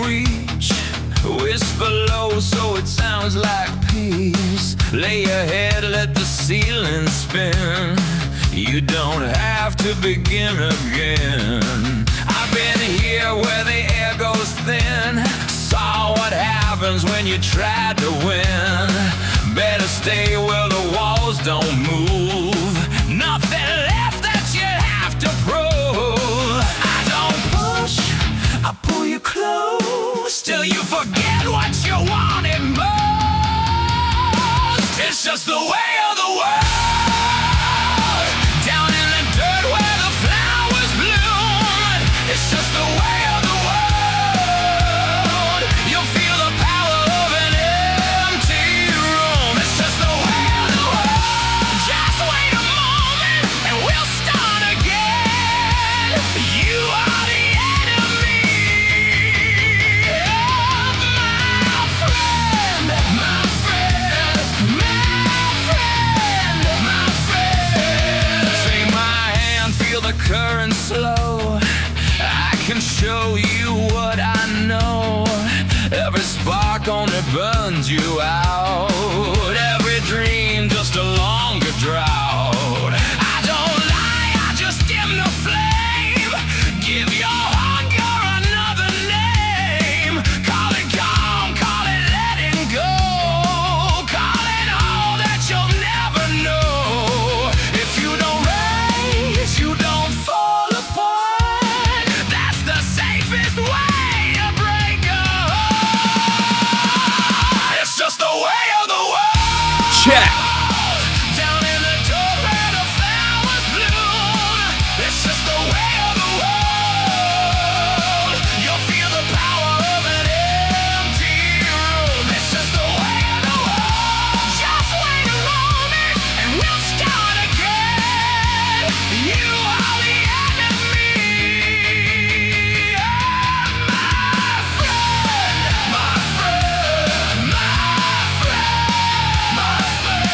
reach. Whisper low so it sounds like peace. Lay your head, let the ceiling spin. You don't have to begin again. I've been here where the air goes thin. Saw what happens when you try to win. Better stay where the walls don't move. Nothing left that you have to prove. I don't push, I pull you close till you forget what you wanted most. It's just the way of the world. Down in the dirt where the flowers bloom. It's just the way of the world. You'll feel the power of an empty room. It's just the way of the world. Just wait a moment and we'll start again. You are the enemy of my friend, my friend, my friend, my friend. Take my hand, feel the current slow. I can show you what I know. Every spark only burns you out. Every dream just a longer drought. I don't lie, I just dim the flame. Give your hunger another name. Call it calm, call it letting go. Call it all that you'll never know. If you don't raise, you don't fall apart. That's the safest way to break a heart. It's just the way of the world. Check. Down in the dirt where the flowers bloom. It's just the way of the world. You'll feel the power of an empty room. It's just the way of the world. Just wait a moment and we'll start again. You are the enemy of my friend, my friend, my friend, my friend.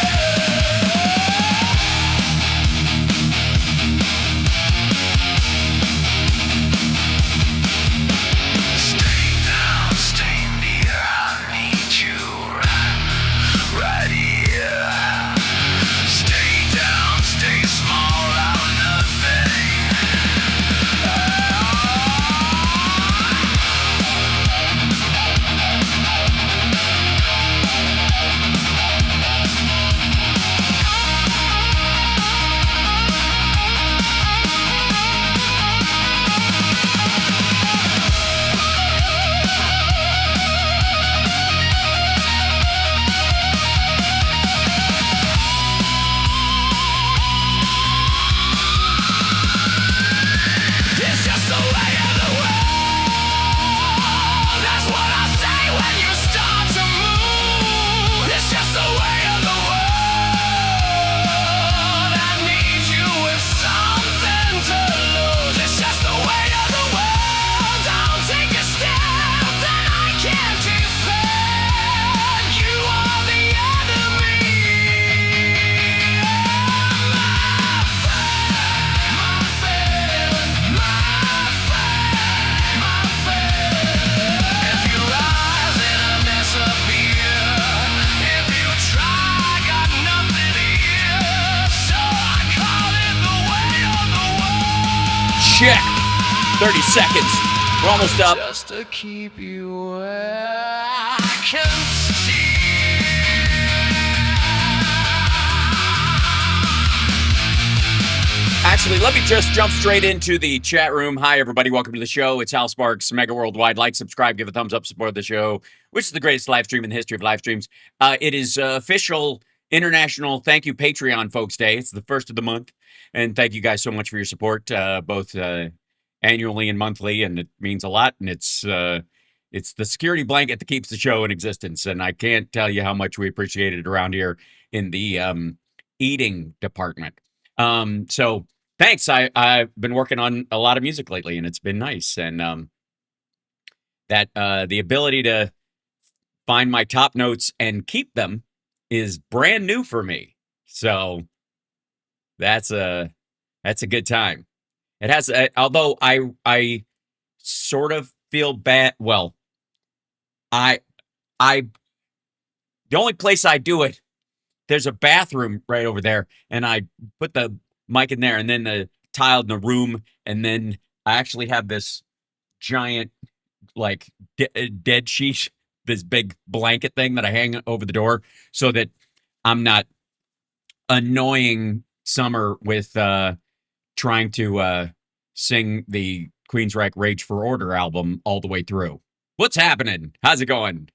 Stay down, stay near. I need you right here. Stay down, stay small, out nothing. It's just the way of the world. That's what I say when you start to move. It's just the way of the world. I need you with something to lose. It's just the way of the world. Don't take a step that I can't defend. You are the enemy of my friend, my friend, my friend, my friend. If you rise in a mess up here, if you try, got nothing here. So I call it the way of the world. Check. 30 seconds. We're almost up. Just to keep you where I can see. Actually, let me just jump straight into the chat room. Hi, everybody. Welcome to the show. It's Hal Sparks Megaworldwide. Like, subscribe, give a thumbs up, support the show, which is the greatest live stream in the history of live streams. It is official International Thank You Patreon Folks Day. It's the first of the month. And thank you guys so much for your support, both annually and monthly. And it means a lot. And it's the security blanket that keeps the show in existence. And I can't tell you how much we appreciate it around here in the eating department. So thanks. I've been working on a lot of music lately, and it's been nice. And that the ability to find my top notes and keep them is brand new for me. So that's a good time. It has, although I sort of feel bad. Well, I I the only place I do it, there's a bathroom right over there, and I put the mic in there, and then the tile in the room, and then I actually have this giant like dead sheet, this big blanket thing that I hang over the door, so that I'm not annoying Summer with trying to sing the Queensryche Rage for Order album all the way through. What's happening? How's it going?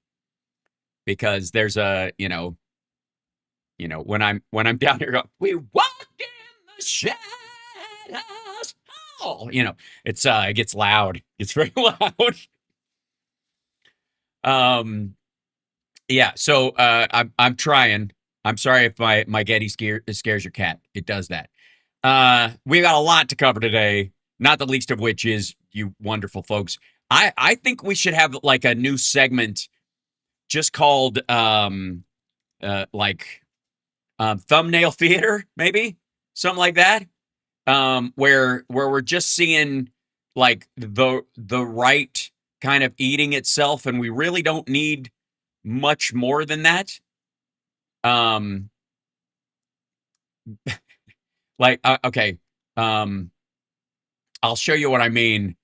Because there's a when I'm down here going, we walk in the shadows. Oh, it gets loud. It's very loud. Yeah. So I'm trying. I'm sorry if my Getty scares your cat. It does that. We got a lot to cover today, not the least of which is you wonderful folks. I think we should have like a new segment just called thumbnail theater, maybe something like that. Where we're just seeing like the right kind of eating itself, and we really don't need much more than that. Um, okay. I'll show you what I mean.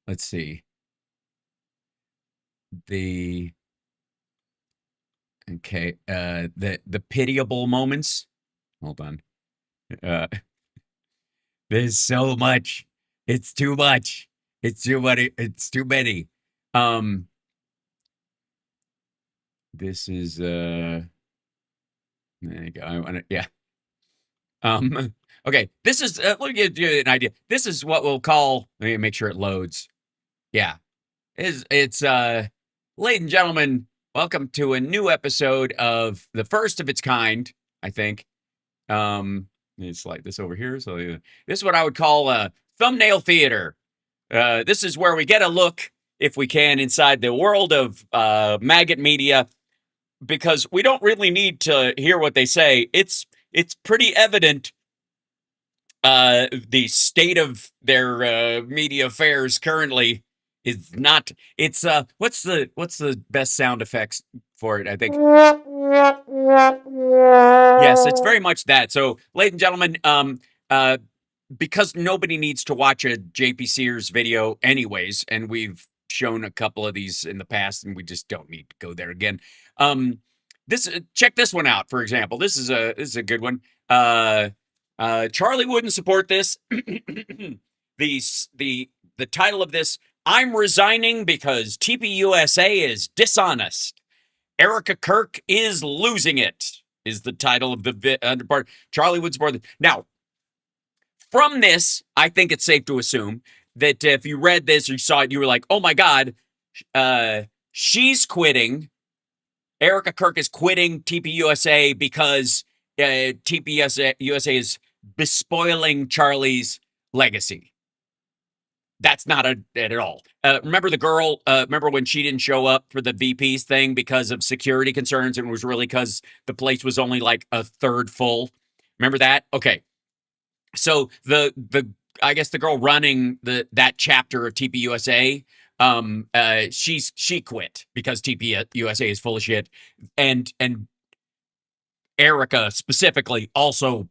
Let's see. The pitiable moments. Hold on. There's so much. It's too much. It's too many. It's too many. This is there you go. I want to, yeah. Okay. This is let me give you an idea. This is what we'll call. Let me make sure it loads. Yeah. It's ladies and gentlemen, welcome to a new episode of the first of its kind, I think. It's like this over here. So this is what I would call a thumbnail theater. This is where we get a look, if we can, inside the world of maggot media, because we don't really need to hear what they say. It's pretty evident the state of their media affairs currently is not. It's what's the best sound effects for it? I think. Yes, it's very much that. So, ladies and gentlemen, because nobody needs to watch a JP Sears video anyways, and we've shown a couple of these in the past, and we just don't need to go there again. This check this one out, for example. This is a good one. Charlie wouldn't support this. The title of this: I'm resigning because TPUSA is dishonest. Erica Kirk is losing it. Is the title of the part. Charlie would support it. Now, from this, I think it's safe to assume that if you read this or you saw it, you were like, "Oh my God, she's quitting." Erica Kirk is quitting TPUSA because TPUSA is bespoiling Charlie's legacy. That's not it at all. Remember the girl? Remember when she didn't show up for the VP's thing because of security concerns, and it was really because the place was only like a third full. Remember that? Okay. So I guess the girl running that chapter of TPUSA, she quit because TPUSA is full of shit, and Erica specifically also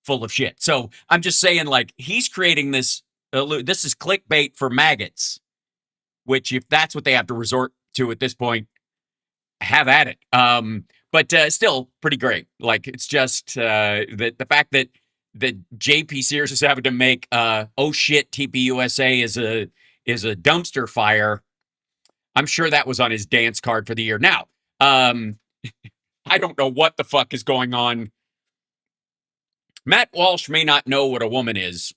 full of shit. So I'm just saying, like, he's creating this. This is clickbait for maggots, which if that's what they have to resort to at this point, have at it. But still pretty great. Like, it's just the fact that JP Sears is having to make oh shit, TPUSA is a dumpster fire. I'm sure that was on his dance card for the year. Now, I don't know what the fuck is going on. Matt Walsh may not know what a woman is,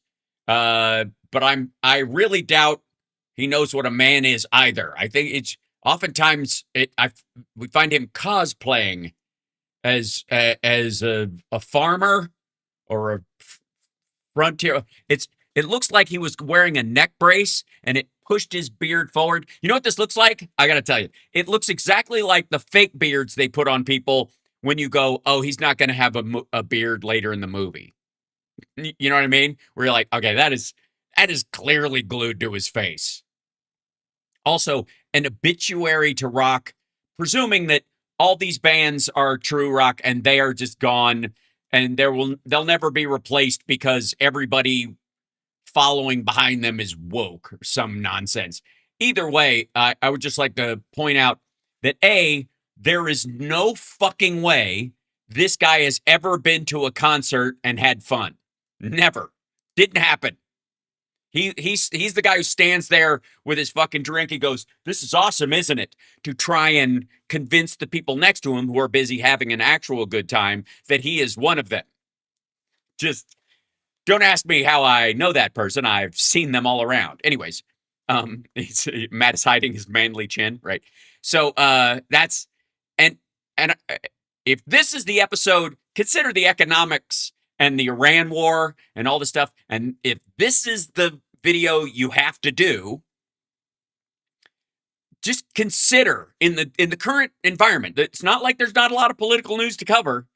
but I really doubt he knows what a man is either. I think it's oftentimes we find him cosplaying as a farmer or a frontier. It looks like he was wearing a neck brace and it pushed his beard forward. You know what this looks like? I got to tell you, it looks exactly like the fake beards they put on people when you go, oh, he's not going to have a beard later in the movie. You know what I mean? Where you're like, okay, that is clearly glued to his face. Also, an obituary to rock, presuming that all these bands are true rock and they are just gone and they'll never be replaced because everybody following behind them is woke or some nonsense. Either way, I would just like to point out that there is no fucking way this guy has ever been to a concert and had fun. Never. Didn't happen. He's the guy who stands there with his fucking drink. He goes, "This is awesome, isn't it?" To try and convince the people next to him who are busy having an actual good time that he is one of them. Just don't ask me how I know that person. I've seen them all around. Anyways, Matt is hiding his manly chin, right? So that's and and if this is the episode, consider the economics and the Iran war and all the stuff. And if this is the video you have to do, just consider in the current environment. It's not like there's not a lot of political news to cover.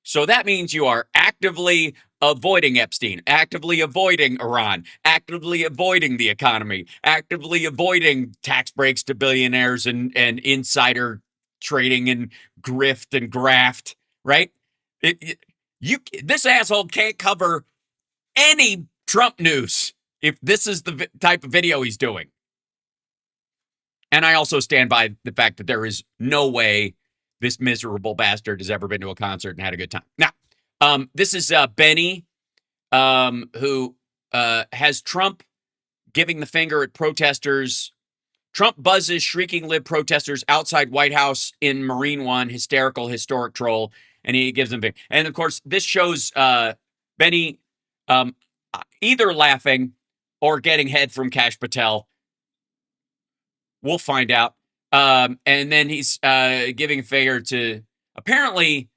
So that means you are actively avoiding Epstein, actively avoiding Iran, actively avoiding the economy, actively avoiding tax breaks to billionaires and insider trading and grift and graft, right? This asshole can't cover any Trump news if this is the type of video he's doing. And I also stand by the fact that there is no way this miserable bastard has ever been to a concert and had a good time. Now, this is Benny, who has Trump giving the finger at protesters. Trump buzzes shrieking lib protesters outside White House in Marine One, hysterical, historic troll, and he gives them finger. And of course, this shows Benny either laughing or getting head from Kash Patel. We'll find out. And then he's giving a finger to apparently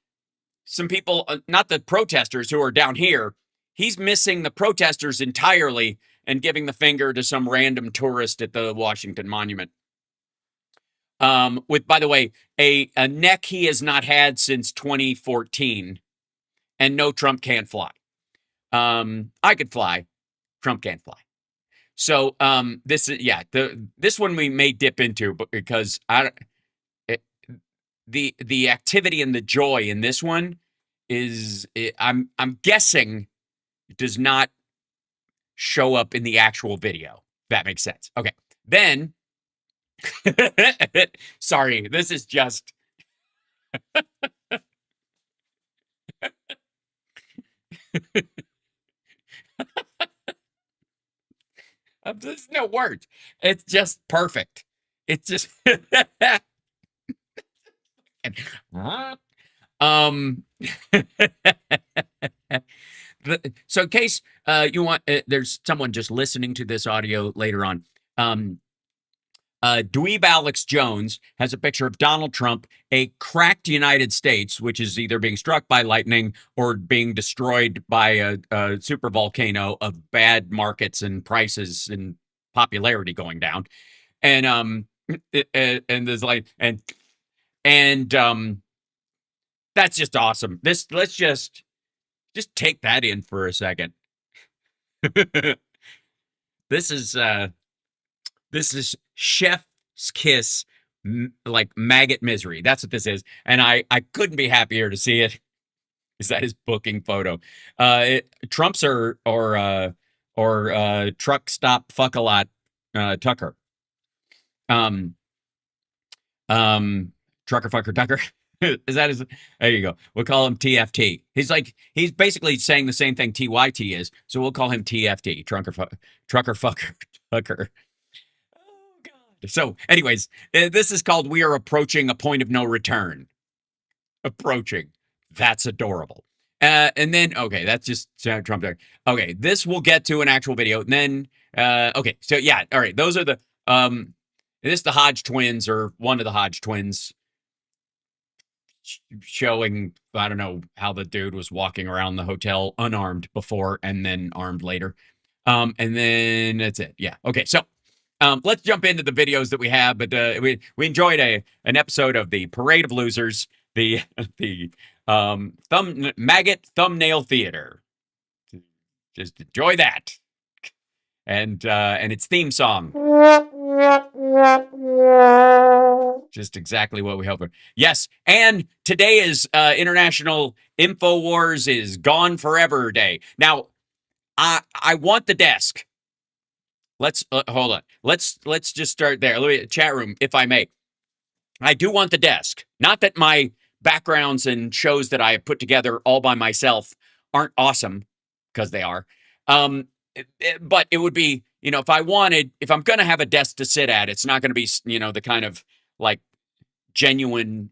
some people, not the protesters who are down here. He's missing the protesters entirely and giving the finger to some random tourist at the Washington Monument. With, by the way, a neck he has not had since 2014. And no, Trump can't fly. I could fly. Trump can't fly. So this is this one we may dip into, but because the activity and the joy in this one is I'm guessing it does not show up in the actual video. That makes sense. Okay, then sorry, this is just there's no words. It's just perfect. It's just so in case you want, there's someone just listening to this audio later on. Dweeb Alex Jones has a picture of Donald Trump, a cracked United States, which is either being struck by lightning or being destroyed by a super volcano of bad markets and prices and popularity going down. And there's like and that's just awesome. Let's just take that in for a second. This is chef's kiss, like maggot misery. That's what this is. And I couldn't be happier to see it. Is that his booking photo? Trump's or truck stop fuck a lot Tucker. Trucker fucker Tucker. Is that his? There you go. We'll call him TFT. He's basically saying the same thing TYT is. So we'll call him TFT. Trucker fucker Tucker. Oh God. So, anyways, this is called "We Are Approaching a Point of No Return." Approaching. That's adorable. And then that's just Trump. Okay, this we'll get to an actual video. And then okay, so yeah, all right. Those are the this is the Hodge twins or one of the Hodge twins. Showing, I don't know how the dude was walking around the hotel unarmed before and then armed later. And then that's it. Yeah. Okay. So let's jump into the videos that we have. But we enjoyed an episode of the Parade of Losers, the maggot thumbnail theater. Just enjoy that. And its theme song. Just exactly what we hope for. Yes, and today is International InfoWars is Gone Forever Day. Now, I want the desk. Let's hold on. Let's just start there. Let me, chat room, if I may. I do want the desk. Not that my backgrounds and shows that I have put together all by myself aren't awesome, because they are. But it would be, if I'm going to have a desk to sit at, it's not going to be, the kind of like genuine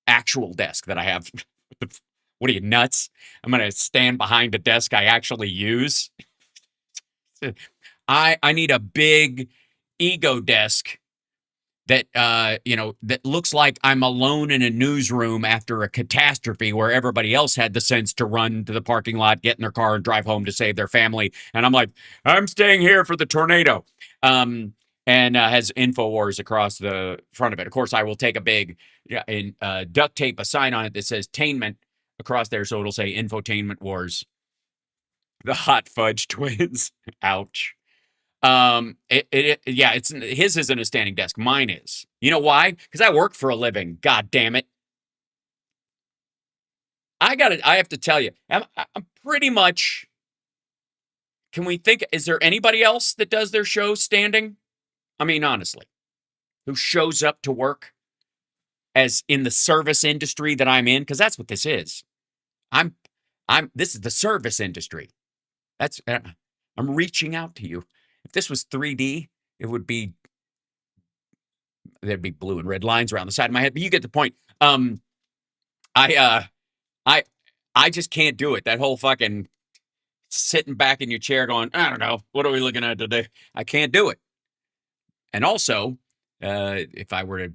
actual desk that I have. What are you, nuts? I'm going to stand behind a desk I actually use. I need a big ego desk that that looks like I'm alone in a newsroom after a catastrophe where everybody else had the sense to run to the parking lot, get in their car, and drive home to save their family. And I'm like, I'm staying here for the tornado. And has InfoWars across the front of it. Of course, I will take a big duct tape a sign on it that says "tainment" across there, so it'll say "Infotainment Wars." The Hot Fudge Twins. Ouch. It's his isn't a standing desk. Mine is. You know why? Because I work for a living. God damn it. I have to tell you, I'm pretty much. Can we think? Is there anybody else that does their show standing? I mean, honestly, who shows up to work as in the service industry that I'm in? Because that's what this is. This is the service industry. That's I'm reaching out to you. If this was 3D, there'd be blue and red lines around the side of my head. But you get the point. I just can't do it. That whole fucking sitting back in your chair going, I don't know, what are we looking at today? I can't do it. And also, if I were to,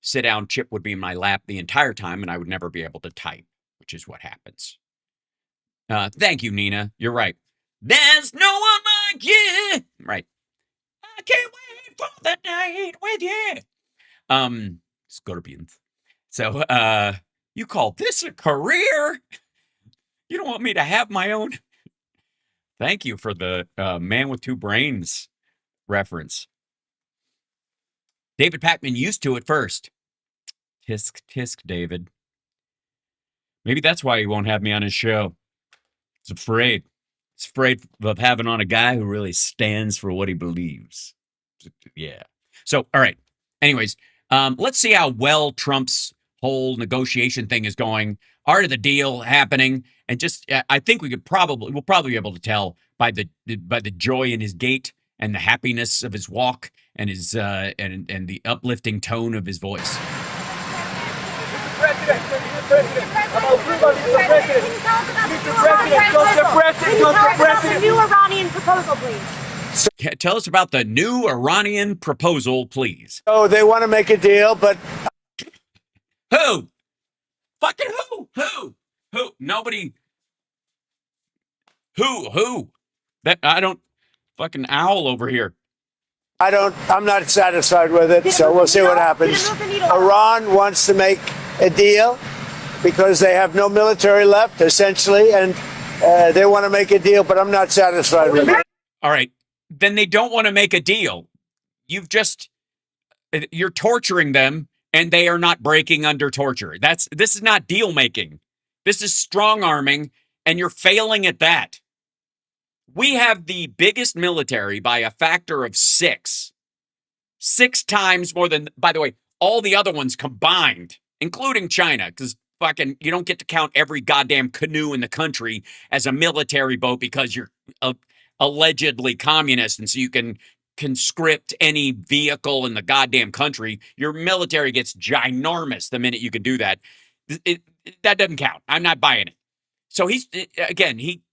sit down, Chip would be in my lap the entire time, and I would never be able to type, which is what happens. Thank you, Nina. You're right. There's no one like you. Right. I can't wait for the night with you. Scorpions. So, you call this a career? You don't want me to have my own? Thank you for the Man with Two Brains reference. David Pakman used to at first. Tisk, tisk, David. Maybe that's why he won't have me on his show. He's afraid. He's afraid of having on a guy who really stands for what he believes. Yeah. So, all right. Anyways, let's see how well Trump's whole negotiation thing is going. Art of the deal happening, and just I think we'll probably be able to tell by the joy in his gait and the happiness of his walk and his and the uplifting tone of his voice. The new Iranian proposal, please. Tell us about the new Iranian proposal, please. Oh, they want to make a deal, but who? Fucking who? Who? Nobody. Who? That I don't. Fucking owl over here. I'm not satisfied with it, so we'll see what happens. Iran wants to make a deal because they have no military left, essentially, and they want to make a deal, but I'm not satisfied with it. All right. Then they don't want to make a deal. You're torturing them, and they are not breaking under torture. This is not deal making. This is strong arming, and you're failing at that. We have the biggest military by a factor of 6. 6 times more than, by the way, all the other ones combined, including China, because fucking you don't get to count every goddamn canoe in the country as a military boat because you're allegedly communist, and so you can conscript any vehicle in the goddamn country. Your military gets ginormous the minute you can do that. That doesn't count. I'm not buying it. So he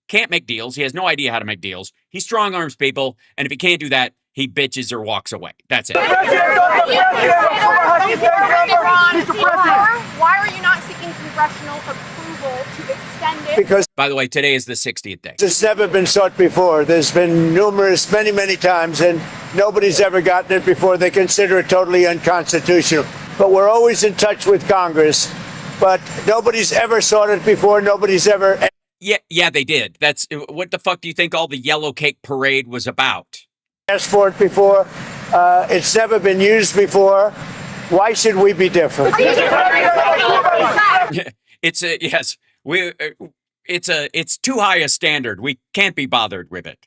can't make deals. He has no idea how to make deals. He strong arms people, and if he can't do that, he bitches or walks away. That's it. Why are you not seeking congressional approval to extend it? Because, by the way, today is the 60th day. It's never been sought before. There's been many times, and nobody's ever gotten it before. They consider it totally unconstitutional. But we're always in touch with Congress. But nobody's ever sought it before. Nobody's ever. Yeah, they did. That's what the fuck do you think all the yellow cake parade was about? Asked for it before. It's never been used before. Why should we be different? It's a yes. It's too high a standard. We can't be bothered with it.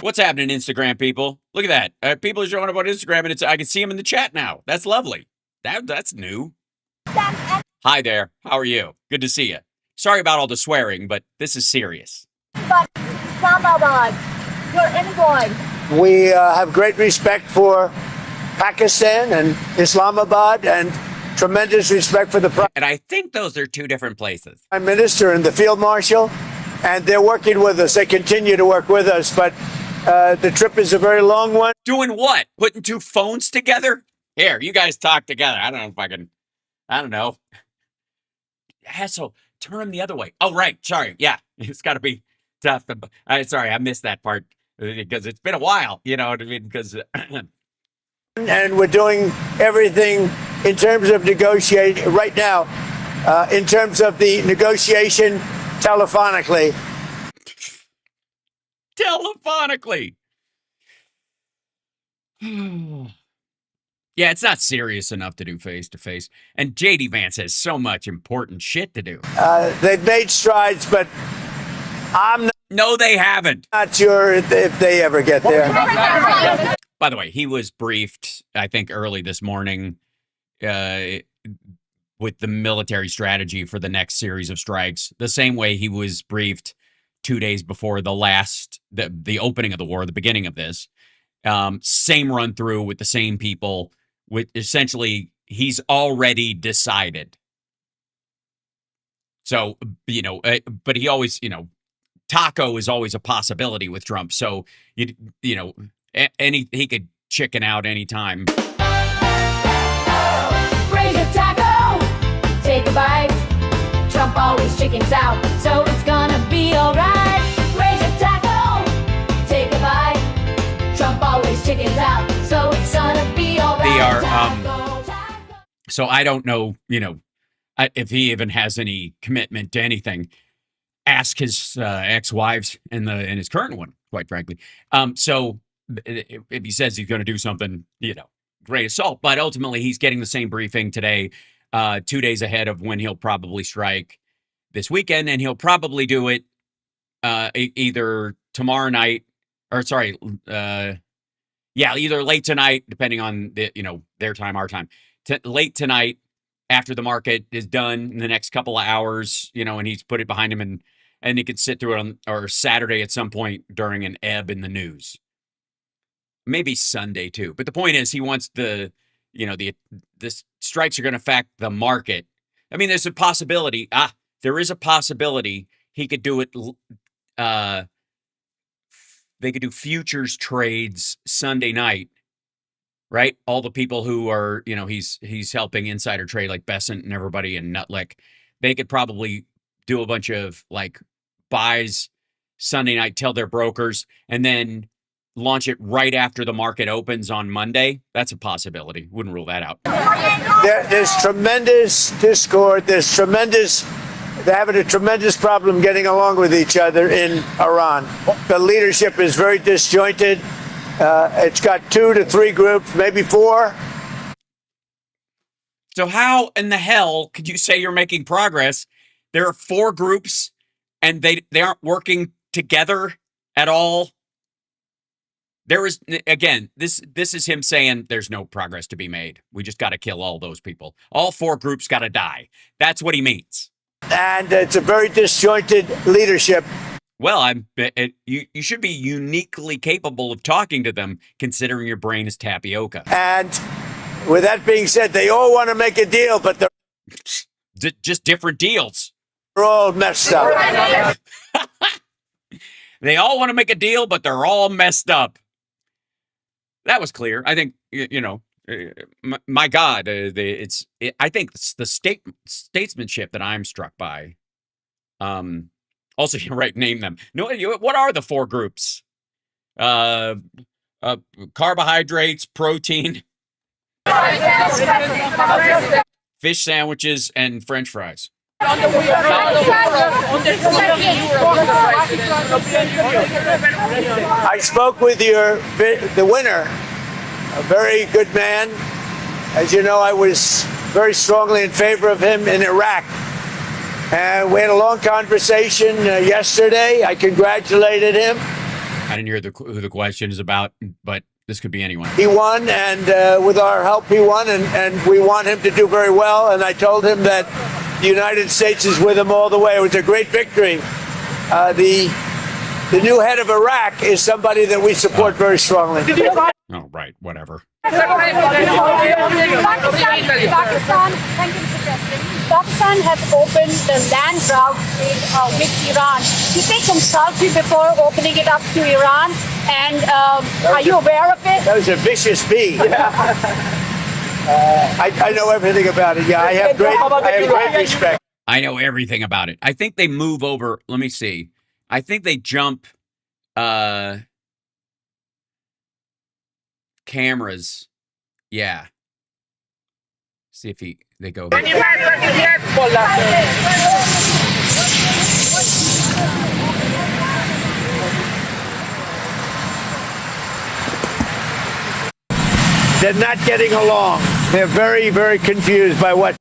What's happening, Instagram people? Look at that. People are showing up on Instagram, and I can see them in the chat now. That's lovely. That's new. Hi there. How are you? Good to see you. Sorry about all the swearing, but this is serious. But Islamabad, you're envoy. We have great respect for Pakistan and Islamabad and tremendous respect for the And I think those are two different places. Prime Minister and the Field Marshal, and they're working with us. They continue to work with us, but the trip is a very long one. Doing what? Putting two phones together? Here, you guys talk together. I don't know if I don't know. Hassle, turn them the other way. Oh, right. Sorry. Yeah, it's got to be tough. Sorry, I missed that part because it's been a while. You know what I mean? Because And we're doing everything in terms of negotiating right now, in terms of the negotiation telephonically. telephonically. Yeah, it's not serious enough to do face to face. And JD Vance has so much important shit to do. They've made strides, but I'm No, they haven't. not sure if they ever get there. By the way, he was briefed, I think, early this morning with the military strategy for the next series of strikes. The same way he was briefed 2 days before the opening of the war, the beginning of this. Same run through with the same people. With essentially, he's already decided. So, but he always, taco is always a possibility with Trump. So, he could chicken out anytime. Raise your taco, take a bite. Trump always chickens out, so it's gonna be alright. Raise your taco, take a bite. Trump always chickens out, so it's gonna be alright. They are, Taco, taco. So I don't know, if he even has any commitment to anything. Ask his ex-wives and his current one, quite frankly. So if he says he's going to do something, great assault. But ultimately, he's getting the same briefing today, 2 days ahead of when he'll probably strike this weekend, and he'll probably do it either tomorrow night, either late tonight, depending on their time, our time, late tonight after the market is done in the next couple of hours, and he's put it behind him, and he can sit through it or Saturday at some point during an ebb in the news. Maybe Sunday too. But the point is, he wants the strikes are going to affect the market. I mean, there's a possibility. There is a possibility he could do it. They could do futures trades Sunday night, right? All the people who are, he's helping insider trade like Besant and everybody and Nutlick. They could probably do a bunch of buys Sunday night, tell their brokers, and then launch it right after the market opens on Monday. That's a possibility. Wouldn't rule that out. There's tremendous discord. They're having a tremendous problem getting along with each other in Iran. The leadership is very disjointed. It's got 2 to 3 groups, maybe 4. So how in the hell could you say you're making progress? There are 4 groups and they aren't working together at all. There is, again, this is him saying there's no progress to be made. We just got to kill all those people. All 4 groups got to die. That's what he means. And it's a very disjointed leadership. Well, you should be uniquely capable of talking to them, considering your brain is tapioca. And with that being said, they all want to make a deal, but they're just different deals. all messed up. They all want to make a deal, but they're all messed up. That was clear. I think, my God, I think it's the statesmanship that I'm struck by. Also, you're right, name them. No, what are the 4 groups? Carbohydrates, protein, fish sandwiches, and French fries. I spoke with the winner, a very good man. As you know, I was very strongly in favor of him in Iraq. And we had a long conversation yesterday. I congratulated him. I didn't hear who the question is about, but this could be anyone. He won, and with our help, he won, and we want him to do very well. And I told him that the United States is with him all the way. It was a great victory. The new head of Iraq is somebody that we support very strongly. Oh, right, whatever. Pakistan has opened the land route with Iran. Did they consult you before opening it up to Iran? And are you aware of it? That was a vicious bee. I know everything about it. Yeah, I have great respect. I know everything about it. I think they move over. Let me see. I think they jump cameras. Yeah. See if they go. They're not getting along. They're very, very confused by what.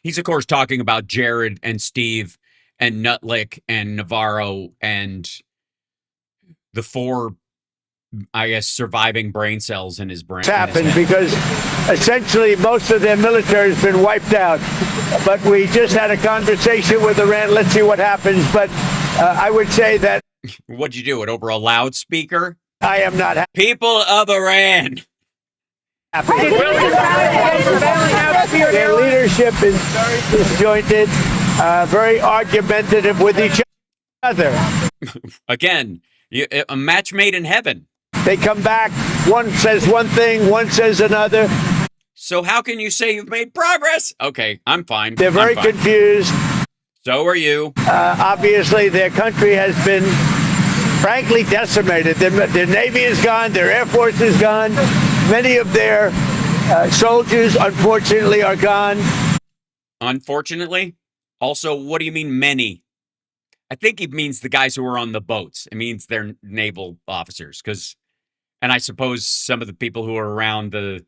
He's, of course, talking about Jared and Steve and Nutlick and Navarro and the 4, I guess, surviving brain cells in his brain. It's happened because essentially most of their military has been wiped out. But we just had a conversation with Iran. Let's see what happens. But I would say that. What'd you do? It over a loudspeaker? I am not happy. People of Iran. Their leadership is very disjointed, very argumentative with each other. Again, a match made in heaven. They come back, one says one thing, one says another. So how can you say you've made progress? Okay, I'm fine. They're very confused. So are you. Obviously, their country has been, frankly, decimated. Their Navy is gone. Their Air Force is gone. Many of their soldiers, unfortunately, are gone. Unfortunately? Also, what do you mean many? I think he means the guys who are on the boats. It means they're naval officers. And I suppose some of the people who are around he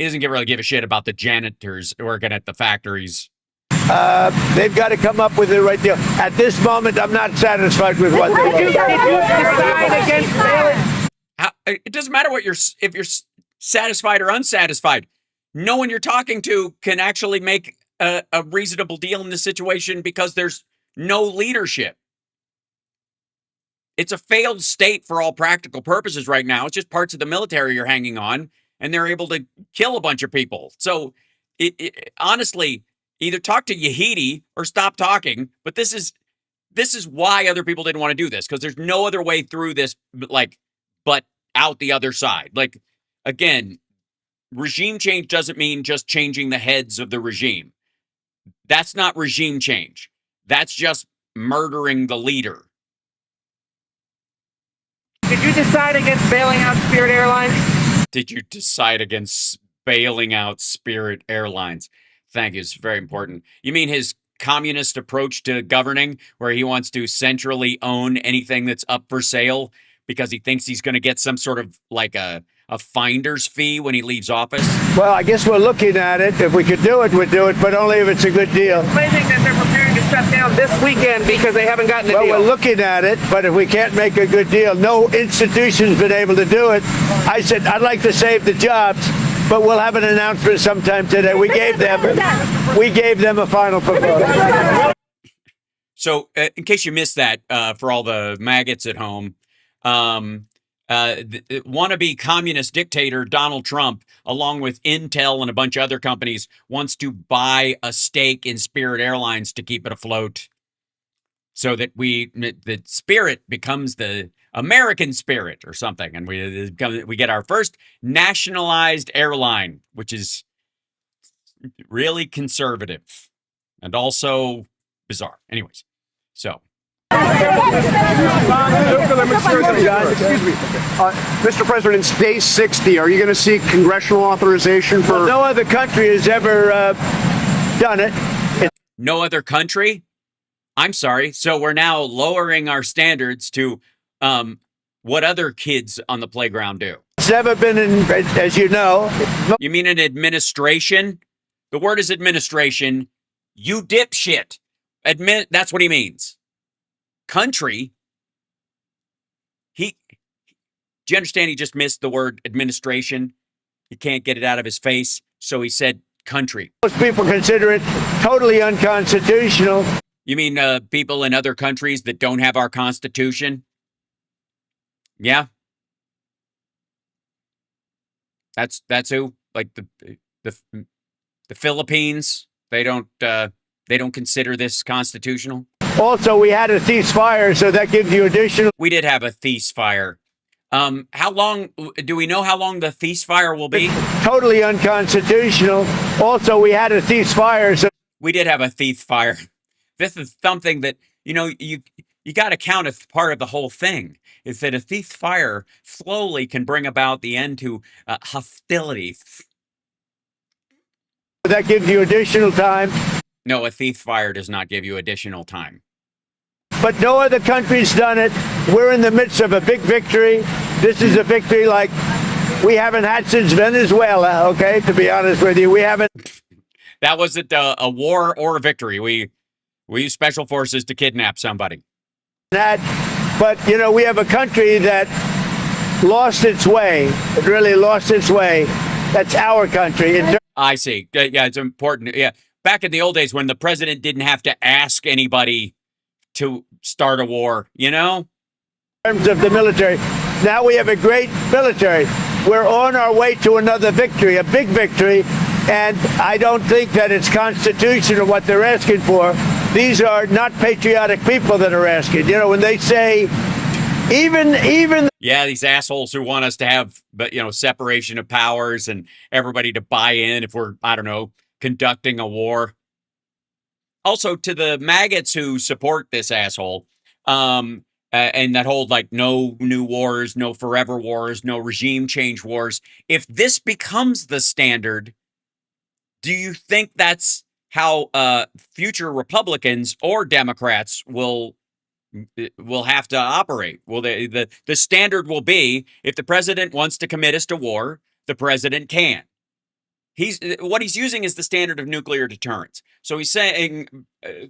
doesn't really give a shit about the janitors working at the factories. They've got to come up with the right deal. At this moment, I'm not satisfied with what they do. It doesn't matter if you're satisfied or unsatisfied. No one you're talking to can actually make a reasonable deal in this situation because there's no leadership. It's a failed state for all practical purposes right now. It's just parts of the military are hanging on, and they're able to kill a bunch of people. So, honestly, either talk to Yehidi or stop talking. But this is why other people didn't want to do this, because there's no other way through this, but out the other side. Again, regime change doesn't mean just changing the heads of the regime. That's not regime change. That's just murdering the leader. Did you decide against bailing out Spirit Airlines? Did you decide against bailing out Spirit Airlines? Thank you. It's very important. You mean his communist approach to governing, where he wants to centrally own anything that's up for sale because he thinks he's going to get some sort of a finder's fee when he leaves office? Well, I guess we're looking at it. If we could do it, we'd do it, but only if it's a good deal. Claiming that they're preparing to shut down this weekend because they haven't gotten a deal. Well, we're looking at it, but if we can't make a good deal, no institution's been able to do it. I said, I'd like to save the jobs, but we'll have an announcement sometime today. We gave them a final proposal. So, in case you missed that, for all the maggots at home, wannabe communist dictator Donald Trump, along with Intel and a bunch of other companies, wants to buy a stake in Spirit Airlines to keep it afloat, so that the Spirit becomes the American Spirit or something, and we get our first nationalized airline, which is really conservative and also bizarre. Anyways, so. Mr. President, it's day 60. Are you going to seek congressional authorization for... Well, no other country has ever done it. No other country? I'm sorry. So we're now lowering our standards to what other kids on the playground do. It's never been in, as you know. You mean an administration? The word is administration. You dipshit. That's what he means. Country. Do you understand he just missed the word administration? He can't get it out of his face, so he said country. Most people consider it totally unconstitutional. You mean people in other countries that don't have our Constitution? Yeah. That's who? Like the Philippines? They don't consider this constitutional? Also, we had a ceasefire, so that gives you additional. We did have a ceasefire. How long do we know how long the ceasefire will be? Totally unconstitutional. Also, we had a ceasefire, so We did have a ceasefire. This is something that, you got to count as part of the whole thing, is that a ceasefire slowly can bring about the end to hostilities. that gives you additional time. No, a ceasefire does not give you additional time. But no other country's done it. We're in the midst of a big victory. This is a victory like we haven't had since Venezuela, okay, to be honest with you. We haven't. That wasn't a war or a victory. We use special forces to kidnap somebody. But, we have a country that lost its way. It really lost its way. That's our country. I see. Yeah, it's important. Yeah. Back in the old days when the president didn't have to ask anybody to start a war, In terms of the military. Now we have a great military. We're on our way to another victory, a big victory. And I don't think that it's constitutional what they're asking for. These are not patriotic people that are asking. When they say even yeah, these assholes who want us to have, separation of powers and everybody to buy in if we're, I don't know, conducting a war. Also, to the maggots who support this asshole, and that hold no new wars, no forever wars, no regime change wars. If this becomes the standard, do you think that's how future Republicans or Democrats will have to operate? Well, the standard will be if the president wants to commit us to war, the president can. What he's using is the standard of nuclear deterrence. So he's saying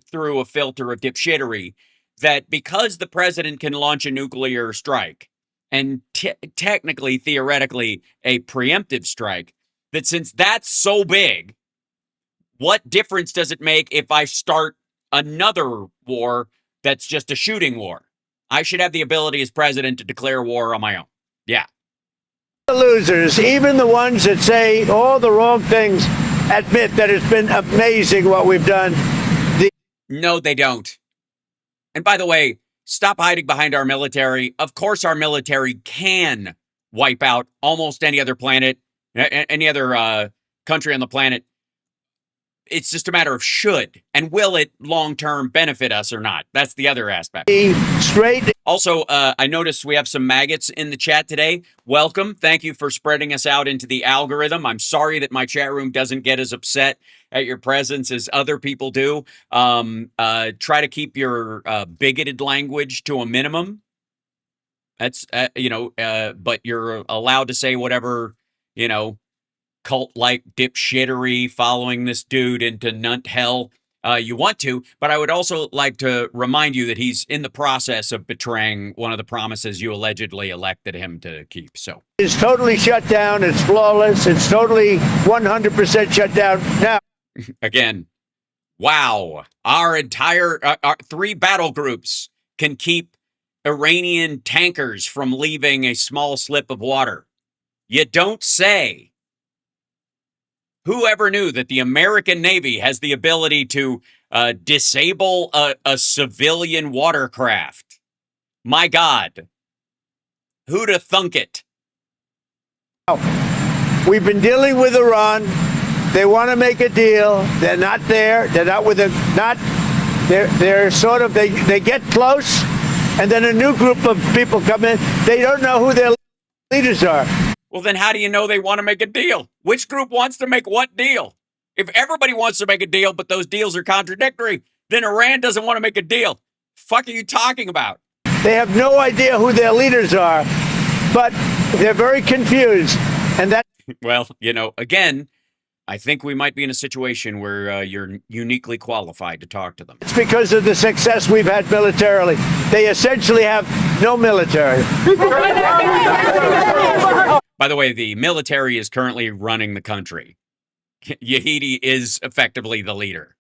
through a filter of dipshittery that because the president can launch a nuclear strike and technically, theoretically, a preemptive strike, that since that's so big, what difference does it make if I start another war that's just a shooting war? I should have the ability as president to declare war on my own. Yeah. the losers, even the ones that say all the wrong things, admit that it's been amazing what we've done. No, they don't. And by the way, stop hiding behind our military. Of course, our military can wipe out almost any other planet, any other country on the planet. It's just a matter of should and will it long-term benefit us or not. That's the other aspect. Straight. Also, I noticed we have some maggots in the chat today. Welcome. Thank you for spreading us out into the algorithm. I'm sorry that my chat room doesn't get as upset at your presence as other people do. Try to keep your bigoted language to a minimum. That's, but you're allowed to say whatever, cult-like dipshittery following this dude into nunt hell you want to. But I would also like to remind you that he's in the process of betraying one of the promises you allegedly elected him to keep. So it's totally shut down. It's flawless. It's totally 100% shut down now. Again, wow. Our entire our 3 battle groups can keep Iranian tankers from leaving a small slip of water. You don't say. Whoever knew that the American Navy has the ability to disable a civilian watercraft? My God. Who'd have thunk it? We've been dealing with Iran. They want to make a deal. They're not there. They're not with they're sort of, they get close, and then a new group of people come in. They don't know who their leaders are. Well, then how do you know they want to make a deal? Which group wants to make what deal? If everybody wants to make a deal, but those deals are contradictory, then Iran doesn't want to make a deal. Fuck are you talking about? They have no idea who their leaders are, but they're very confused. And that Well, again, I think we might be in a situation where you're uniquely qualified to talk to them. it's because of the success we've had militarily. They essentially have no military. By the way, the military is currently running the country. Yahidi is effectively the leader.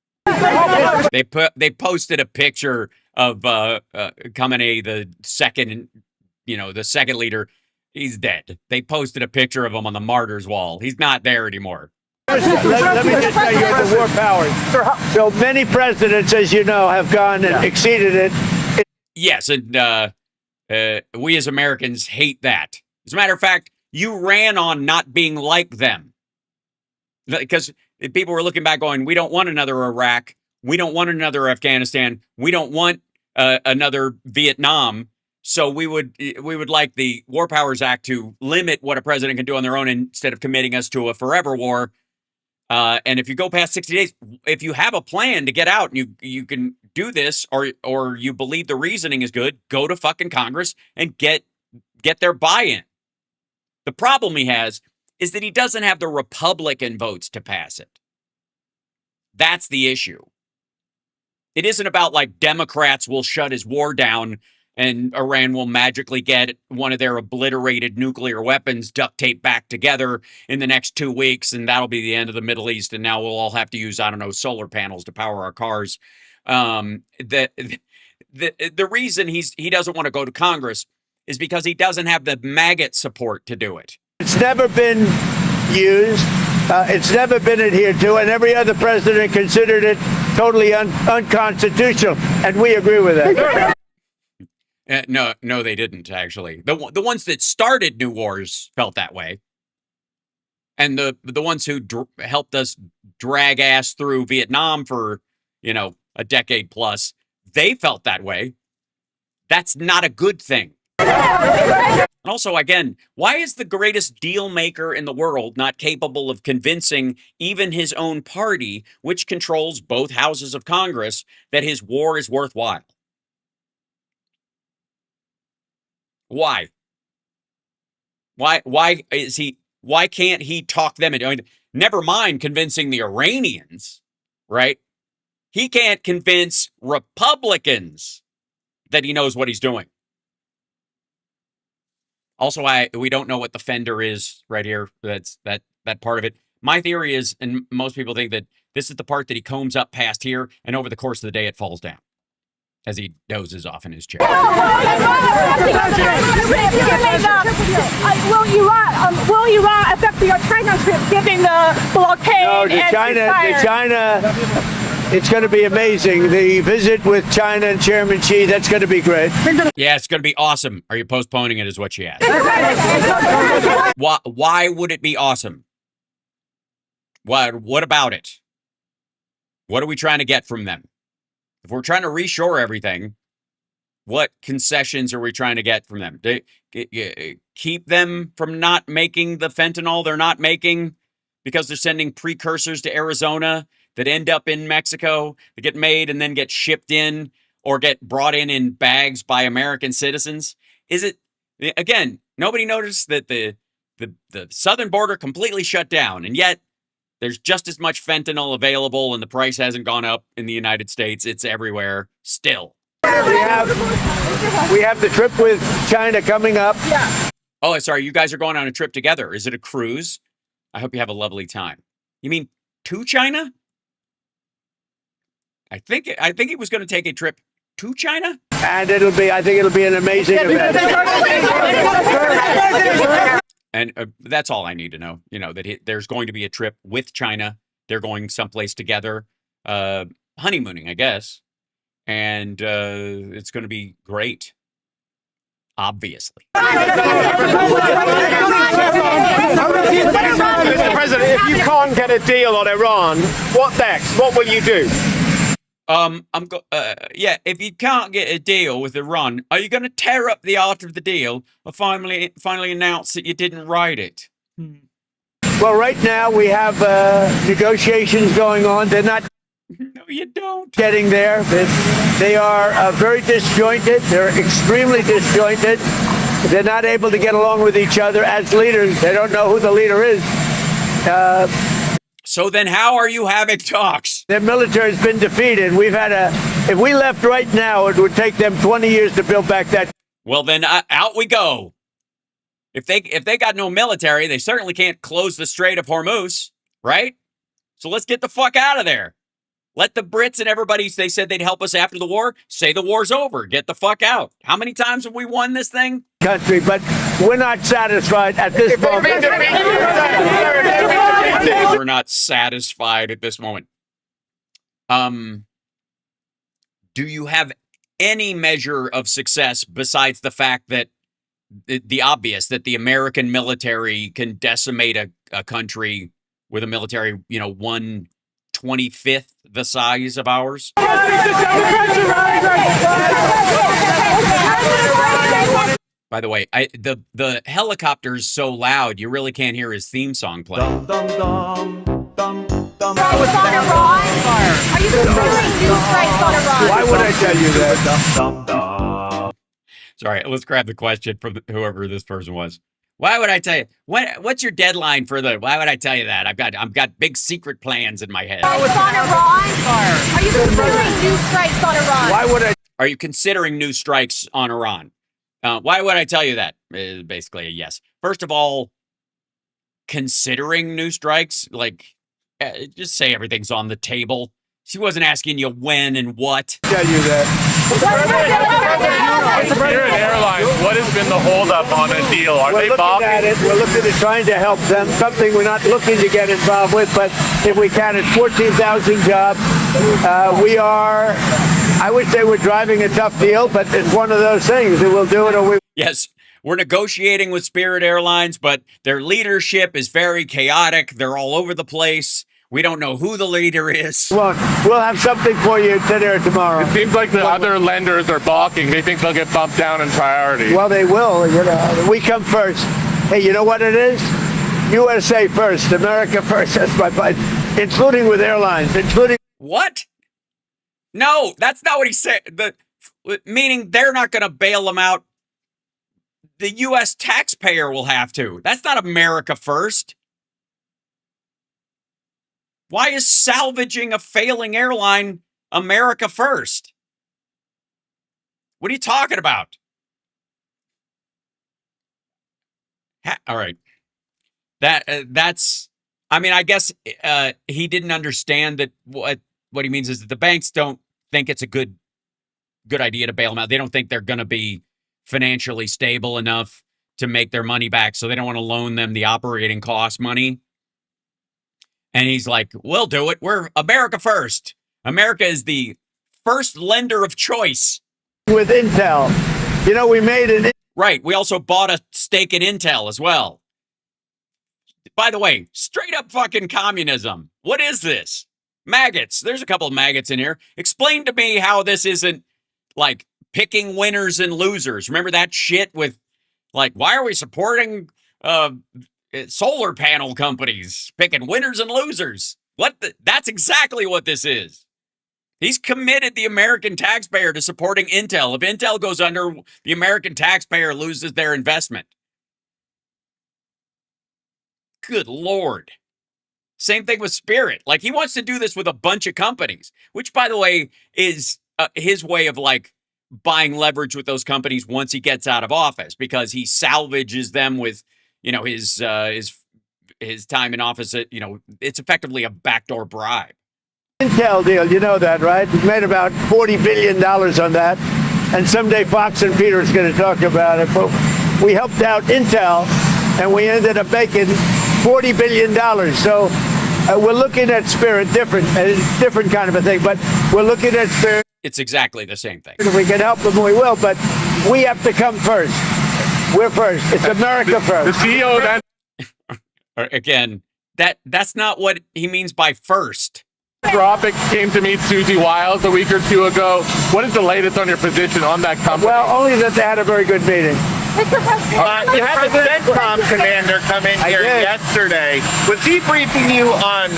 They posted a picture of Khamenei, the second leader. He's dead. They posted a picture of him on the martyrs wall. He's not there anymore. Let me just tell you the war powers. So many presidents, as you know, have gone and exceeded it. Yes, and we as Americans hate that. As a matter of fact, you ran on not being like them. Because people were looking back going, we don't want another Iraq. We don't want another Afghanistan. We don't want another Vietnam. So we would like the War Powers Act to limit what a president can do on their own instead of committing us to a forever war. And if you go past 60 days, if you have a plan to get out and you can do this, or you believe the reasoning is good, go to fucking Congress and get their buy-in. The problem he has is that he doesn't have the Republican votes to pass it. That's the issue. It isn't about like Democrats will shut his war down and Iran will magically get one of their obliterated nuclear weapons duct taped back together in the next 2 weeks, and that'll be the end of the Middle East, and now we'll all have to use, I don't know, solar panels to power our cars. The reason he doesn't want to go to Congress is because he doesn't have the maggot support to do it. It's never been used. It's never been adhered to, and every other president considered it totally unconstitutional, and we agree with that. No, they didn't, actually. The ones that started new wars felt that way. And the ones who helped us drag ass through Vietnam for, a decade plus, they felt that way. That's not a good thing. And also, again, why is the greatest deal maker in the world not capable of convincing even his own party, which controls both houses of Congress, that his war is worthwhile? Why? Why can't he talk them into, never mind convincing the Iranians, right? He can't convince Republicans that he knows what he's doing. Also, we don't know what the fender is right here. That's that part of it. My theory is, and most people think, that this is the part that he combs up past here, and over the course of the day it falls down as he dozes off in his chair. Will Iran affect your China trip given the blockade? No, China, it's going to be amazing. The visit with China and Chairman Xi, that's going to be great. Yeah, it's going to be awesome. Are you postponing it is what she asked. Why would it be awesome? What about it? What are we trying to get from them? If we're trying to reshore everything, what concessions are we trying to get from them? Keep them from not making the fentanyl they're not making because they're sending precursors to Arizona that end up in Mexico, that get made and then get shipped in or get brought in bags by American citizens? Is it, again, nobody noticed that the southern border completely shut down, and yet there's just as much fentanyl available and the price hasn't gone up in the United States. It's everywhere still. We have the trip with China coming up. Yeah. Oh, sorry. You guys are going on a trip together. Is it a cruise? I hope you have a lovely time. You mean to China? I think he was going to take a trip to China. And I think it'll be an amazing event. And that's all I need to know. That there's going to be a trip with China. They're going someplace together, honeymooning, I guess. And it's going to be great. Obviously. Mr. President, if you can't get a deal on Iran, what next? What will you do? If you can't get a deal with Iran, are you going to tear up the art of the deal or finally announce that you didn't write it? Well, right now we have negotiations going on. They're not No, you don't. getting there. They are very disjointed. They're extremely disjointed. They're not able to get along with each other as leaders. They don't know who the leader is. So then how are you having talks? Their military has been defeated. If we left right now, it would take them 20 years to build back that. Well, then out we go. If they got no military, they certainly can't close the Strait of Hormuz, right? So let's get the fuck out of there. Let the Brits and everybody, they said they'd help us after the war, say the war's over. Get the fuck out. How many times have we won this thing? Country, but we're not satisfied at this moment. We're not satisfied at this moment. Do you have any measure of success besides the fact that the obvious that the American military can decimate a country with a military, 1/25th the size of ours? By the way, the helicopter's so loud you really can't hear his theme song playing. Strikes on Iran? Are you considering new strikes on Iran? Why would I tell you that? Sorry, let's grab the question from whoever this person was. Why would I tell you? What's your deadline for the? Why would I tell you that? I've got big secret plans in my head. Strikes on Iran? Are you considering new strikes on Iran? Why would I? Are you considering new strikes on Iran? Why would I tell you that? Basically a yes. First of all, considering new strikes, just say everything's on the table. She wasn't asking you when and what. Tell you that. Spirit Airlines, what has been the holdup on a deal? Are We're they looking balking? at it. We're looking at trying to help them. Something we're not looking to get involved with, but if we can, it's 14,000 jobs. We are, I would say we're driving a tough deal, but it's one of those things that we'll do it or we. Yes, we're negotiating with Spirit Airlines, but their leadership is very chaotic. They're all over the place. We don't know who the leader is. We'll have something for you today or tomorrow. It seems like the other lenders are balking. They think they'll get bumped down in priority. Well, they will. We come first. Hey, you know what it is? USA first, America first. That's my point. Including with airlines, including. What? No, that's not what he said. Meaning they're not going to bail them out. The U.S. taxpayer will have to. That's not America first. Why is salvaging a failing airline America first? What are you talking about? All right. That's, I mean, I guess he didn't understand that what he means is that the banks don't think it's a good idea to bail them out. They don't think they're going to be financially stable enough to make their money back, so they don't want to loan them the operating cost money. And he's like, we'll do it. We're America first. America is the first lender of choice. With Intel. We made an. Right. We also bought a stake in Intel as well. By the way, straight up fucking communism. What is this? Maggots. There's a couple of maggots in here. Explain to me how this isn't like picking winners and losers. Remember that shit with why are we supporting solar panel companies picking winners and losers? That's exactly what this is. He's committed the American taxpayer to supporting Intel. If Intel goes under, the American taxpayer loses their investment. Good Lord. Same thing with Spirit. He wants to do this with a bunch of companies, which, by the way, is his way of buying leverage with those companies once he gets out of office, because he salvages them with his time in office. It's effectively a backdoor bribe. Intel deal, you know that, right? We made about $40 billion on that. And someday Fox and Peter is going to talk about it. But we helped out Intel, and we ended up making $40 billion. So we're looking at Spirit different kind of a thing. But we're looking at Spirit. It's exactly the same thing. If we can help them, we will. But we have to come first. We're first. It's America first. The CEO then. Again, that's not what he means by first. Anthropic came to meet Susie Wiles a week or two ago. What is the latest on your position on that company? Well, only that they had a very good meeting. Mr. President. You had the CENTCOM commander come in here did. yesterday. Was he briefing you on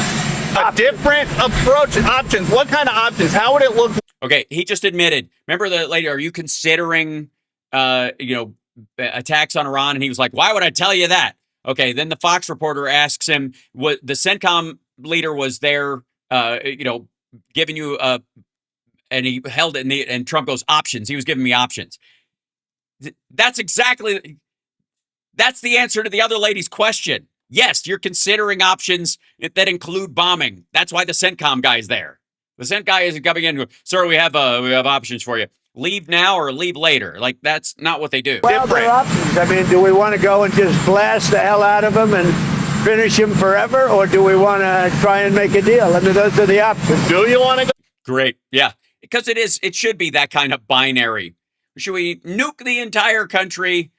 a different approach, options? What kind of options? How would it look? Okay, he just admitted. Remember the lady, are you considering, attacks on Iran? And he was like, why would I tell you that? Okay, then the Fox reporter asks him, what the CENTCOM leader was there, giving you and he held it, and Trump goes, options. He was giving me options. That's the answer to the other lady's question. Yes, you're considering options that include bombing. That's why the CENTCOM guy is there. The CENT guy isn't coming in. Sir, we have options for you. Leave now or leave later. Like, that's not what they do. Well, there are options. I mean, do we want to go and just blast the hell out of them and finish him forever, or do we want to try and make a deal? I mean, those are the options. Do you want to go? Great. Yeah. Because it should be that kind of binary. Should we nuke the entire country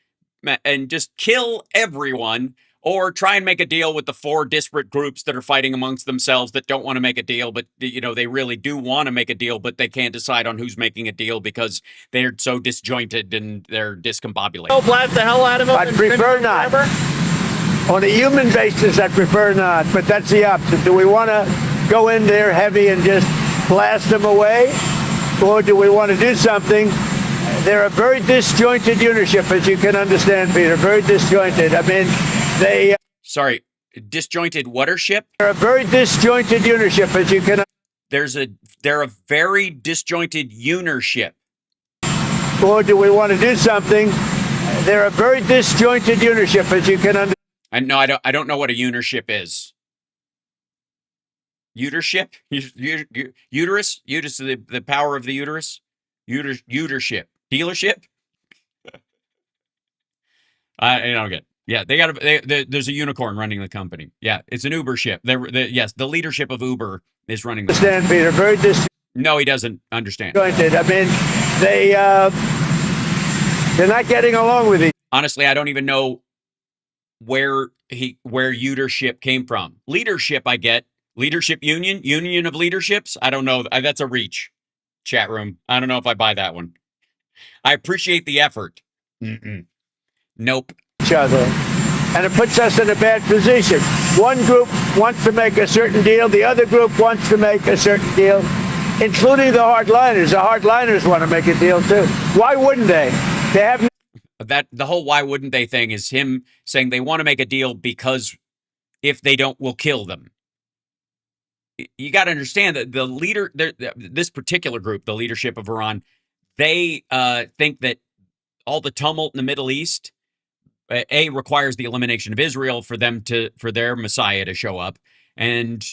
and just kill everyone, or try and make a deal with the 4 disparate groups that are fighting amongst themselves that don't want to make a deal, but they really do want to make a deal, but they can't decide on who's making a deal because they're so disjointed and they're discombobulated. Go blast the hell out of them? I'd prefer not. On a human basis, I prefer not, but that's the option. Do we want to go in there heavy and just blast them away, or do we want to do something? They're a very disjointed leadership, as you can understand, Peter. Very disjointed. I mean, they. Sorry, disjointed watership? They're a very disjointed leadership, as you can. They're a very disjointed unership. Or do we want to do something? They're a very disjointed leadership, as you can understand. I don't know what a unership is. Utership? Uterus? Uterus, the power of the uterus? Utership. Dealership? I don't get it. Yeah, there's a unicorn running the company. Yeah, it's an Uber ship. Yes, the leadership of Uber is running the company. Understand, Peter. Very disjointed. No, he doesn't understand. I mean, they're not getting along with each. Honestly, I don't even know where utership came from. Leadership, I get. Leadership union of leaderships. I don't know. That's a reach. Chat room. I don't know if I buy that one. I appreciate the effort. Nope. Each other, and it puts us in a bad position. One group wants to make a certain deal, the other group wants to make a certain deal, including the hardliners. The hardliners want to make a deal too. Why wouldn't they? They have. The whole why wouldn't they thing is him saying they want to make a deal because if they don't, we'll kill them. You got to understand that the leader, this particular group, the leadership of Iran, they think that all the tumult in the Middle East, requires the elimination of Israel for their Messiah to show up, and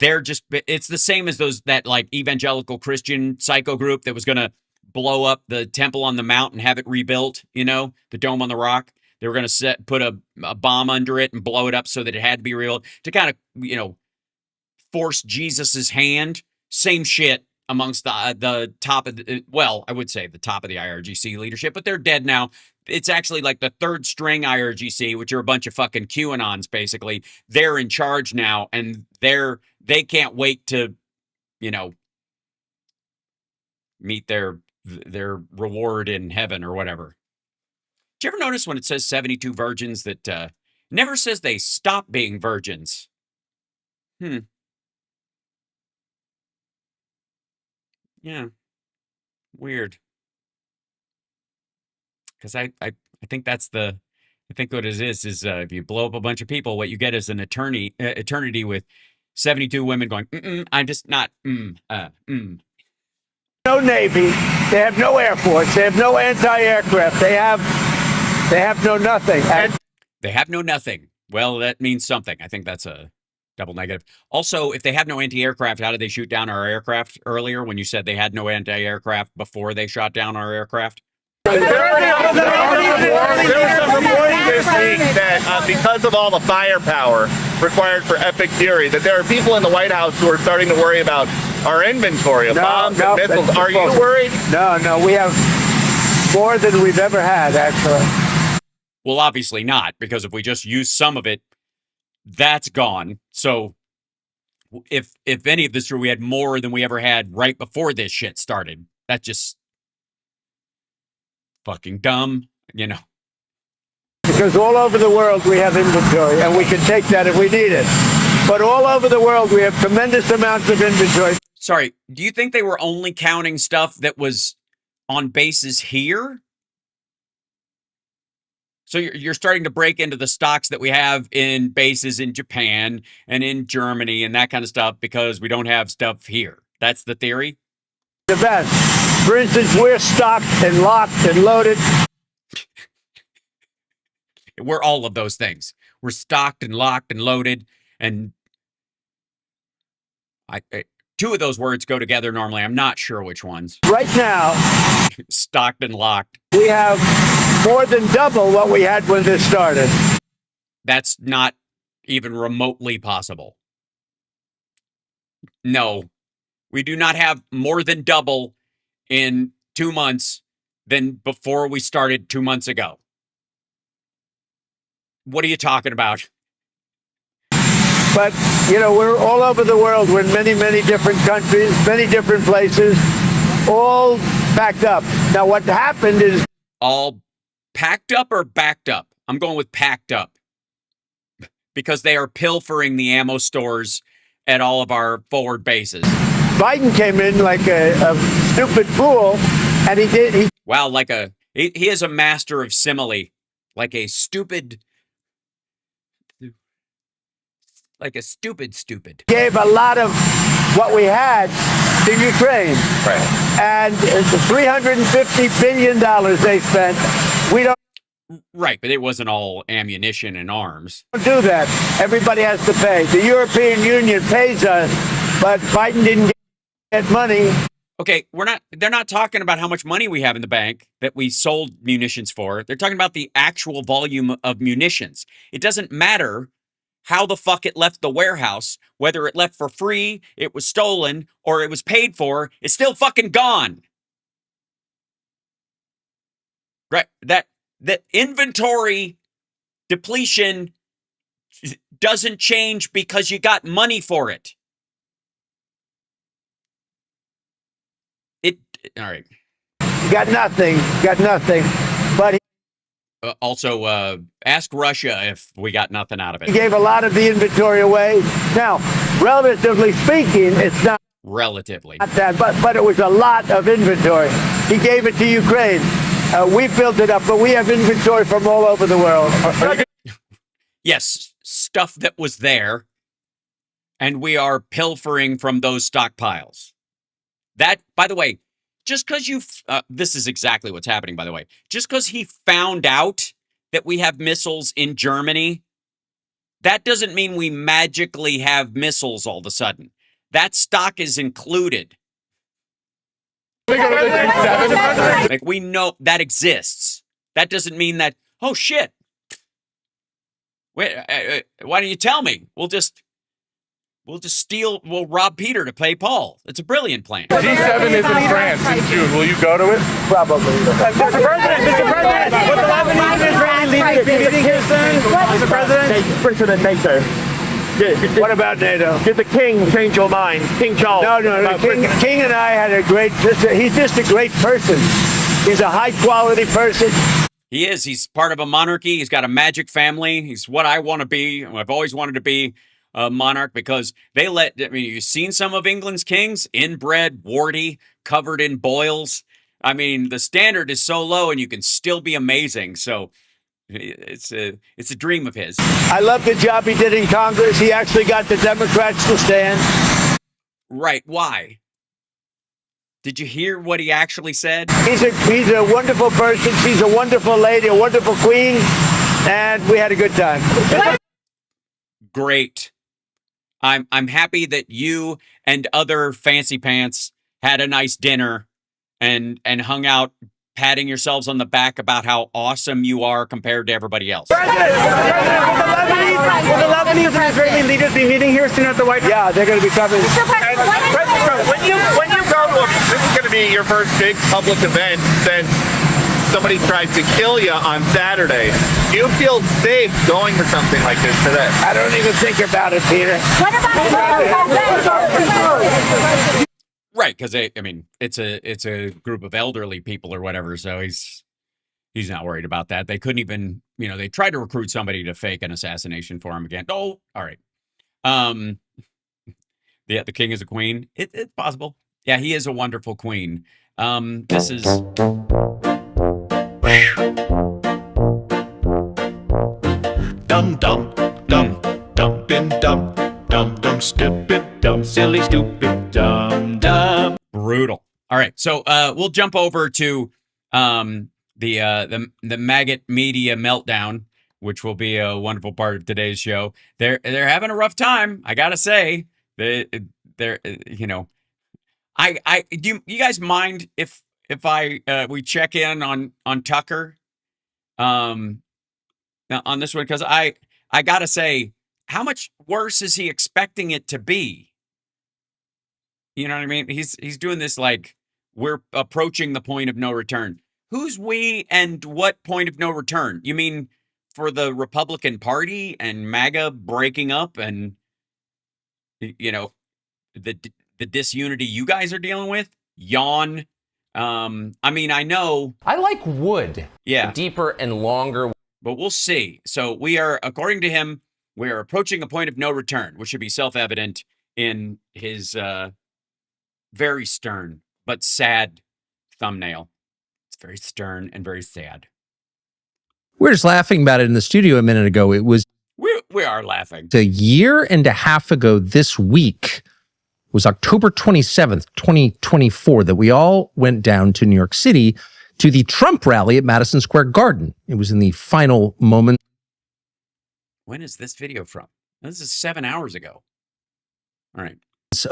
it's the same as that like evangelical Christian psycho group that was going to blow up the temple on the mount and have it rebuilt. The Dome on the Rock. They were going to put a bomb under it and blow it up so that it had to be real to kind of force Jesus's hand. Same shit amongst the top of I would say the top of the IRGC leadership, but they're dead now. It's actually like the third string IRGC, which are a bunch of fucking QAnons, basically. They're in charge now, and they can't wait to, meet their reward in heaven or whatever. Did you ever notice when it says 72 virgins that never says they stop being virgins? Yeah. Weird. Because I think I think what it is if you blow up a bunch of people, what you get is an eternity with 72 women going, I'm just not, No Navy, they have no Air Force, they have no anti-aircraft, they have no nothing. They have no nothing. Well, that means something. I think that's a double negative. Also, if they have no anti-aircraft, how did they shoot down our aircraft earlier when you said they had no anti-aircraft before they shot down our aircraft? There was some reporting this week that because of all the firepower required for Epic Fury, that there are people in the White House who are starting to worry about our inventory of bombs and missiles. Are you worried? No, we have more than we've ever had, actually. Well, obviously not, because if we just use some of it, that's gone. So if any of this is true, we had more than we ever had right before this shit started. That's just fucking dumb, because all over the world we have inventory, and we can take that if we need it. But all over the world we have tremendous amounts of inventory. Sorry, do you think they were only counting stuff that was on bases here? So you're starting to break into the stocks that we have in bases in Japan and in Germany and that kind of stuff because we don't have stuff here. That's the theory? The best. For instance, we're stocked and locked and loaded. We're all of those things. We're stocked and locked and loaded, and two of those words go together normally. I'm not sure which ones. Right now, Stocked and locked. we have more than double what we had when this started. That's not even remotely possible. No, we do not have more than double in 2 months than before we started 2 months ago. What are you talking about? But, you know, we're all over the world. We're in many, many different countries, many different places, all packed up. Now, what happened is... All packed up or backed up? I'm going with packed up. Because they are pilfering the ammo stores at all of our forward bases. Biden came in like a stupid fool, and he Wow, he is a master of simile. Like a stupid... Like a stupid. gave a lot of what we had to Ukraine. Right. And it's $350 billion they spent. We don't Right, but it wasn't all ammunition and arms. do that. Everybody has to pay. The European Union pays us, but Biden didn't get money. Okay, they're not talking about how much money we have in the bank that we sold munitions for. They're talking about the actual volume of munitions. It doesn't matter how the fuck it left the warehouse, whether it left for free, it was stolen, or it was paid for, it's still fucking gone. Right? That inventory depletion doesn't change because you got money for it. All right. Got nothing. But Also, ask Russia if we got nothing out of he it. gave a lot of the inventory away. Now, relatively speaking, it's not Relatively. that, but it was a lot of inventory. He gave it to Ukraine. We built it up, but we have inventory from all over the world. Yes, stuff that was there, and we are pilfering from those stockpiles. That, by the way, just because this is exactly what's happening, by the way. Just because he found out that we have missiles in Germany, that doesn't mean we magically have missiles all of a sudden. That stock is included. Like, we know that exists. That doesn't mean that, oh shit. Wait, why don't you tell me? We'll rob Peter to pay Paul. It's a brilliant plan. G7 is in France in June. Will you go to it? Probably. Mr. President, with the Lebanese and Israeli leaders meeting here soon, Mr. President? President NATO. What about NATO? Did the king change your mind? King Charles. No. King and I had a great... He's just a great person. He's a high-quality person. He is. He's part of a monarchy. He's got a magic family. He's what I want to be. I've always wanted to be a monarch because you've seen some of England's kings? Inbred, warty, covered in boils. I mean, the standard is so low and you can still be amazing. So it's a dream of his. I love the job he did in Congress. He actually got the Democrats to stand. Right. Why? Did you hear what he actually said? He's a wonderful person. She's a wonderful lady, a wonderful queen, and we had a good time. Great. I'm happy that you and other fancy pants had a nice dinner and hung out patting yourselves on the back about how awesome you are compared to everybody else. Will the Lebanese and Israeli leaders be meeting here soon at the White House? Yeah, they're going to be coming. When you go to this is going to be your first big public event since somebody tried to kill you on Saturday. Do you feel safe going to something like this today? I don't even think about it, Peter. Right, because it's a group of elderly people or whatever, so he's He's not worried about that. They couldn't even, they tried to recruit somebody to fake an assassination for him again. Oh, all right. Yeah, the king is a queen. It's possible. Yeah, he is a wonderful queen. This is Dum dum dum dumpin' dum dum dum stupid dum silly stupid dum dum. brutal. All right, so we'll jump over to the maggot media meltdown, which will be a wonderful part of today's show. They're having a rough time, I gotta say. They're I do you guys mind if we check in on Tucker on this one, because I gotta say, how much worse is he expecting it to be? You know what I mean? He's doing this like we're approaching the point of no return. Who's we and what point of no return? You mean for the Republican Party and MAGA breaking up and the disunity you guys are dealing with? Yawn. I mean, I know. I like wood. Yeah. Deeper and longer. But we'll see. So we are, according to him, we are approaching a point of no return, which should be self-evident in his very stern but sad thumbnail. It's very stern and very sad. We were just laughing about it in the studio a minute ago. It was we are laughing. a year and a half ago this week, was October 27th, 2024, that we all went down to New York City to the Trump rally at Madison Square Garden. It was in the final moment. When is this video from? This is 7 hours ago. All right.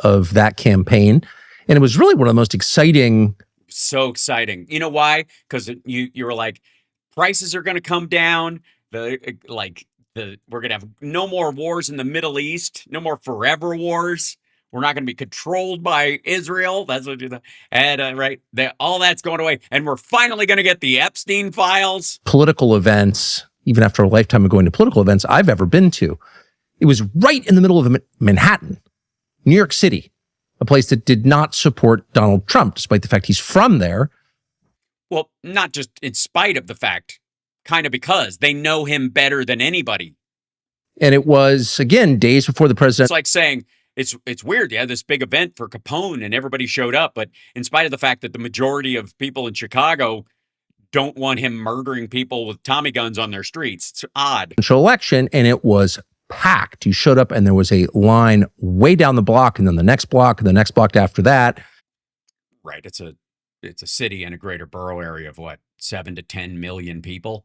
Of that campaign. And it was really one of the most exciting. So exciting. You know why? Because you were like, prices are going to come down. We're going to have no more wars in the Middle East. No more forever wars. We're not going to be controlled by Israel. That's what you thought. And right, all that's going away. And we're finally going to get the Epstein files. Political events, even after a lifetime of going to political events I've ever been to. It was right in the middle of Manhattan, New York City, a place that did not support Donald Trump, despite the fact he's from there. Well, not just in spite of the fact, kind of because they know him better than anybody. And it was, again, days before the president. It's like saying, it's weird. Yeah, this big event for Capone and everybody showed up. But in spite of the fact that the majority of people in Chicago don't want him murdering people with Tommy guns on their streets, it's odd. Election, and it was packed. You showed up and there was a line way down the block, and then the next block and the next block after that. Right. It's a city and a greater borough area of what, 7 to 10 million people.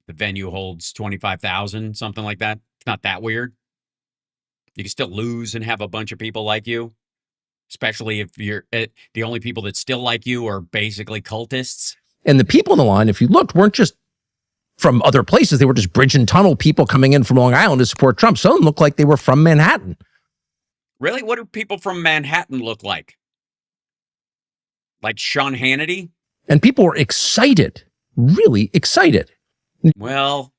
The venue holds 25,000, something like that. It's not that weird. You can still lose and have a bunch of people like you, especially if you're the only people that still like you are basically cultists. And the people in the line, if you looked, weren't just from other places. They were just bridge and tunnel people coming in from Long Island to support Trump. Some of them looked like they were from Manhattan. Really? What do people from Manhattan look like? Like Sean Hannity? And people were excited, really excited. Well,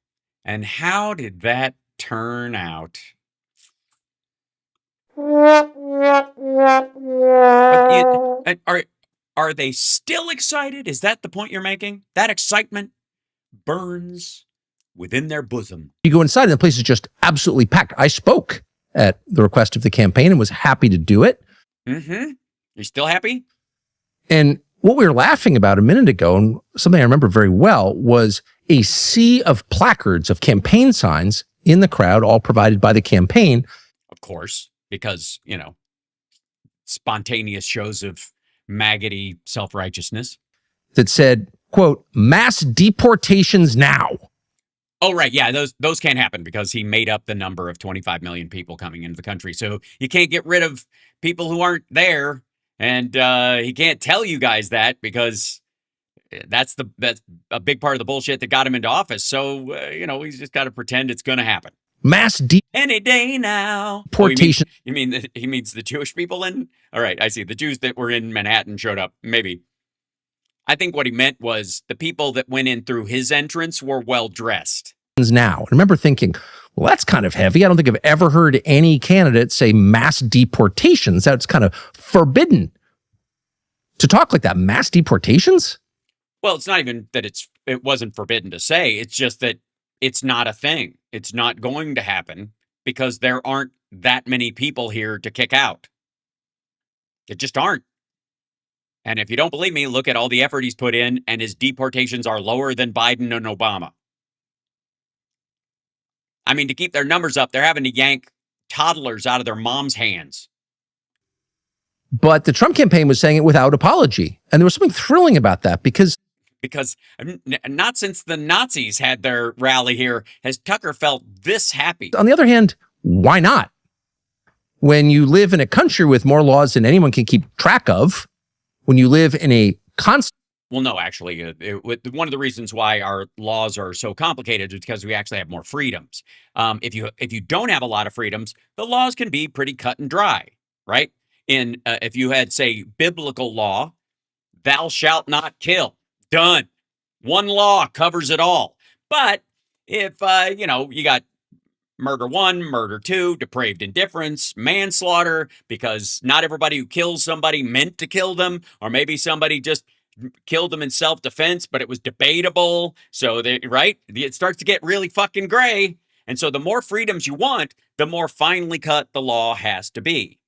and how did that turn out? Are they still excited? Is that the point you're making? That excitement burns within their bosom. You go inside and the place is just absolutely packed. I spoke at the request of the campaign and was happy to do it. Mm-hmm. You still happy? And what we were laughing about a minute ago, and something I remember very well, was a sea of placards of campaign signs in the crowd, all provided by the campaign. Of course, because, spontaneous shows of maggoty self-righteousness. That said, quote, mass deportations now. Oh, right. Yeah, those can't happen because he made up the number of 25 million people coming into the country. So you can't get rid of people who aren't there. And he can't tell you guys that because that's a big part of the bullshit that got him into office. So, he's just got to pretend it's going to happen. Mass any day now. Deportation. Oh, you mean he means the Jewish people in? All right, I see. The Jews that were in Manhattan showed up. Maybe. I think what he meant was the people that went in through his entrance were well-dressed. Now, I remember thinking, well, that's kind of heavy. I don't think I've ever heard any candidate say mass deportations. That's kind of forbidden to talk like that. Mass deportations? Well, it's not even that it's it wasn't forbidden to say. It's just that it's not a thing. It's not going to happen because there aren't that many people here to kick out. It just aren't. And if you don't believe me, look at all the effort he's put in, and his deportations are lower than Biden and Obama. I mean, to keep their numbers up, they're having to yank toddlers out of their mom's hands. But the Trump campaign was saying it without apology. And there was something thrilling about that because not since the Nazis had their rally here has Tucker felt this happy. on the other hand, why not? When you live in a country with more laws than anyone can keep track of, when you live in a constant. Well, no, actually, one of the reasons why our laws are so complicated is because we actually have more freedoms. If you don't have a lot of freedoms, the laws can be pretty cut and dry, right? If you had, say, biblical law, thou shalt not kill, done. One law covers it all. But if you got murder 1, murder 2, depraved indifference, manslaughter, because not everybody who kills somebody meant to kill them, or maybe somebody just killed them in self-defense, but it was debatable. So it starts to get really fucking gray. And so the more freedoms you want, the more finely cut the law has to be.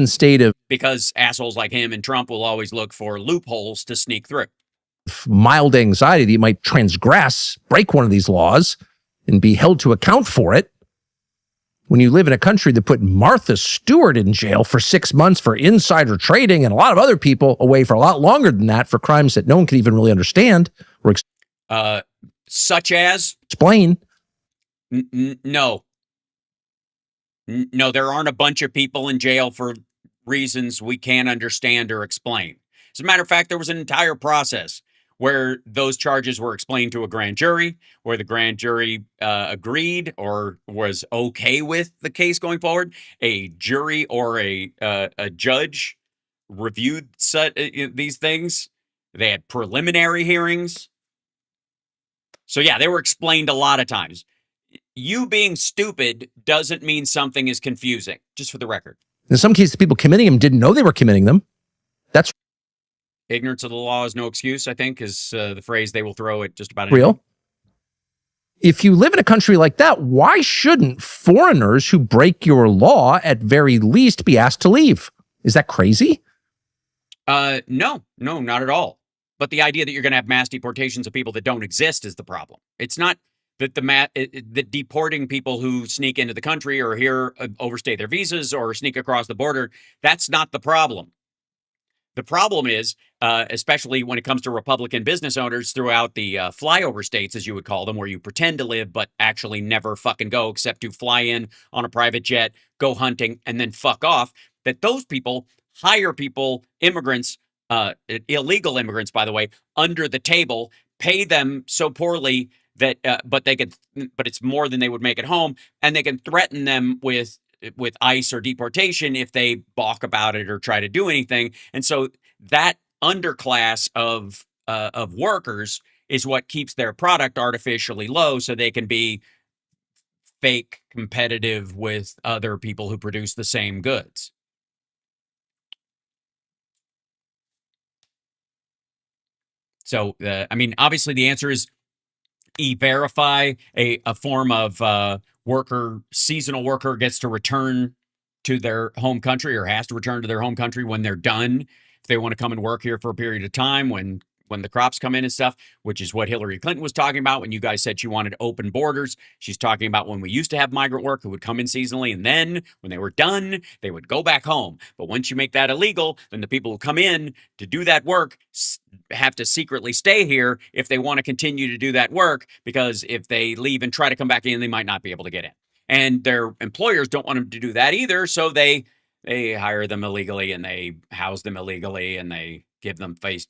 State of because assholes like him and Trump will always look for loopholes to sneak through. Mild anxiety that you might transgress, break one of these laws, and be held to account for it. When you live in a country that put Martha Stewart in jail for 6 months for insider trading and a lot of other people away for a lot longer than that for crimes that no one can even really understand or such as explain. No. No, there aren't a bunch of people in jail for reasons we can't understand or explain. As a matter of fact, there was an entire process where those charges were explained to a grand jury, where the grand jury agreed or was okay with the case going forward. A jury or a judge reviewed these things. They had preliminary hearings. So yeah, they were explained a lot of times. You being stupid doesn't mean something is confusing, just for the record. In some cases, the people committing them didn't know they were committing them. That's ignorance of the law is no excuse, I think, is the phrase they will throw at just about anything. Real. If you live in a country like that, why shouldn't foreigners who break your law at very least be asked to leave? Is that crazy? No, not at all. But the idea that you're going to have mass deportations of people that don't exist is the problem. It's not that that deporting people who sneak into the country or here overstay their visas or sneak across the border. That's not the problem. The problem is, especially when it comes to Republican business owners throughout the flyover states, as you would call them, where you pretend to live but actually never fucking go except to fly in on a private jet, go hunting, and then fuck off, that those people hire people, immigrants, illegal immigrants, by the way, under the table, pay them so poorly that, but it's more than they would make at home, and they can threaten them with ICE or deportation if they balk about it or try to do anything. And so that underclass of workers is what keeps their product artificially low, so they can be fake competitive with other people who produce the same goods. So, I mean, obviously the answer is E-Verify, a form of seasonal worker gets to return to their home country or has to return to their home country when they're done. If they want to come and work here for a period of time when the crops come in and stuff, which is what Hillary Clinton was talking about when you guys said she wanted open borders. She's talking about when we used to have migrant work who would come in seasonally, and then when they were done, they would go back home. But once you make that illegal, then the people who come in to do that work have to secretly stay here if they want to continue to do that work, because if they leave and try to come back in, they might not be able to get in. And their employers don't want them to do that either, so they hire them illegally and they house them illegally and they give them fake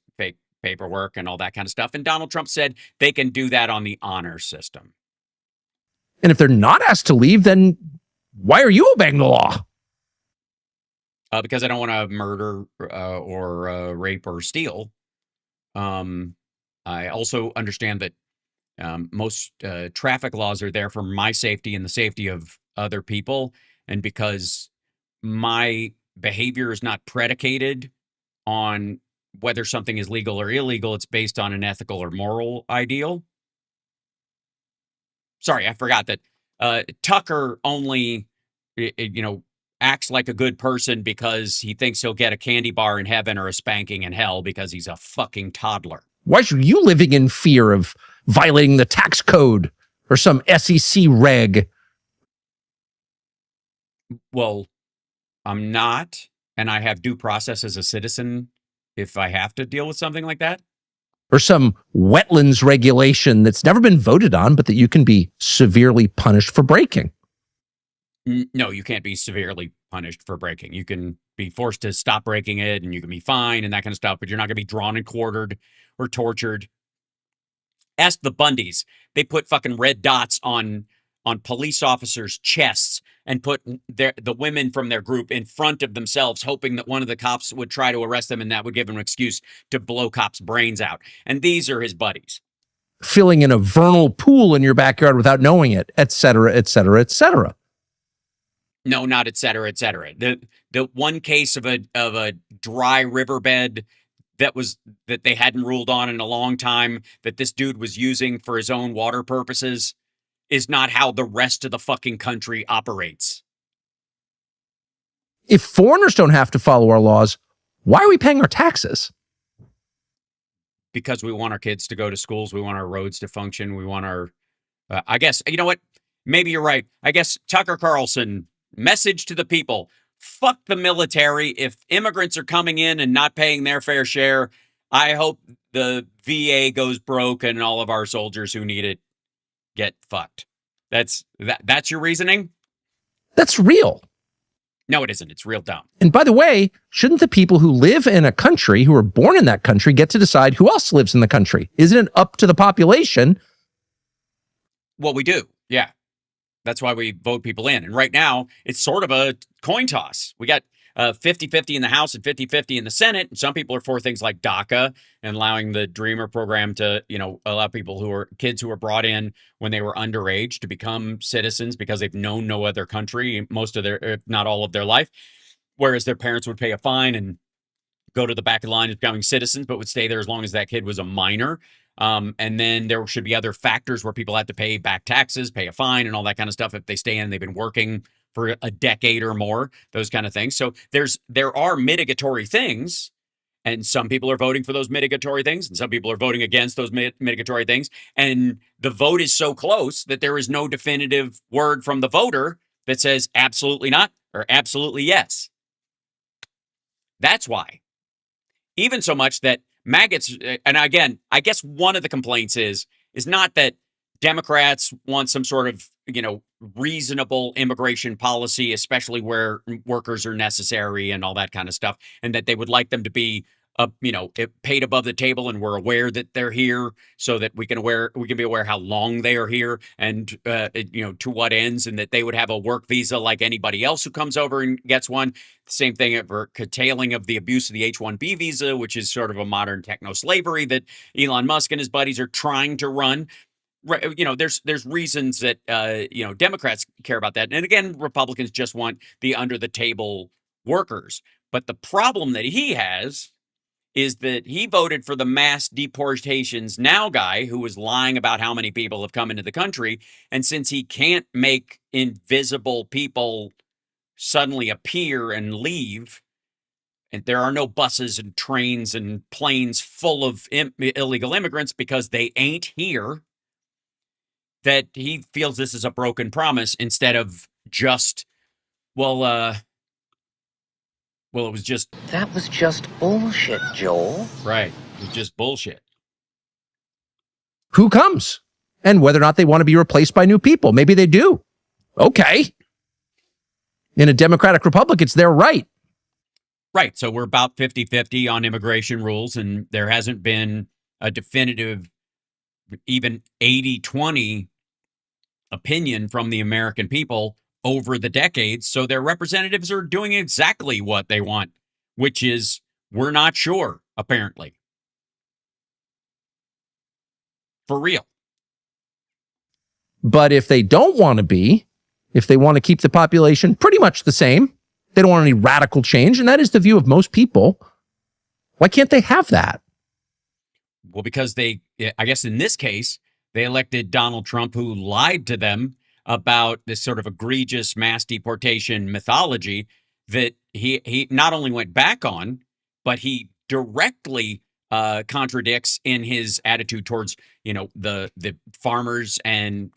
paperwork and all that kind of stuff. And Donald Trump said they can do that on the honor system. And if they're not asked to leave, then why are you obeying the law? Because I don't want to murder or rape or steal. I also understand that most traffic laws are there for my safety and the safety of other people. And because my behavior is not predicated on whether something is legal or illegal, it's based on an ethical or moral ideal. Sorry, I forgot that Tucker only, acts like a good person because he thinks he'll get a candy bar in heaven or a spanking in hell because he's a fucking toddler. Why should you living in fear of violating the tax code or some SEC reg? Well, I'm not, and I have due process as a citizen if I have to deal with something like that. Or some wetlands regulation that's never been voted on, but that you can be severely punished for breaking. No, you can't be severely punished for breaking. You can be forced to stop breaking it, and you can be fined and that kind of stuff, but you're not going to be drawn and quartered or tortured. Ask the Bundys. They put fucking red dots on police officers' chests and put the women from their group in front of themselves, hoping that one of the cops would try to arrest them and that would give him an excuse to blow cops' brains out. And these are his buddies. Filling in a vernal pool in your backyard without knowing it, et cetera, et cetera, et cetera. No, not et cetera, et cetera. The one case of a dry riverbed that they hadn't ruled on in a long time that this dude was using for his own water purposes is not how the rest of the fucking country operates. If foreigners don't have to follow our laws, why are we paying our taxes? Because we want our kids to go to schools. We want our roads to function. We want our, I guess, you know what? Maybe you're right. I guess Tucker Carlson, message to the people, fuck the military. If immigrants are coming in and not paying their fair share, I hope the VA goes broke and all of our soldiers who need it get fucked. That's your reasoning? That's real. No, it isn't. It's real dumb. And by the way, shouldn't the people who live in a country, who are born in that country, get to decide who else lives in the country? Isn't it up to the population? Well, we do. Yeah. That's why we vote people in. And right now, it's sort of a coin toss. We got 50-50 in the House and 50-50 in the Senate. And some people are for things like DACA and allowing the Dreamer program to, allow kids who were brought in when they were underage to become citizens because they've known no other country most of their, if not all of their life, whereas their parents would pay a fine and go to the back of the line as becoming citizens, but would stay there as long as that kid was a minor. And then there should be other factors where people have to pay back taxes, pay a fine, and all that kind of stuff if they stay in. They've been working for a decade or more, those kind of things. So there are mitigatory things, and some people are voting for those mitigatory things, and some people are voting against those mitigatory things. And the vote is so close that there is no definitive word from the voter that says absolutely not or absolutely yes. That's why. Even so much that maggots, and again, I guess one of the complaints is not that Democrats want some sort of, reasonable immigration policy, especially where workers are necessary and all that kind of stuff, and that they would like them to be, paid above the table, and we're aware that they're here so that we can be aware how long they are here and, to what ends, and that they would have a work visa like anybody else who comes over and gets one. The same thing for curtailing of the abuse of the H-1B visa, which is sort of a modern techno-slavery that Elon Musk and his buddies are trying to run. There's reasons that, Democrats care about that. And again, Republicans just want the under the table workers. But the problem that he has is that he voted for the mass deportations now guy who was lying about how many people have come into the country. And since he can't make invisible people suddenly appear and leave, and there are no buses and trains and planes full of illegal immigrants because they ain't here, that he feels this is a broken promise instead of just, it was just... That was just bullshit, Joel. Right. It was just bullshit. Who comes? And whether or not they want to be replaced by new people. Maybe they do. Okay. In a democratic republic, it's their right. Right. So we're about 50-50 on immigration rules, and there hasn't been a definitive, even 80-20 opinion from the American people over the decades. So their representatives are doing exactly what they want, which is, we're not sure, apparently. For real. But if they don't want to be, if they want to keep the population pretty much the same, they don't want any radical change, and that is the view of most people, Why can't they have that? Well, because I guess in this case, they elected Donald Trump, who lied to them about this sort of egregious mass deportation mythology that he not only went back on, but he directly contradicts in his attitude towards, the farmers and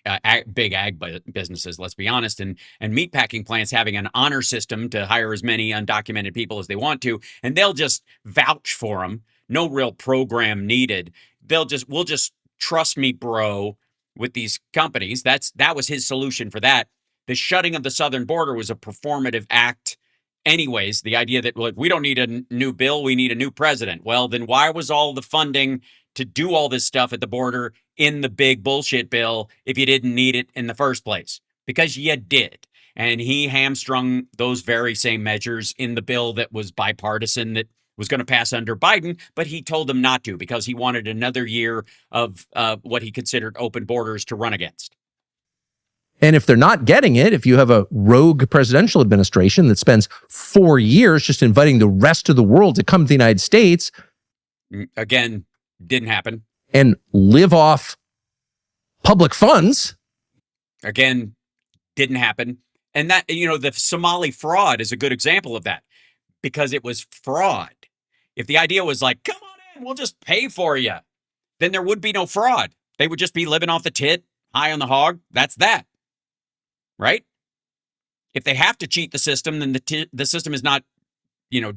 big ag businesses, let's be honest, and meatpacking plants having an honor system to hire as many undocumented people as they want to, and they'll just vouch for them. No real program needed. We'll just trust me, bro, with these companies. That was his solution for that. The shutting of the southern border was a performative act. Anyways, the idea that, look, we don't need a new bill, we need a new president. Well, then why was all the funding to do all this stuff at the border in the big bullshit bill if you didn't need it in the first place? Because you did. And he hamstrung those very same measures in the bill that was bipartisan that was going to pass under Biden, but he told them not to because he wanted another year of what he considered open borders to run against. And if they're not getting it, if you have a rogue presidential administration that spends 4 years just inviting the rest of the world to come to the United States, again, didn't happen, and live off public funds, again, didn't happen. And that, the Somali fraud is a good example of that because it was fraud. If the idea was like, come on in, we'll just pay for you, then there would be no fraud. They would just be living off the tit, high on the hog. That's that. Right? If they have to cheat the system, then the system is not,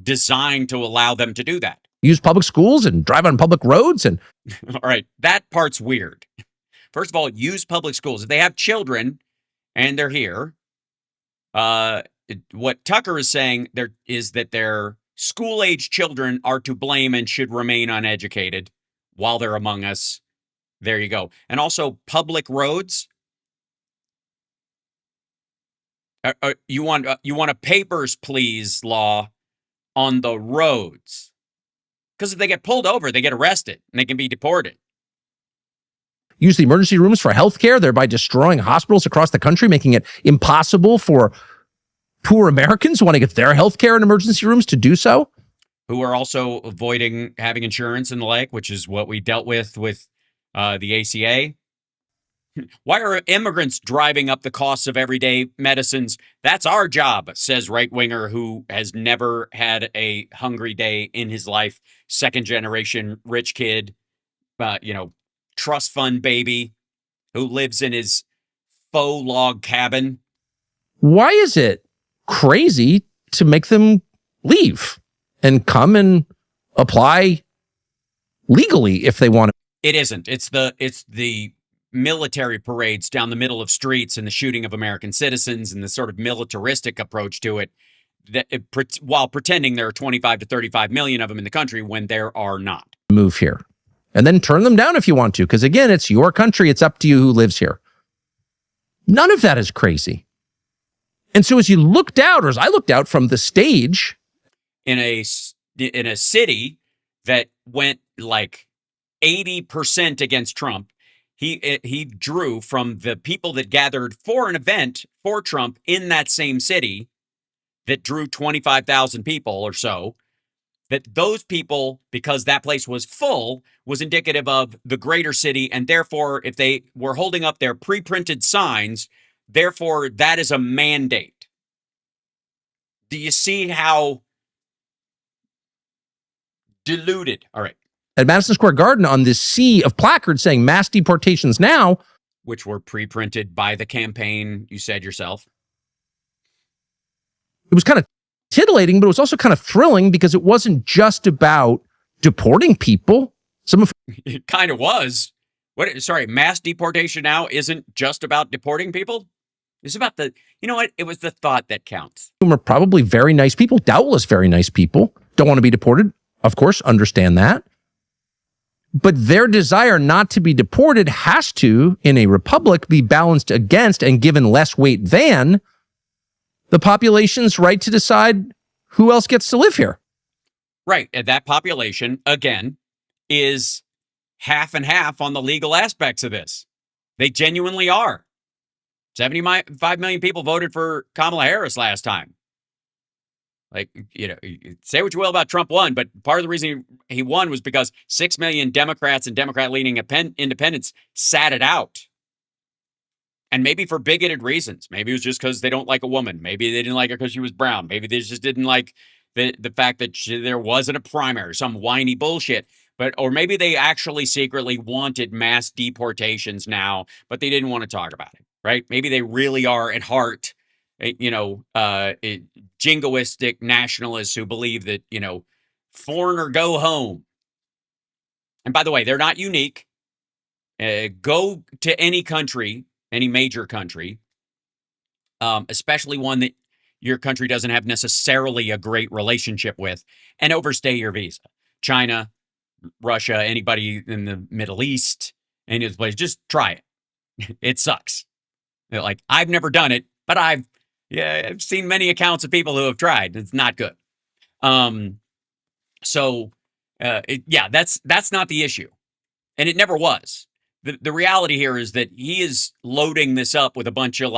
designed to allow them to do that. Use public schools and drive on public roads. And all right, that part's weird. First of all, use public schools. If they have children and they're here, what Tucker is saying there is that their school-age children are to blame and should remain uneducated while they're among us. There you go. And also public roads. You want a papers, please law on the roads. Because if they get pulled over, they get arrested and they can be deported. Use the emergency rooms for healthcare, thereby destroying hospitals across the country, making it impossible for poor Americans who want to get their healthcare in emergency rooms to do so. Who are also avoiding having insurance and the like, which is what we dealt with the ACA. Why are immigrants driving up the costs of everyday medicines? That's our job, says right-winger who has never had a hungry day in his life. Second generation rich kid, trust fund baby who lives in his faux log cabin. Why is it crazy to make them leave and come and apply legally if they want to? It isn't. It's the military parades down the middle of streets and the shooting of American citizens and the sort of militaristic approach to it, while pretending there are 25 to 35 million of them in the country when there are not. Move here and then turn them down if you want to, because again, it's your country. It's up to you who lives here. None of that is crazy. And so as you looked out, or as I looked out from the stage in a city that went like 80% against Trump, he drew from the people that gathered for an event for Trump in that same city that drew 25,000 people or so, that those people, because that place was full, was indicative of the greater city. And therefore, if they were holding up their pre-printed signs, therefore that is a mandate. Do you see how diluted? All right. At Madison Square Garden on this sea of placards saying mass deportations now, which were pre-printed by the campaign, you said yourself. It was kind of titillating, but it was also kind of thrilling because it wasn't just about deporting people. It kind of was. Mass deportation now isn't just about deporting people? It's about it was the thought that counts. Whom are probably very nice people, doubtless very nice people, don't want to be deported. Of course, understand that. But their desire not to be deported has to, in a republic, be balanced against and given less weight than the population's right to decide who else gets to live here. Right. And that population, again, is half and half on the legal aspects of this. They genuinely are. 75 million people voted for Kamala Harris last time. Like, say what you will about Trump won, but part of the reason he won was because 6 million Democrats and Democrat-leaning independents sat it out. And maybe for bigoted reasons. Maybe it was just because they don't like a woman. Maybe they didn't like her because she was brown. Maybe they just didn't like the fact that there wasn't a primary, some whiny bullshit. Or maybe they actually secretly wanted mass deportations now, but they didn't want to talk about it, right? Maybe they really are at heart, jingoistic nationalists who believe that, foreigner go home. And by the way, they're not unique. Go to any country, any major country, especially one that your country doesn't have necessarily a great relationship with, and overstay your visa. China, Russia, anybody in the Middle East, any of those places, just try it. It sucks. Like, I've never done it, but I've seen many accounts of people who have tried. It's not good. That's not the issue. And it never was. The reality here is that he is loading this up with a bunch of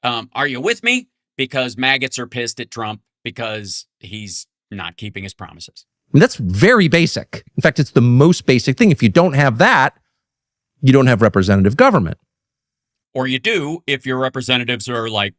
are you with me? Because maggots are pissed at Trump because he's not keeping his promises. And that's very basic. In fact, it's the most basic thing. If you don't have that, you don't have representative government. Or you do if your representatives are like,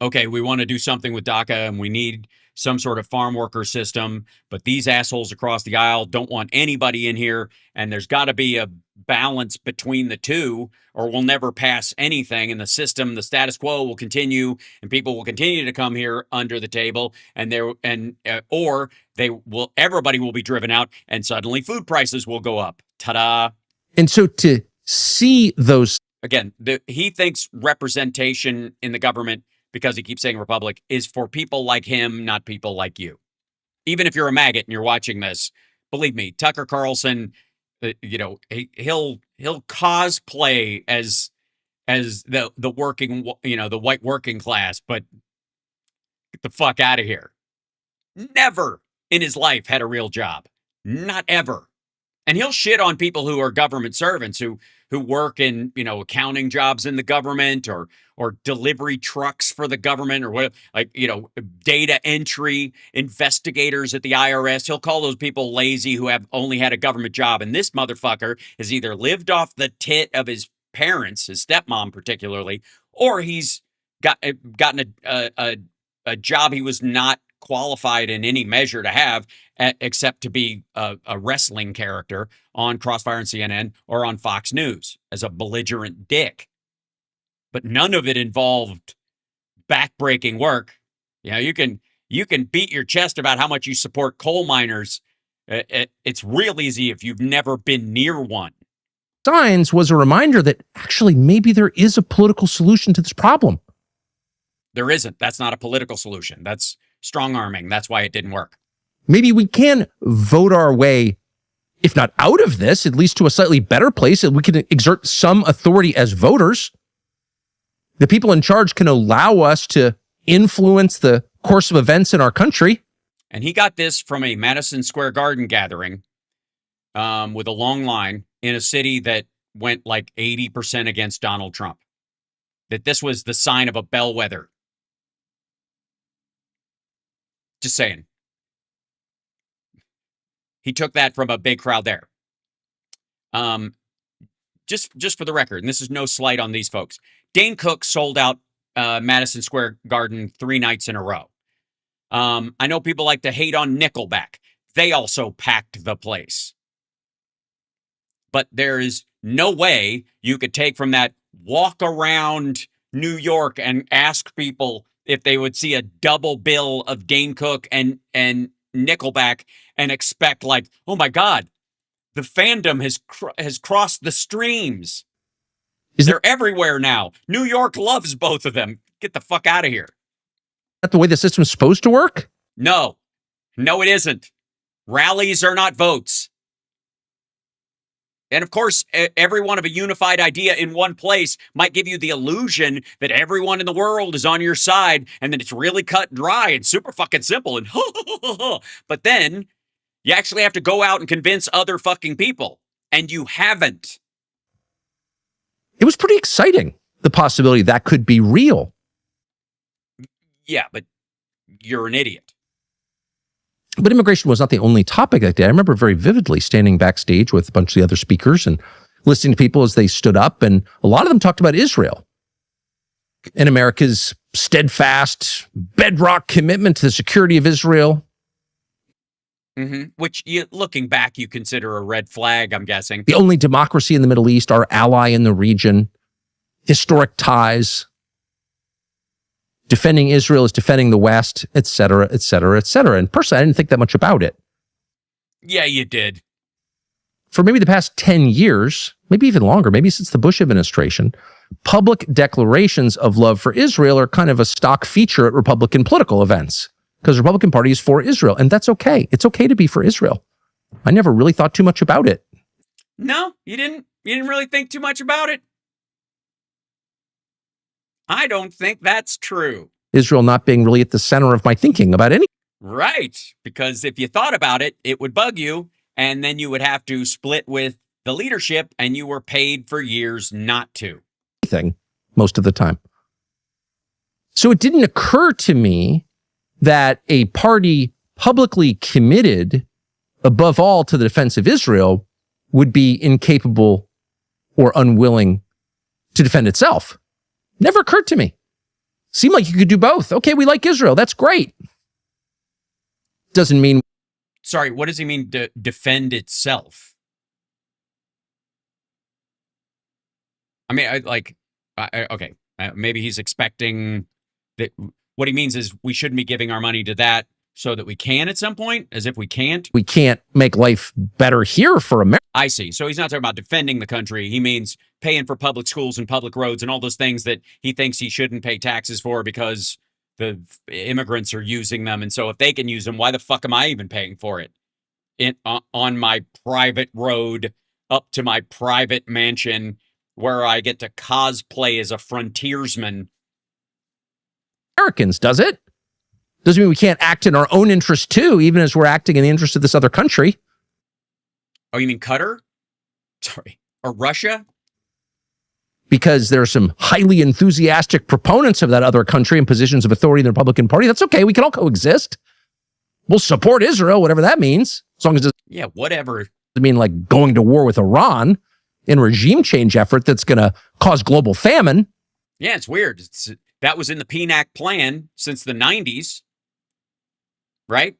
okay, we want to do something with DACA and we need some sort of farm worker system, but these assholes across the aisle don't want anybody in here, and there's got to be a balance between the two, or we'll never pass anything, and the system, the status quo will continue, and people will continue to come here under the table, and everybody will be driven out, and suddenly food prices will go up. Ta-da! And so to see those again, he thinks representation in the government, because he keeps saying republic, is for people like him, not people like you. Even if you're a maggot and you're watching this, believe me, Tucker Carlson, he'll cosplay as the working, the white working class, but get the fuck out of here. Never in his life had a real job. Not ever. And he'll shit on people who are government servants who work in, accounting jobs in the government or delivery trucks for the government or what, data entry investigators at the IRS. He'll call those people lazy who have only had a government job. And this motherfucker has either lived off the tit of his parents, his stepmom particularly, or he's gotten a job he was not qualified in any measure to have, except to be a wrestling character on Crossfire and CNN or on Fox News as a belligerent dick. But none of it involved backbreaking work. You can beat your chest about how much you support coal miners. It's real easy if you've never been near one. signs was a reminder that actually maybe there is a political solution to this problem. There isn't. That's not a political solution. That's strong arming. That's why it didn't work. Maybe we can vote our way, if not out of this, at least to a slightly better place, and we can exert some authority as voters. The people in charge can allow us to influence the course of events in our country. And he got this from a Madison Square Garden gathering with a long line in a city that went like 80% against Donald Trump. That this was the sign of a bellwether. Just saying. He took that from a big crowd there. Just for the record, and this is no slight on these folks, Dane Cook sold out Madison Square Garden 3 nights in a row. I know people like to hate on Nickelback. They also packed the place. But there is no way you could take from that walk around New York and ask people if they would see a double bill of Dane Cook and Nickelback and expect like, oh my God, the fandom has crossed the streams. They're everywhere now. New York loves both of them. Get the fuck out of here. That the way the system's supposed to work? No, it isn't. Rallies are not votes. And of course, everyone of a unified idea in one place might give you the illusion that everyone in the world is on your side and that it's really cut and dry and super fucking simple. And but then you actually have to go out and convince other fucking people. And you haven't. It was pretty exciting, the possibility that could be real. Yeah, but you're an idiot. But immigration was not the only topic that day. I remember very vividly standing backstage with a bunch of the other speakers and listening to people as they stood up. And a lot of them talked about Israel and America's steadfast bedrock commitment to the security of Israel. Which, looking back, you consider a red flag, I'm guessing. The only democracy in the Middle East, our ally in the region, historic ties, defending Israel is defending the West, et cetera, et cetera, et cetera. And personally, I didn't think that much about it. Yeah, you did. For maybe the past 10 years, maybe even longer, maybe since the Bush administration, public declarations of love for Israel are kind of a stock feature at Republican political events because the Republican Party is for Israel, and that's okay. It's okay to be for Israel. I never really thought too much about it. No, you didn't. You didn't really think too much about it. I don't think that's true. Israel not being really at the center of my thinking about any. Right, because if you thought about it, it would bug you, and then you would have to split with the leadership, and you were paid for years not to. Thing most of the time. So it didn't occur to me that a party publicly committed above all to the defense of Israel would be incapable or unwilling to defend itself. Never occurred to me. Seemed like you could do both. Okay, we like Israel. That's great. Doesn't mean. Sorry, what does he mean to defend itself? I mean, okay, maybe he's expecting that. What he means is we shouldn't be giving our money to that so that we can at some point, as if we can't. We can't make life better here for America. I see. So he's not talking about defending the country. He means paying for public schools and public roads and all those things that he thinks he shouldn't pay taxes for because the immigrants are using them. And so if they can use them, why the fuck am I even paying for it? On my private road up to my private mansion where I get to cosplay as a frontiersman. Americans, does it? Doesn't mean we can't act in our own interest too, even as we're acting in the interest of this other country. Oh, you mean Qatar? Sorry. Or Russia? Because there are some highly enthusiastic proponents of that other country in positions of authority in the Republican Party. That's okay. We can all coexist. We'll support Israel, whatever that means, as long as it Yeah, whatever. doesn't mean like going to war with Iran in a regime change effort that's going to cause global famine. Yeah, it's weird. That was in the PNAC plan since the 90s, right?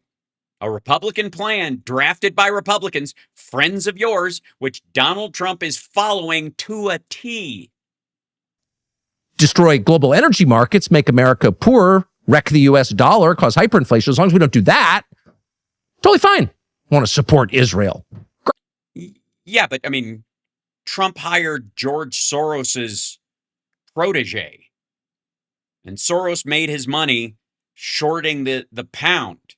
A Republican plan drafted by Republicans, friends of yours, which Donald Trump is following to a T. Destroy global energy markets, make America poorer, wreck the U.S. dollar, cause hyperinflation. As long as we don't do that, totally fine. I want to support Israel. Yeah, but I mean, Trump hired George Soros's protege. And Soros made his money shorting the pound.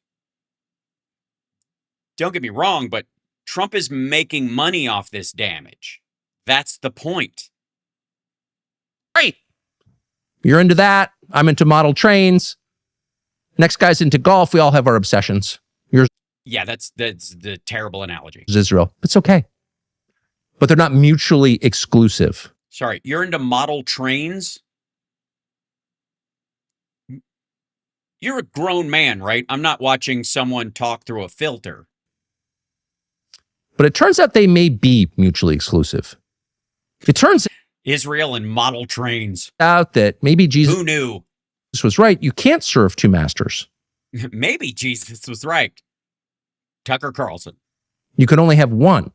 Don't get me wrong, but Trump is making money off this damage. That's the point. Right. You're into that. I'm into model trains. Next guy's into golf. We all have our obsessions. Yeah, that's the terrible analogy. Israel. It's okay. But they're not mutually exclusive. Sorry, you're into model trains? You're a grown man, right? I'm not watching someone talk through a filter. But it turns out they may be mutually exclusive. It turns Israel and model trains. out that maybe Jesus Who knew? was right. You can't serve two masters. Maybe Jesus was right. Tucker Carlson. You can only have one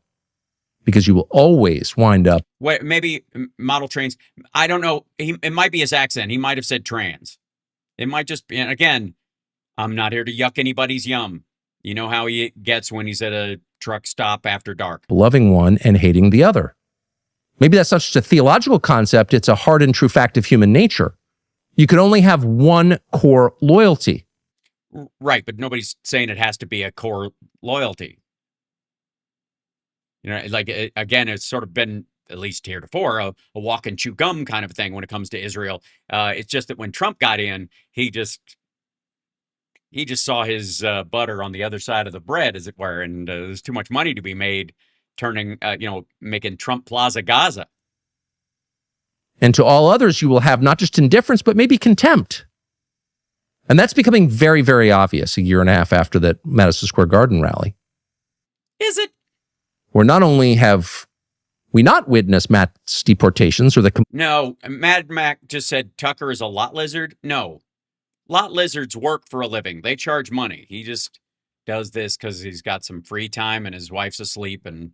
because you will always wind up. Wait, maybe model trains. I don't know. It might be his accent. He might have said trans. It might just be, and again, I'm not here to yuck anybody's yum. You know how he gets when he's at a truck stop after dark. Loving one and hating the other. Maybe that's not just a theological concept. It's a hard and true fact of human nature. You can only have one core loyalty. Right, but nobody's saying it has to be a core loyalty. You know, like, again, it's sort of been, at least heretofore, a walk and chew gum kind of thing when it comes to Israel. It's just that when Trump got in, he just saw his butter on the other side of the bread, as it were, and there's too much money to be made making Trump Plaza Gaza. And to all others, you will have not just indifference, but maybe contempt. And that's becoming very, very obvious a year and a half after that Madison Square Garden rally. Is it? Where not only have we not witnessed mass deportations or the... No, Mad Mac just said Tucker is a lot lizard. No, lot lizards work for a living. They charge money. He just does this because he's got some free time and his wife's asleep and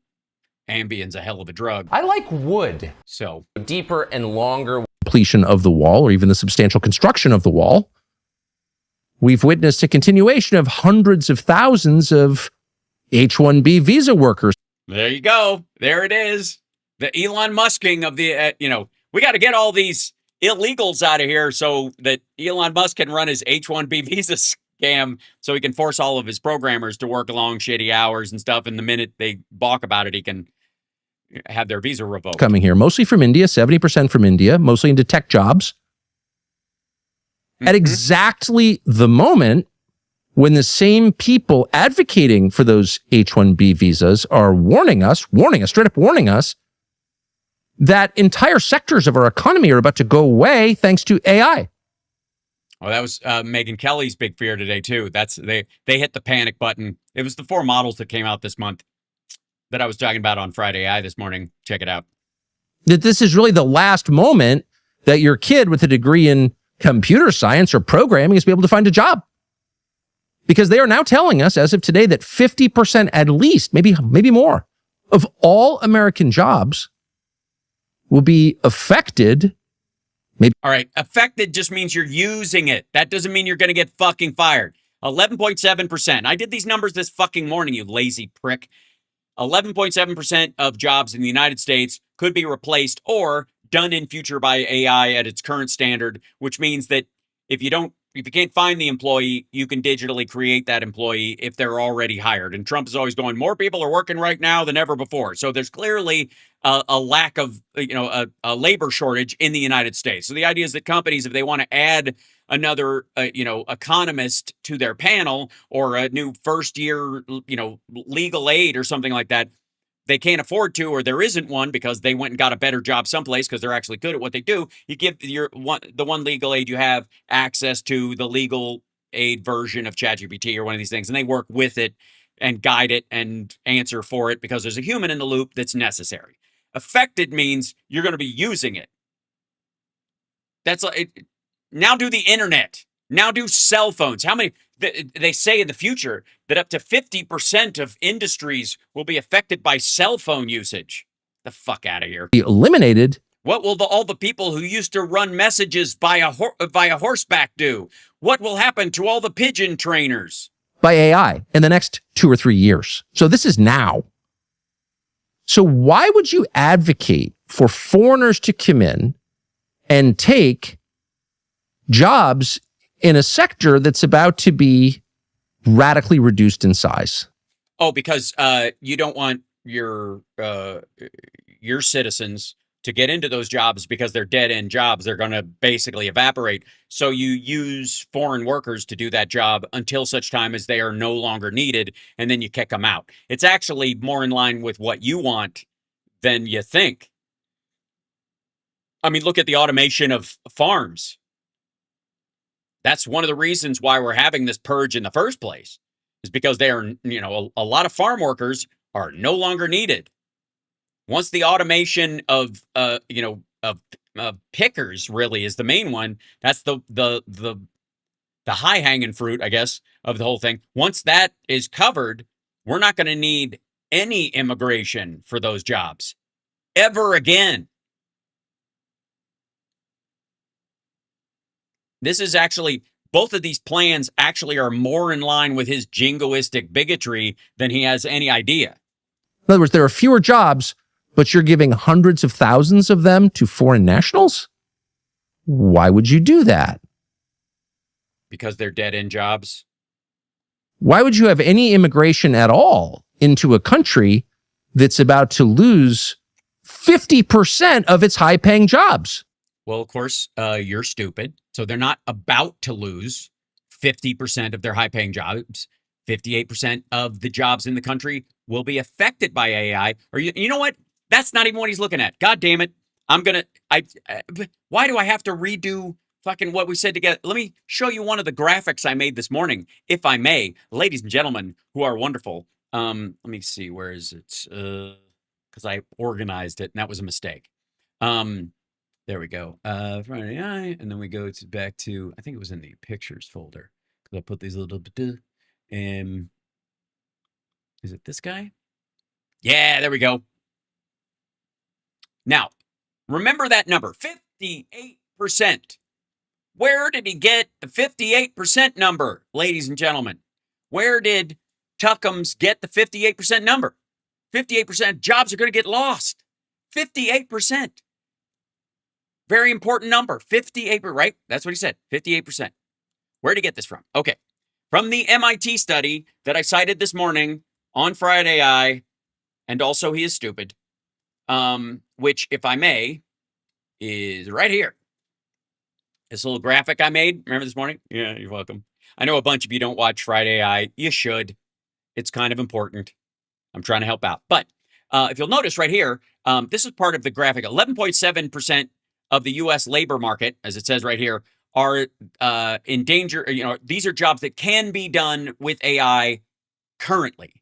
Ambien's a hell of a drug. I like wood. So Deeper and longer. Completion of the wall or even the substantial construction of the wall, we've witnessed a continuation of hundreds of thousands of H-1B visa workers. there you go. There it is. The Elon Musking of the, we got to get all these illegals out of here so that Elon Musk can run his H-1B visa scam so he can force all of his programmers to work long, shitty hours and stuff. And the minute they balk about it, he can have their visa revoked. Coming here, mostly from India, 70% from India, mostly into tech jobs. At exactly the moment when the same people advocating for those H-1B visas are warning us, straight up warning us, that entire sectors of our economy are about to go away thanks to AI. Oh, that was Megyn Kelly's big fear today, too. They hit the panic button. It was the 4 models that came out this month that I was talking about on Friday AI this morning. Check it out. That this is really the last moment that your kid with a degree in computer science or programming is be able to find a job. Because they are now telling us, as of today, that 50% at least, maybe more, of all American jobs will be affected. All right. Affected just means you're using it. That doesn't mean you're going to get fucking fired. 11.7%. I did these numbers this fucking morning, you lazy prick. 11.7% of jobs in the United States could be replaced or done in future by AI at its current standard, which means that if you can't find the employee, you can digitally create that employee if they're already hired. And Trump is always going, more people are working right now than ever before. So there's clearly a lack of, a labor shortage in the United States. So the idea is that companies, if they want to add another, economist to their panel or a new first year, legal aid or something like that, they can't afford to, or there isn't one because they went and got a better job someplace because they're actually good at what they do. You give the one legal aid you have access to the legal aid version of ChatGPT or one of these things, and they work with it and guide it and answer for it because there's a human in the loop that's necessary. Affected means you're going to be using it. That's like, now do the internet. Now do cell phones. How many? They say in the future that up to 50% of industries will be affected by cell phone usage. The fuck out of here. Eliminated. What will all the people who used to run messages via horseback do? What will happen to all the pigeon trainers? By AI in the next 2 or 3 years. So this is now. So why would you advocate for foreigners to come in and take jobs in a sector that's about to be radically reduced in size? Oh, because you don't want your citizens to get into those jobs because they're dead-end jobs. They're going to basically evaporate. So you use foreign workers to do that job until such time as they are no longer needed, and then you kick them out. It's actually more in line with what you want than you think. I mean, look at the automation of farms. That's one of the reasons why we're having this purge in the first place, is because they are, a lot of farm workers are no longer needed. Once the automation of pickers really is the main one, that's the high hanging fruit, I guess, of the whole thing. Once that is covered, we're not going to need any immigration for those jobs ever again. This is actually, both of these plans actually are more in line with his jingoistic bigotry than he has any idea. In other words, there are fewer jobs, but you're giving hundreds of thousands of them to foreign nationals? Why would you do that? Because they're dead-end jobs. Why would you have any immigration at all into a country that's about to lose 50% of its high-paying jobs? Well, of course, you're stupid. So they're not about to lose 50% of their high-paying jobs. 58% of the jobs in the country will be affected by AI. Or you know what? That's not even what he's looking at. God damn it. Why do I have to redo fucking what we said together. Let me show you one of the graphics I made this morning, if I may, ladies and gentlemen who are wonderful. Let me see, where is it? Because I organized it and that was a mistake. There we go. Friday night, and then we go back to, I think it was in the pictures folder because I put these little. Is it this guy? Yeah, there we go. Now, remember that number, 58%. Where did he get the 58% number, ladies and gentlemen? Where did Tuckums get the 58% number? 58% of jobs are going to get lost. 58%. Very important number. 58%, right? That's what he said. 58%. Where did he get this from? Okay. From the MIT study that I cited this morning on Friday Eye, and also he is stupid, which, if I may, is right here. This little graphic I made. Remember this morning? Yeah, you're welcome. I know a bunch of you don't watch Friday Eye. You should. It's kind of important. I'm trying to help out. But if you'll notice right here, this is part of the graphic. 11.7% of the U.S. labor market, as it says right here, are in danger. These are jobs that can be done with AI currently.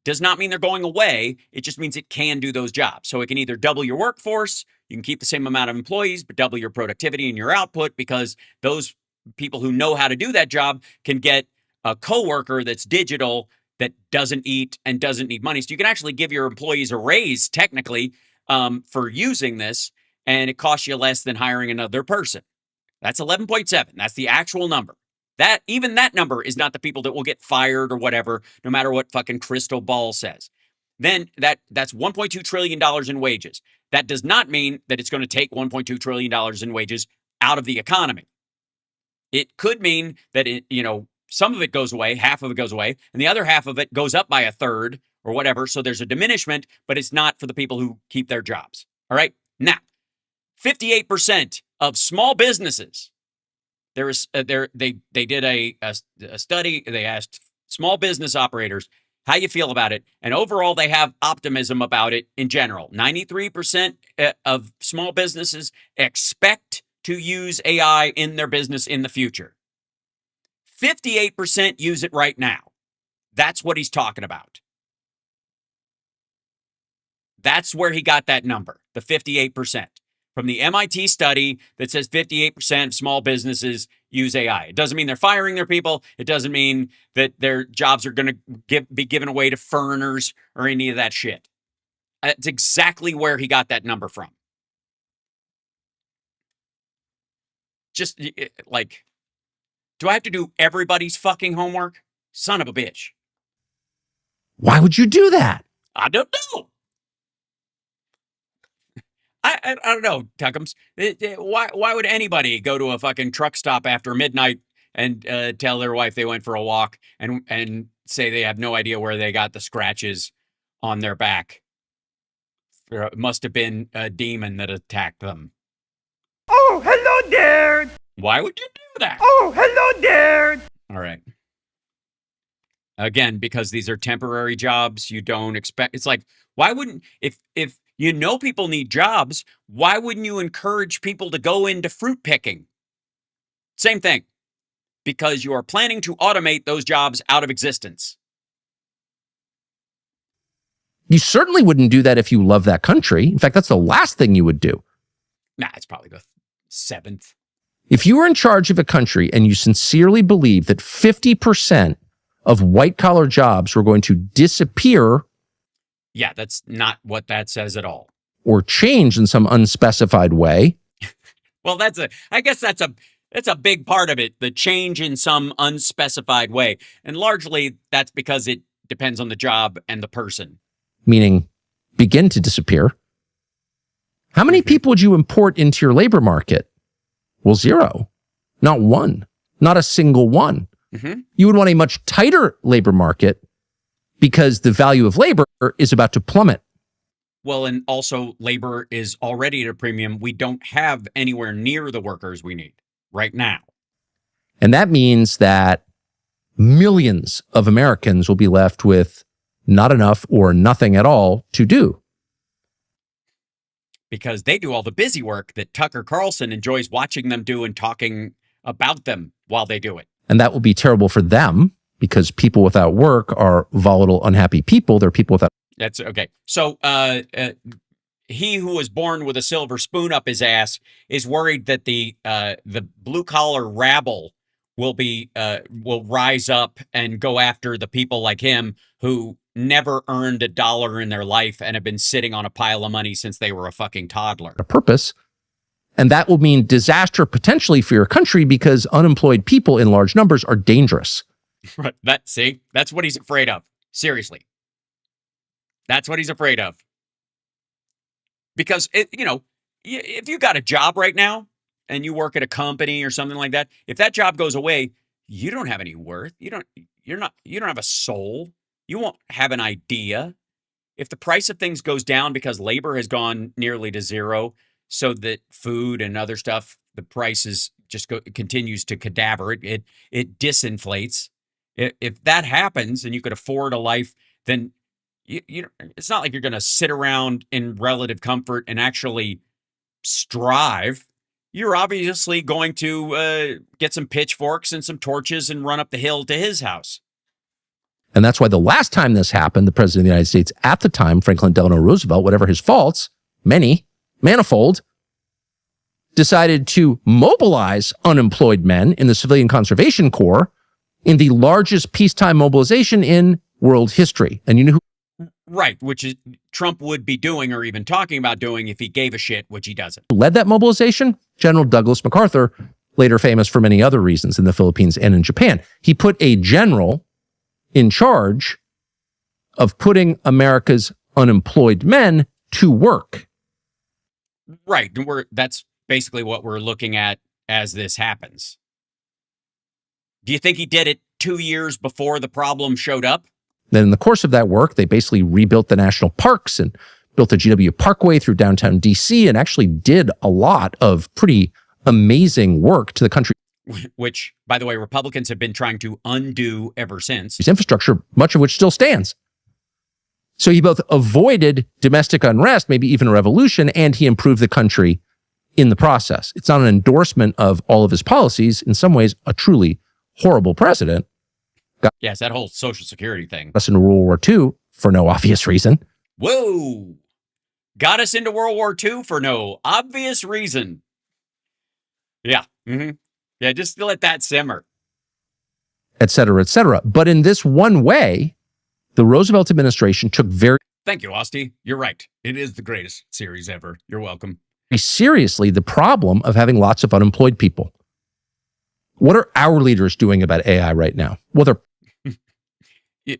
Does not mean they're going away. It just means it can do those jobs. So it can either double your workforce, you can keep the same amount of employees, but double your productivity and your output, because those people who know how to do that job can get a coworker that's digital, that doesn't eat and doesn't need money. So you can actually give your employees a raise, technically, for using this, and it costs you less than hiring another person. That's 11.7. That's the actual number. Even that number is not the people that will get fired or whatever, no matter what fucking crystal ball says. Then that's $1.2 trillion in wages. That does not mean that it's going to take $1.2 trillion in wages out of the economy. It could mean that some of it goes away, half of it goes away, and the other half of it goes up by a third or whatever. So there's a diminishment, but it's not for the people who keep their jobs. All right. Now, 58% of small businesses. They did a study. They asked small business operators how you feel about it, and overall they have optimism about it in general. 93% of small businesses expect to use AI in their business in the future. 58% use it right now. That's what he's talking about. That's where he got that number, the 58%. From the MIT study that says 58% of small businesses use AI. It doesn't mean they're firing their people. It doesn't mean that their jobs are going to be given away to foreigners or any of that shit. It's exactly where he got that number from. Just like, do I have to do everybody's fucking homework? Son of a bitch. Why would you do that? I don't know. I don't know, Tuckums. Why would anybody go to a fucking truck stop after midnight and tell their wife they went for a walk and say they have no idea where they got the scratches on their back? It must have been a demon that attacked them. Oh, hello there. Why would you do that? Oh, hello there. All right. Again, because these are temporary jobs, you don't expect. It's like, why wouldn't, if you know people need jobs, why wouldn't you encourage people to go into fruit picking? Same thing. Because you are planning to automate those jobs out of existence. You certainly wouldn't do that if you love that country. In fact, that's the last thing you would do. Nah, it's probably the 7th. If you were in charge of a country and you sincerely believe that 50% of white-collar jobs were going to disappear, yeah, that's not what that says at all. Or change in some unspecified way. Well, I guess that's a big part of it, the change in some unspecified way. And largely that's because it depends on the job and the person. Meaning begin to disappear. How many people would you import into your labor market? Well, 0. Not one. Not a single one. Mm-hmm. You would want a much tighter labor market because the value of labor is about to plummet. Well, and also labor is already at a premium. We don't have anywhere near the workers we need right now. And that means that millions of Americans will be left with not enough or nothing at all to do. because they do all the busy work that Tucker Carlson enjoys watching them do and talking about them while they do it. And that will be terrible for them because people without work are volatile, unhappy people. They're people without. That's okay. So he who was born with a silver spoon up his ass is worried that the blue collar rabble will rise up and go after the people like him who never earned $1 in their life and have been sitting on a pile of money since they were a fucking toddler. A purpose. And that will mean disaster potentially for your country because unemployed people in large numbers are dangerous. Right. That's what he's afraid of. Seriously. That's what he's afraid of. Because if you got a job right now and you work at a company or something like that, if that job goes away, you don't have any worth. You don't have a soul. You won't have an idea. If the price of things goes down because labor has gone nearly to zero, so that food and other stuff, the prices continues to cadaver. It disinflates. If that happens and you could afford a life, then it's not like you're going to sit around in relative comfort and actually strive. You're obviously going to get some pitchforks and some torches and run up the hill to his house. And that's why the last time this happened, the president of the United States at the time, Franklin Delano Roosevelt, whatever his faults, manifold, decided to mobilize unemployed men in the Civilian Conservation Corps in the largest peacetime mobilization in world history. And you know who? Right, which is Trump would be doing or even talking about doing if he gave a shit, which he doesn't. Led that mobilization? General Douglas MacArthur, later famous for many other reasons in the Philippines and in Japan. He put a general in charge of putting America's unemployed men to work. Right. That's basically what we're looking at as this happens. Do you think he did it 2 years before the problem showed up? Then in the course of that work, they basically rebuilt the national parks and built the GW Parkway through downtown DC and actually did a lot of pretty amazing work to the country. Which, by the way, Republicans have been trying to undo ever since. His infrastructure, much of which still stands. So he both avoided domestic unrest, maybe even a revolution, and he improved the country in the process. It's not an endorsement of all of his policies. In some ways, a truly horrible president. Yes, that whole Social Security thing. Got us into World War II for no obvious reason. Whoa! Got us into World War II for no obvious reason. Yeah. Mm-hmm. Yeah, just let that simmer. Et cetera, et cetera. But in this one way, the Roosevelt administration took very Thank you, Austie. You're right. It is the greatest series ever. You're welcome. seriously the problem of having lots of unemployed people. What are our leaders doing about AI right now? Well, they're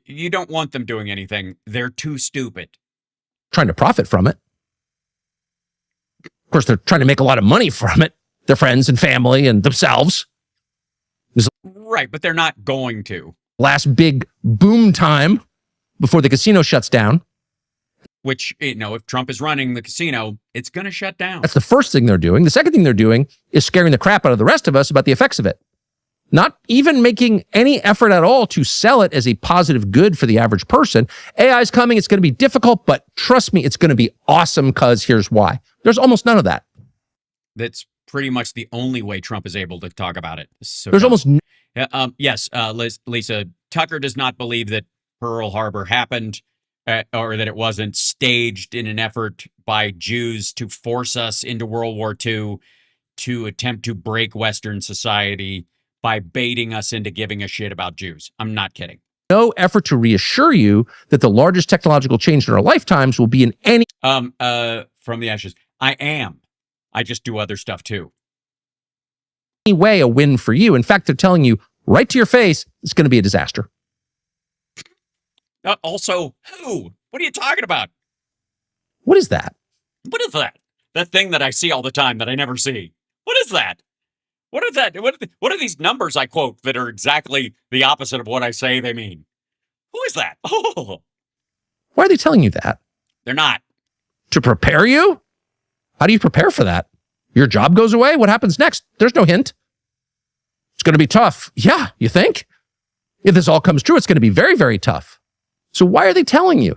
You don't want them doing anything. They're too stupid. trying to profit from it. Of course, they're trying to make a lot of money from it. Their friends and family and themselves. Right, but they're not going to. Last big boom time before the casino shuts down. Which, if Trump is running the casino, it's going to shut down. That's the first thing they're doing. The second thing they're doing is scaring the crap out of the rest of us about the effects of it. Not even making any effort at all to sell it as a positive good for the average person. AI is coming. It's going to be difficult, but trust me, it's going to be awesome because here's why. There's almost none of that. That's pretty much the only way Trump is able to talk about it. So There's almost yes, Lisa, Tucker does not believe that Pearl Harbor happened or that it wasn't staged in an effort by Jews to force us into World War II to attempt to break Western society by baiting us into giving a shit about Jews. I'm not kidding. no effort to reassure you that the largest technological change in our lifetimes will be in any From the ashes. I just do other stuff too. way a win for you. In fact, they're telling you right to your face, it's going to be a disaster. Also, who? What are you talking about? What is that? What is that? That thing that I see all the time that I never see. What is that? What is that? What are these numbers I quote that are exactly the opposite of what I say they mean? Who is that? Oh, Why are they telling you that? they're not. To prepare you? How do you prepare for that? Your job goes away? What happens next? There's no hint. It's going to be tough. Yeah, you think? If this all comes true, it's going to be very, very tough. So why are they telling you?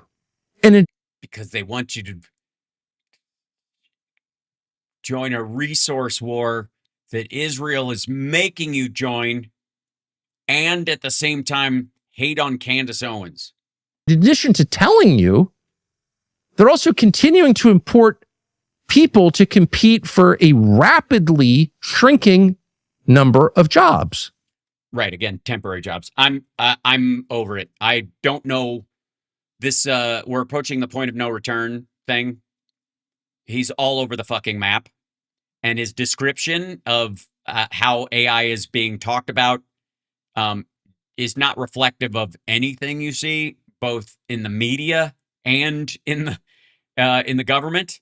And Because they want you to. join a resource war that Israel is making you join, and at the same time hate on Candace Owens. In addition to telling you, they're also continuing to import people to compete for a rapidly shrinking number of jobs. Right, again, temporary jobs. I'm over it. I don't know this. We're approaching the point of no return thing. He's all over the fucking map, and his description of how AI is being talked about is not reflective of anything you see, both in the media and in the government.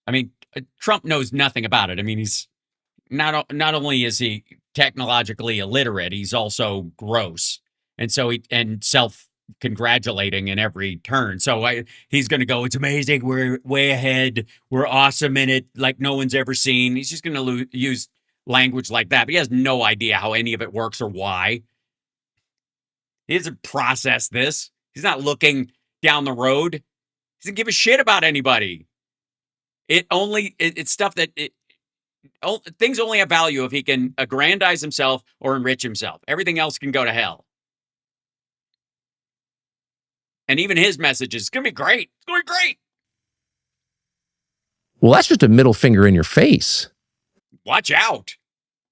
I mean, Trump knows nothing about it. I mean, he's not only is he technologically illiterate, he's also gross, and so and self-congratulating in every turn. So he's going to go, it's amazing, we're way ahead, we're awesome in it, like no one's ever seen. He's just going to use language like that, but he has no idea how any of it works or why. He doesn't process this. He's not looking down the road. He doesn't give a shit about anybody. It's stuff that things only have value if he can aggrandize himself or enrich himself. Everything else can go to hell. And even his message is, it's going to be great. It's going to be great. Well, that's just a middle finger in your face. Watch out.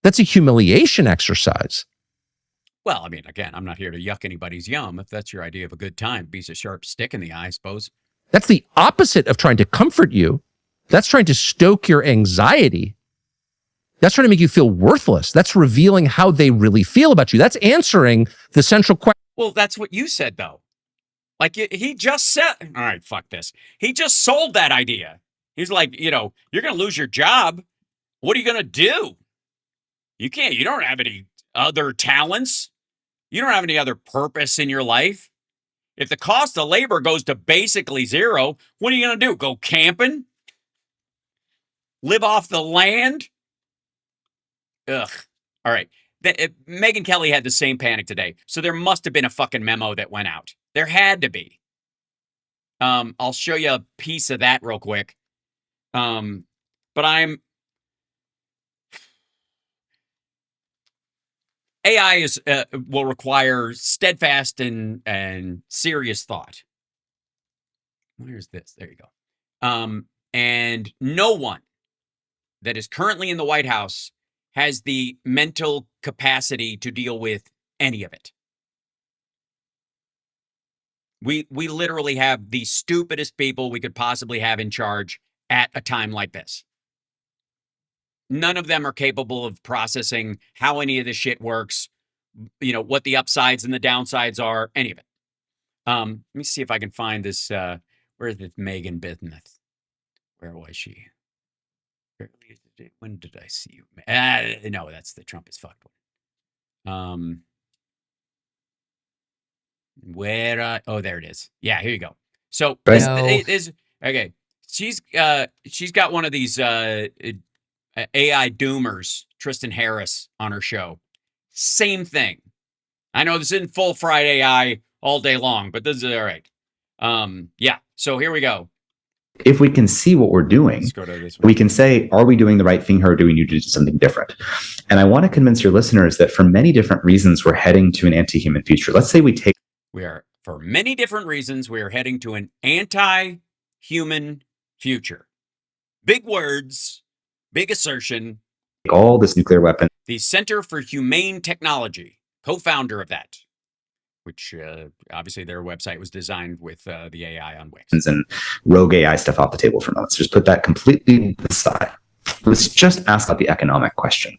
That's a humiliation exercise. Well, I mean, again, I'm not here to yuck anybody's yum. If that's your idea of a good time, be a sharp stick in the eye, I suppose. That's the opposite of trying to comfort you. That's trying to stoke your anxiety. That's trying to make you feel worthless. That's revealing how they really feel about you. That's answering the central question. Well, that's what you said, though. Like, he just said, all right, fuck this. He just sold that idea. He's like, you're going to lose your job. What are you going to do? You don't have any other talents. You don't have any other purpose in your life. If the cost of labor goes to basically zero, what are you going to do? Go camping? Live off the land? Ugh. All right. Megyn Kelly had the same panic today. So there must have been a fucking memo that went out. There had to be. I'll show you a piece of that real quick. But AI will require steadfast and serious thought. Where's this? There you go. And no one that is currently in the White House has the mental capacity to deal with any of it. We literally have the stupidest people we could possibly have in charge at a time like this. None of them are capable of processing how any of this shit works, what the upsides and the downsides are, any of it. Let me see if I can find this. Where's this Megan business? Where was she? When did I see you? No, that's the Trump is fucked one. Oh, there it is. Yeah, here you go. So okay. She's got one of these AI doomers, Tristan Harris, on her show. Same thing. I know this isn't full fried AI all day long, but this is all right. Yeah. So here we go. If we can see what we're doing, we can say, are we doing the right thing here, or do we need to do something different? And I want to convince your listeners that for many different reasons, we're heading to an anti-human future. Let's say for many different reasons, we are heading to an anti-human future. Big words, big assertion. All this nuclear weapon. The Center for Humane Technology, co-founder of that, which obviously their website was designed with the AI on Wix. And rogue AI stuff off the table for a moment. So just put that completely aside. Let's just ask about the economic question.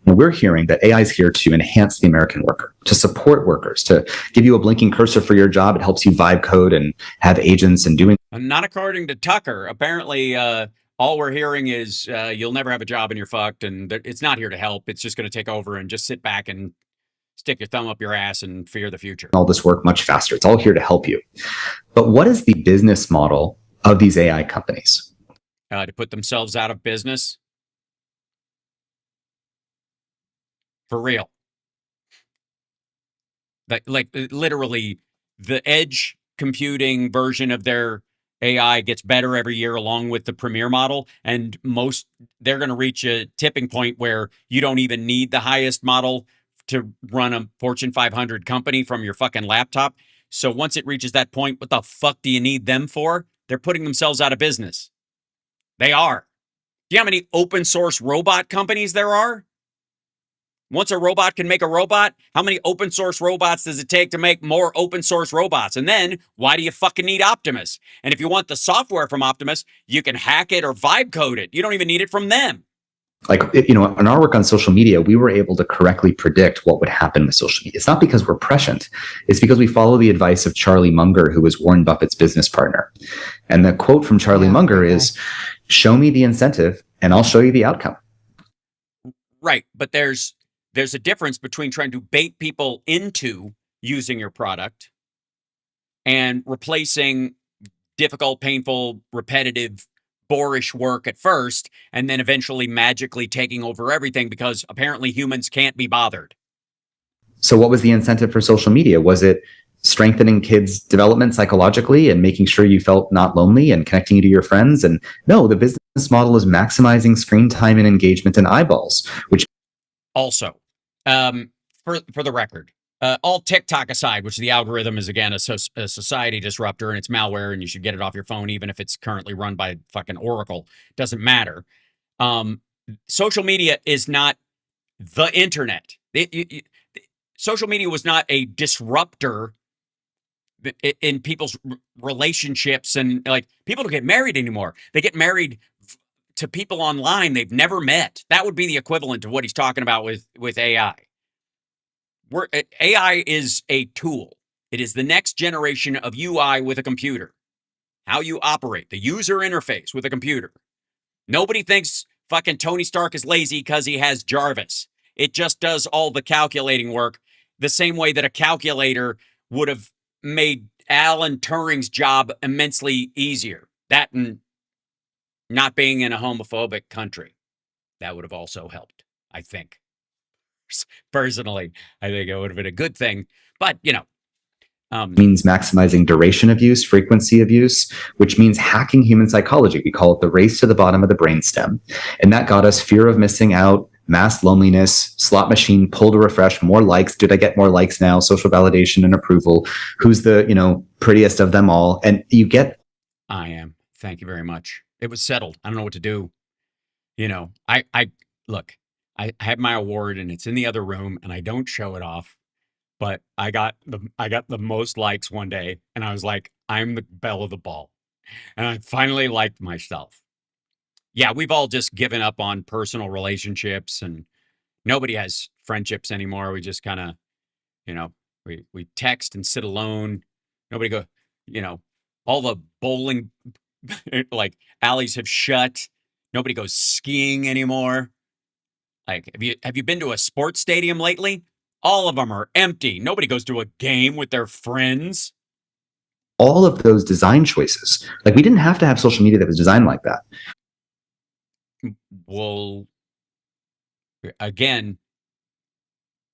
And we're hearing that AI is here to enhance the American worker, to support workers, to give you a blinking cursor for your job. It helps you vibe code and have agents and doing. Not according to Tucker. Apparently, all we're hearing is you'll never have a job and you're fucked, and it's not here to help. It's just going to take over and just sit back and stick your thumb up your ass and fear the future. All this work much faster. It's all here to help you. But what is the business model of these AI companies? To put themselves out of business. For real. Like literally the edge computing version of their AI gets better every year along with the Premier model, and they're going to reach a tipping point where you don't even need the highest model to run a Fortune 500 company from your fucking laptop. So once it reaches that point, what the fuck do you need them for? They're putting themselves out of business. They are. Do you know how many open source robot companies there are? Once a robot can make a robot, how many open source robots does it take to make more open source robots? And then, why do you fucking need Optimus? And if you want the software from Optimus, you can hack it or vibe code it. You don't even need it from them. Like, in our work on social media, we were able to correctly predict what would happen with social media. It's not because we're prescient. It's because we follow the advice of Charlie Munger, who was Warren Buffett's business partner. And the quote from Charlie Munger is, show me the incentive and I'll show you the outcome. Right. But there's a difference between trying to bait people into using your product and replacing difficult, painful, repetitive, boorish work at first, and then eventually magically taking over everything because apparently humans can't be bothered. So what was the incentive for social media? Was it strengthening kids' development psychologically and making sure you felt not lonely and connecting you to your friends? And no, the business model is maximizing screen time and engagement and eyeballs, which also, for the record, all TikTok aside, which the algorithm is, again, a society disruptor and it's malware and you should get it off your phone, even if it's currently run by fucking Oracle. Doesn't matter. Social media is not the internet. Social media was not a disruptor in people's relationships. And like, people don't get married anymore. They get married to people online they've never met. That would be the equivalent of what he's talking about with AI. AI is a tool. It is the next generation of UI with a computer. How you operate, the user interface with a computer. Nobody thinks fucking Tony Stark is lazy because he has Jarvis. It just does all the calculating work the same way that a calculator would have made Alan Turing's job immensely easier. That and not being in a homophobic country. That would have also helped, I think. Personally, I think it would have been a good thing. But, means maximizing duration of use, frequency of use, which means hacking human psychology. We call it the race to the bottom of the brainstem. And that got us fear of missing out, mass loneliness, slot machine, pull to refresh, more likes. Did I get more likes now? Social validation and approval. Who's the, prettiest of them all? And you get... I am. Thank you very much. It was settled. I don't know what to do. Look, I have my award and it's in the other room and I don't show it off, but I got the most likes one day and I was like, I'm the belle of the ball. And I finally liked myself. Yeah, we've all just given up on personal relationships and nobody has friendships anymore. We just kind of, we text and sit alone. Nobody all the bowling like alleys have shut. Nobody goes skiing anymore. Like, have you been to a sports stadium lately? All of them are empty. Nobody goes to a game with their friends. All of those design choices. Like, we didn't have to have social media that was designed like that. Well, again,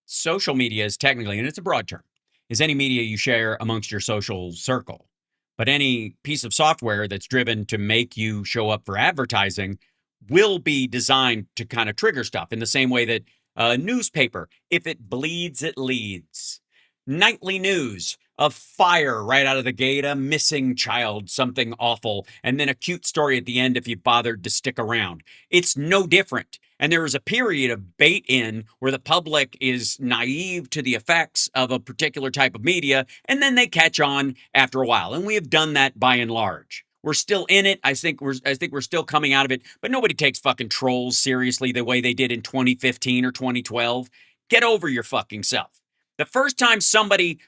social media is technically, and it's a broad term, is any media you share amongst your social circle. But any piece of software that's driven to make you show up for advertising will be designed to kind of trigger stuff in the same way that a newspaper, if it bleeds, it leads. Nightly news, a fire right out of the gate, a missing child, something awful, and then a cute story at the end if you bothered to stick around. It's no different. And there is a period of bait in where the public is naive to the effects of a particular type of media, and then they catch on after a while. And we have done that by and large. We're still in it. I think we're still coming out of it, but nobody takes fucking trolls seriously the way they did in 2015 or 2012. Get over your fucking self. The first time somebody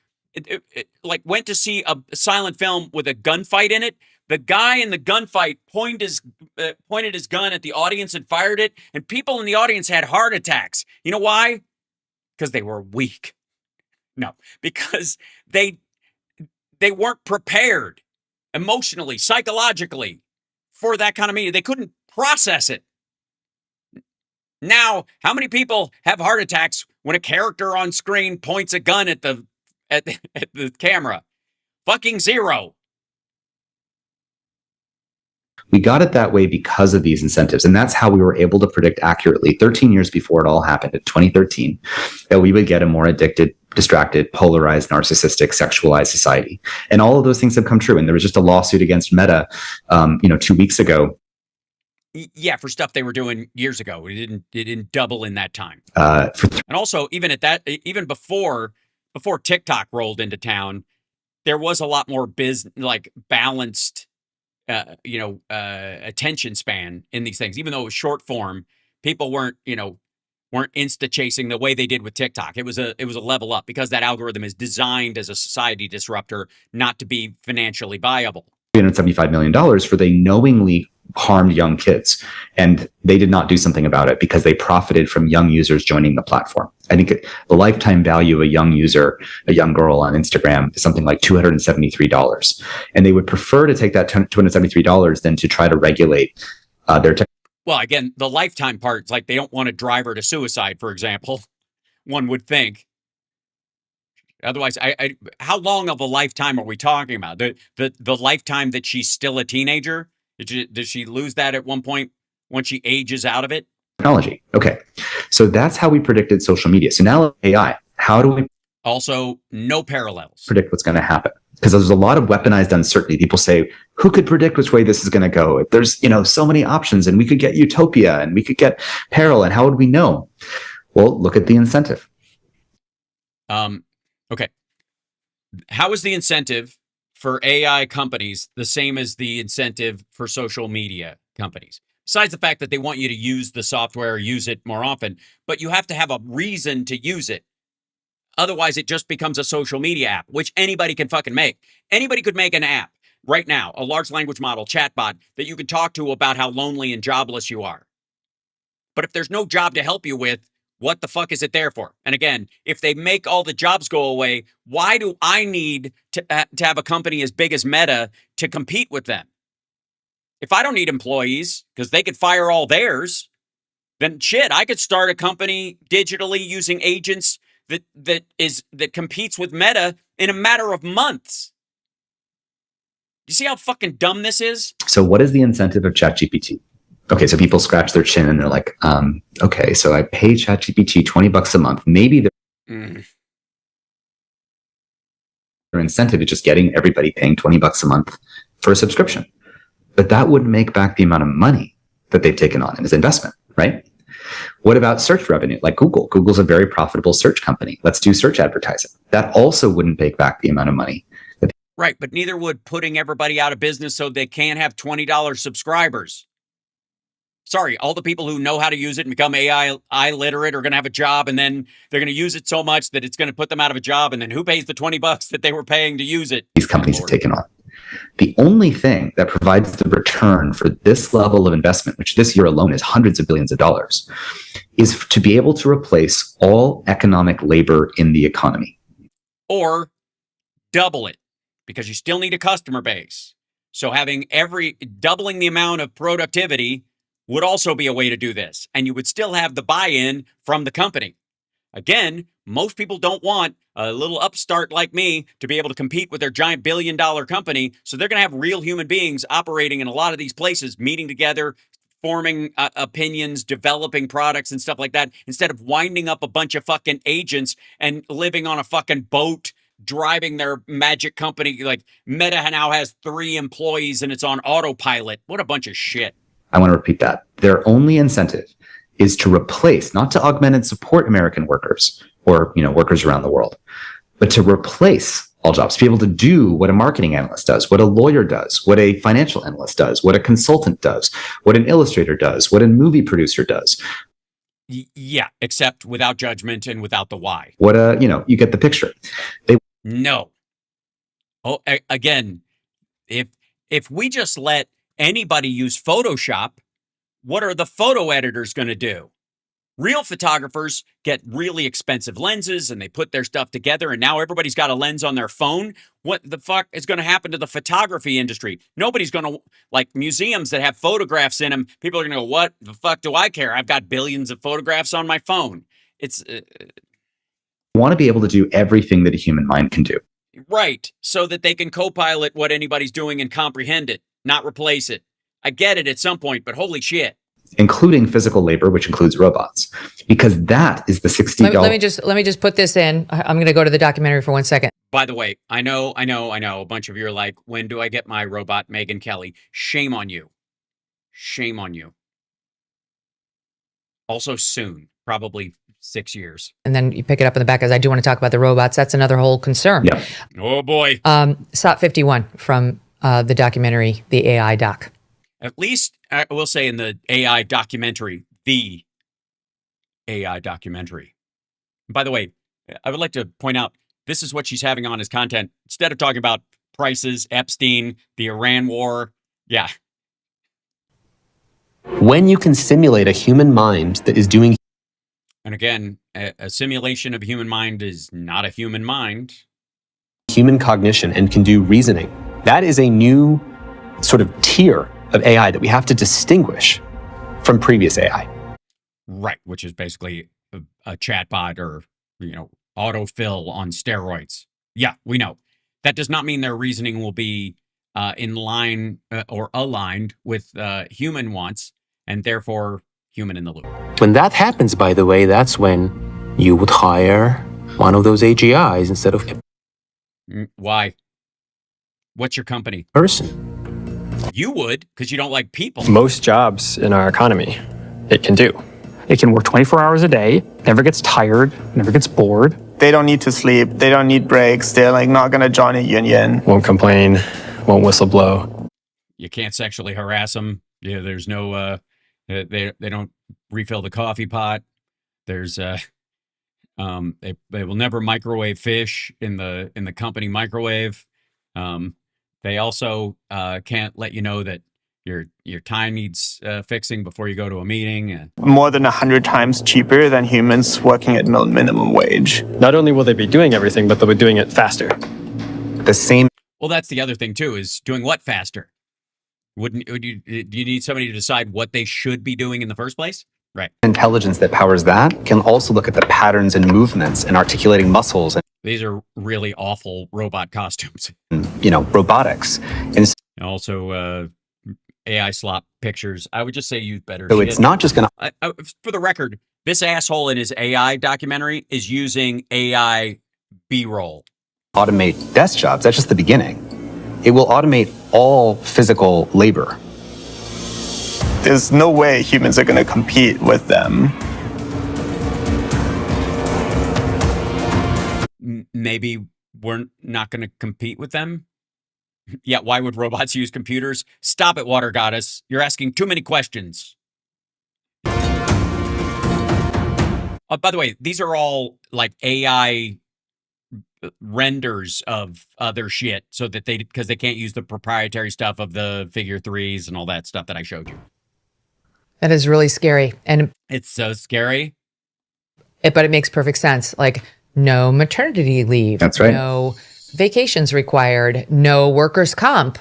went to see a silent film with a gunfight in it, the guy in the gunfight pointed his gun at the audience and fired it, and people in the audience had heart attacks. You know why? Because they were weak. No, because they weren't prepared emotionally, psychologically for that kind of media. They couldn't process it. Now, how many people have heart attacks when a character on screen points a gun at the camera? Fucking zero. We got it that way because of these incentives. And that's how we were able to predict accurately 13 years before it all happened in 2013 that we would get a more addicted, distracted, polarized, narcissistic, sexualized society. And all of those things have come true. And there was just a lawsuit against Meta, 2 weeks ago. Yeah, for stuff they were doing years ago. It didn't double in that time. And also, even before TikTok rolled into town, there was a lot more balanced, attention span in these things. Even though it was short form, people weren't insta chasing the way they did with TikTok. It was a level up because that algorithm is designed as a society disruptor, not to be financially viable. $375 million for they knowingly harmed young kids, and they did not do something about it because they profited from young users joining the platform. I think the lifetime value of a young user, a young girl on Instagram, is something like $273, and they would prefer to take that $273 than to try to regulate their tech. Well, again, the lifetime part is like they don't want to drive her to suicide, for example. One would think. Otherwise, how long of a lifetime are we talking about? The lifetime that she's still a teenager? Does she lose that at one point when she ages out of it? Technology. Okay. So that's how we predicted social media. So now AI, how do we also no parallels predict what's going to happen? Because there's a lot of weaponized uncertainty. People say, who could predict which way this is going to go? There's, so many options, and we could get utopia and we could get peril. And how would we know? Well, look at the incentive. Okay. How is the incentive for AI companies the same as the incentive for social media companies? Besides the fact that they want you to use the software, use it more often, but you have to have a reason to use it. Otherwise, it just becomes a social media app, which anybody can fucking make. Anybody could make an app right now, a large language model chatbot that you can talk to about how lonely and jobless you are. But if there's no job to help you with, what the fuck is it there for? And again, if they make all the jobs go away, why do I need to have a company as big as Meta to compete with them? If I don't need employees because they could fire all theirs, then shit, I could start a company digitally using agents that competes with Meta in a matter of months. You see how fucking dumb this is? So what is the incentive of ChatGPT? Okay, so people scratch their chin and they're like, okay, so I pay ChatGPT $20 a month. Maybe their incentive is just getting everybody paying $20 a month for a subscription. But that wouldn't make back the amount of money that they've taken on as investment, right? What about search revenue? Like Google. Google's a very profitable search company. Let's do search advertising. That also wouldn't make back the amount of money. Right, but neither would putting everybody out of business so they can't have $20 subscribers. Sorry, all the people who know how to use it and become AI literate are going to have a job, and then they're going to use it so much that it's going to put them out of a job, and then who pays the $20 that they were paying to use it? These companies have taken on. The only thing that provides the return for this level of investment, which this year alone is hundreds of billions of dollars, is to be able to replace all economic labor in the economy. Or double it, because you still need a customer base. So having doubling the amount of productivity would also be a way to do this. And you would still have the buy-in from the company. Again, most people don't want a little upstart like me to be able to compete with their giant billion-dollar company. So they're going to have real human beings operating in a lot of these places, meeting together, forming opinions, developing products and stuff like that, instead of winding up a bunch of fucking agents and living on a fucking boat, driving their magic company. Like Meta now has 3 employees and it's on autopilot. What a bunch of shit. I want to repeat that. Their only incentive is to replace, not to augment and support American workers or, workers around the world, but to replace all jobs, to be able to do what a marketing analyst does, what a lawyer does, what a financial analyst does, what a consultant does, what an illustrator does, what a movie producer does. Yeah, except without judgment and without the why. You get the picture. No. Oh, again, if we just let anybody use Photoshop, what are the photo editors going to do? Real photographers get really expensive lenses and they put their stuff together, and now everybody's got a lens on their phone. What the fuck is going to happen to the photography industry? Nobody's going to, like museums that have photographs in them, people are going to go, what the fuck do I care? I've got billions of photographs on my phone. It's... want to be able to do everything that a human mind can do. Right, so that they can co-pilot what anybody's doing and comprehend it, not replace it. I get it at some point, but holy shit. including physical labor, which includes robots, because that is the $60. Let me just put this in. I'm going to go to the documentary for 1 second. By the way, I know. A bunch of you are like, when do I get my robot Megyn Kelly? Shame on you. Shame on you. Also soon, probably 6 years. And then you pick it up in the back, as I do want to talk about the robots. That's another whole concern. Yeah. Oh boy. SOT 51 from the documentary, the AI doc. At least I will say in the AI documentary, the AI documentary. By the way, I would like to point out, this is what she's having on as content. Instead of talking about prices, Epstein, the Iran war. Yeah. When you can simulate a human mind that is doing... And again, a simulation of a human mind is not a human mind. Human cognition and can do reasoning. That is a new sort of tier of AI that we have to distinguish from previous AI. Right, which is basically a chatbot or, autofill on steroids. Yeah, we know. That does not mean their reasoning will be in line or aligned with human wants, and therefore human in the loop. When that happens, by the way, that's when you would hire one of those AGIs instead of Why? What's your company? person. You would, because you don't like people. Most jobs in our economy, it can do. It can work 24 hours a day, never gets tired, never gets bored. They don't need to sleep. They don't need breaks. They're like not going to join a union. Won't complain, won't whistle blow. You can't sexually harass them. Yeah, there's no, they don't refill the coffee pot. There's, they will never microwave fish in the company microwave. They also can't let you know that your time needs fixing before you go to a meeting. More than 100 times cheaper than humans working at minimum wage. Not only will they be doing everything, but they'll be doing it faster. The same. Well, that's the other thing too, is doing what faster? Do you need somebody to decide what they should be doing in the first place? Right. Intelligence that powers that can also look at the patterns and movements and articulating muscles. These are really awful robot costumes. Robotics. And also AI slop pictures. I would just say use better so shit. it's not just going to... For the record, this asshole in his AI documentary is using AI B-roll. Automate desk jobs. That's just the beginning. It will automate all physical labor. There's no way humans are going to compete with them. Maybe we're not going to compete with them. Yeah, why would robots use computers? Stop it, Water Goddess. You're asking too many questions. By the way, these are all like AI renders of other shit so that because they can't use the proprietary stuff of the figure threes and all that stuff that I showed you. That is really scary. And it's so scary. But it makes perfect sense. Like, no maternity leave. That's right. No vacations required. No workers' comp,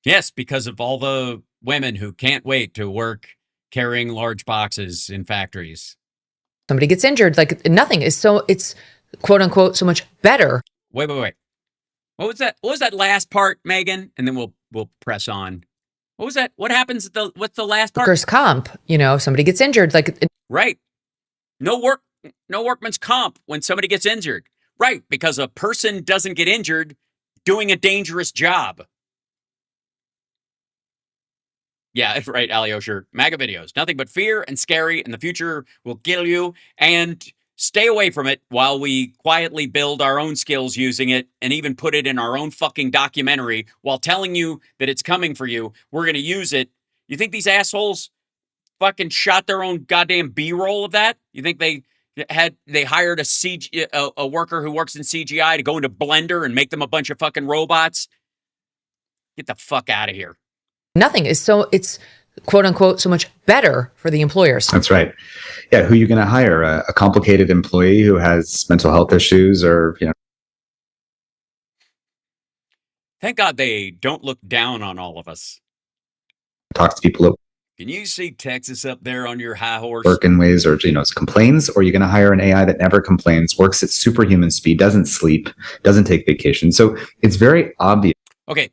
Yes, because of all the women who can't wait to work carrying large boxes in factories. Somebody gets injured. Like, nothing is it's quote unquote so much better. Wait. What was that? What was that last part, Megan? And then we'll press on. What was that? What happens what's the last part? Workers' comp, somebody gets injured. Like, right. No workman's comp when somebody gets injured. Right, because a person doesn't get injured doing a dangerous job. Yeah, right, Alyosher. MAGA videos. Nothing but fear and scary, and the future will kill you. And stay away from it while we quietly build our own skills using it and even put it in our own fucking documentary while telling you that it's coming for you. We're going to use it. You think these assholes fucking shot their own goddamn B-roll of that? You think they hired a worker who works in CGI to go into Blender and make them a bunch of fucking robots? Get the fuck out of here. Nothing is it's quote unquote so much better for the employers. That's right. Yeah, who are you going to hire? A complicated employee who has mental health issues or, Thank God they don't look down on all of us. Talks to people Can you see Texas up there on your high horse? work in ways or, complains, or you're going to hire an AI that never complains, works at superhuman speed, doesn't sleep, doesn't take vacation. So it's very obvious. Okay,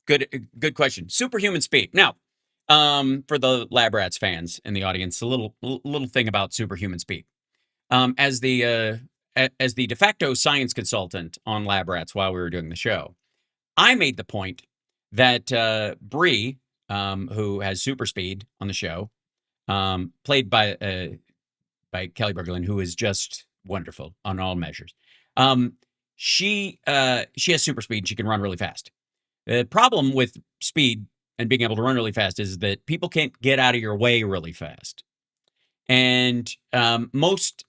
good question. Superhuman speed. Now, For the Lab Rats fans in the audience, a little thing about superhuman speed. As the de facto science consultant on Lab Rats while we were doing the show, I made the point that Bree, who has super speed on the show, played by Kelly Berglund, who is just wonderful on all measures. She has super speed and she can run really fast. The problem with speed and being able to run really fast is that people can't get out of your way really fast. And most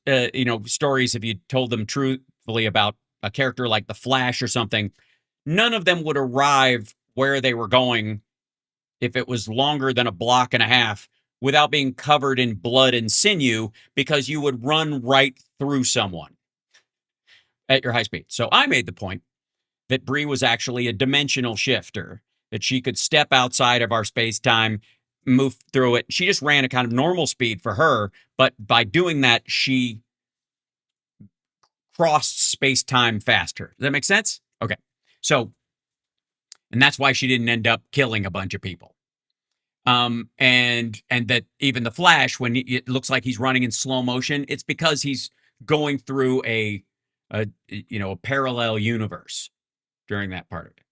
stories, if you told them truthfully about a character like the Flash or something, none of them would arrive where they were going if it was longer than a block and a half without being covered in blood and sinew, because you would run right through someone at your high speed. So I made the point that Bree was actually a dimensional shifter, that she could step outside of our space-time, move through it. She just ran a kind of normal speed for her, but by doing that, she crossed space-time faster. Does that make sense? Okay. So, and that's why she didn't end up killing a bunch of people. And that even the Flash, when it looks like he's running in slow motion, it's because he's going through a parallel universe during that part of it.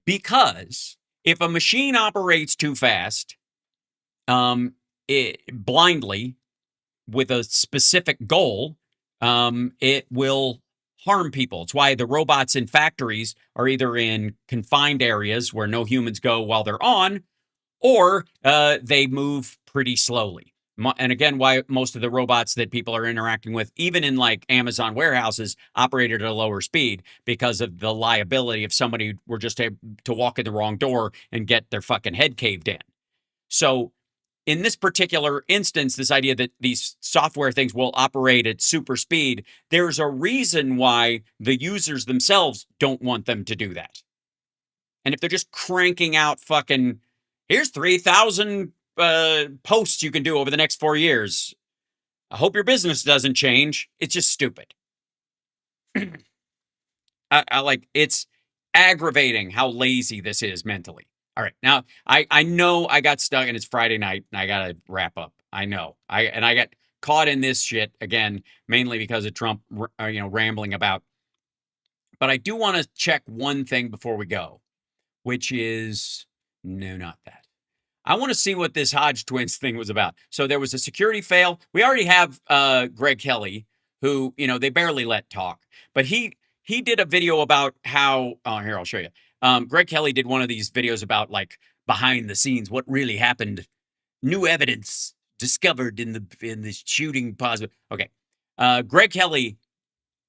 Because if a machine operates too fast, blindly with a specific goal, it will harm people. It's why the robots in factories are either in confined areas where no humans go while they're on, or they move pretty slowly. And again, why most of the robots that people are interacting with, even in like Amazon warehouses, operated at a lower speed because of the liability if somebody were just to walk in the wrong door and get their fucking head caved in. So in this particular instance, this idea that these software things will operate at super speed, there's a reason why the users themselves don't want them to do that. And if they're just cranking out fucking, here's 3,000 posts you can do over the next 4 years, I hope your business doesn't change. It's just stupid. It's aggravating how lazy this is mentally. All right, now I know I got stuck and it's Friday night and I gotta wrap up. I know I got caught in this shit again, mainly because of Trump, rambling about. But I do want to check one thing before we go, which is no, not that. I want to see what this Hodge twins thing was about. So there was a security fail. We already have Greg Kelly, who they barely let talk, but he did a video about how. Oh, here I'll show you. Greg Kelly did one of these videos about like behind the scenes, what really happened, new evidence discovered in the shooting. Positive. Okay, Greg Kelly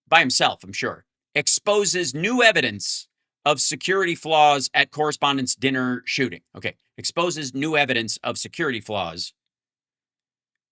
by himself, I'm sure, exposes new evidence of security flaws at Correspondents' Dinner shooting. Okay, exposes new evidence of security flaws.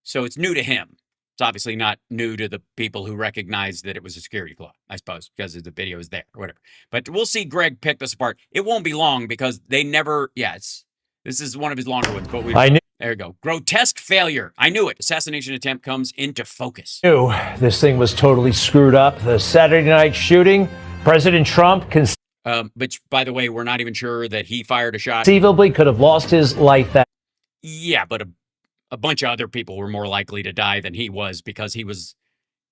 So it's new to him. It's obviously not new to the people who recognize that it was a security flaw, I suppose, because the video is there or whatever. But we'll see Greg pick this apart. It won't be long because they never, this is one of his longer ones. But there you go. Grotesque failure. I knew it. Assassination attempt comes into focus. This thing was totally screwed up. The Saturday night shooting, President Trump which, by the way, we're not even sure that he fired a shot. conceivably could have lost his life that. Yeah, but a bunch of other people were more likely to die than he was because he was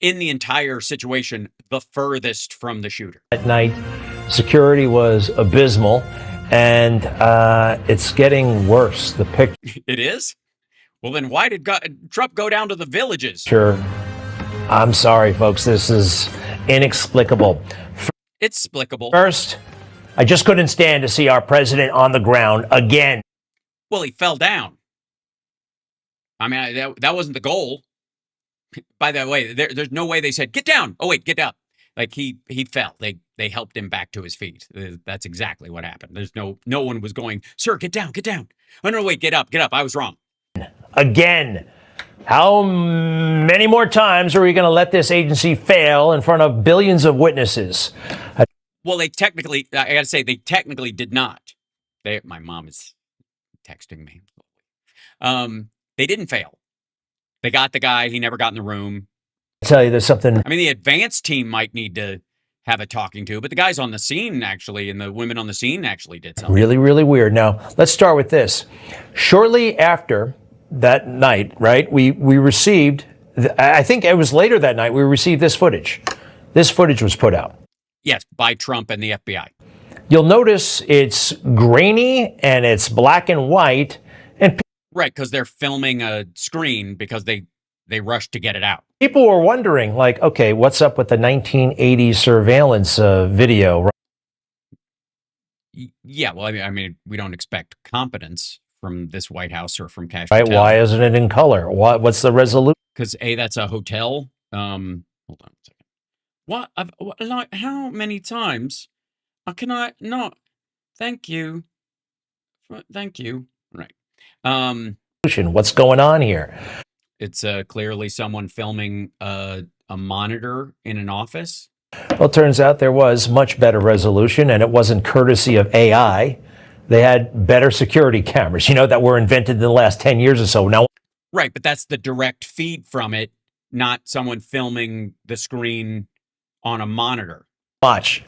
in the entire situation the furthest from the shooter. At night, security was abysmal, and it's getting worse. The picture. It is? Well, then why did Trump go down to the villages? Sure. I'm sorry, folks. This is inexplicable. It's explicable. First, I just couldn't stand to see our president on the ground again. Well, he fell down. I mean, that wasn't the goal. By the way, there's no way they said, get down. Oh, wait, get up. Like he fell. They helped him back to his feet. That's exactly what happened. There's no one was going, sir, get down, get down. Oh, no, wait, get up. I was wrong. Again. How many more times are we going to let this agency fail in front of billions of witnesses? Well, I got to say, they technically did not. My mom is texting me. They didn't fail. They got the guy. He never got in the room. I'll tell you, there's something. I mean, the advance team might need to have a talking to, but the guys on the scene actually, and the women on the scene actually did something. Really, really weird. Now, let's start with this. Shortly after that night, right, we received, I think it was later that night, we received this footage. This footage was put out. Yes, by Trump and the FBI. You'll notice it's grainy and it's black and white. And right, because they're filming a screen because they rushed to get it out. People were wondering, like, okay, what's up with the 1980s surveillance video? Yeah, well, I mean, we don't expect competence from this White House or from Cash Right? Patel. Why isn't it in color? What's the resolution? Because A, that's a hotel. Hold on a second. Like, how many times can I not? Thank you. Thank you. Right. What's going on here? It's clearly someone filming a monitor in an office. Well, it turns out there was much better resolution, and it wasn't courtesy of AI. They had better security cameras, that were invented in the last 10 years or so. Now, right, but that's the direct feed from it, not someone filming the screen on a monitor. Watch.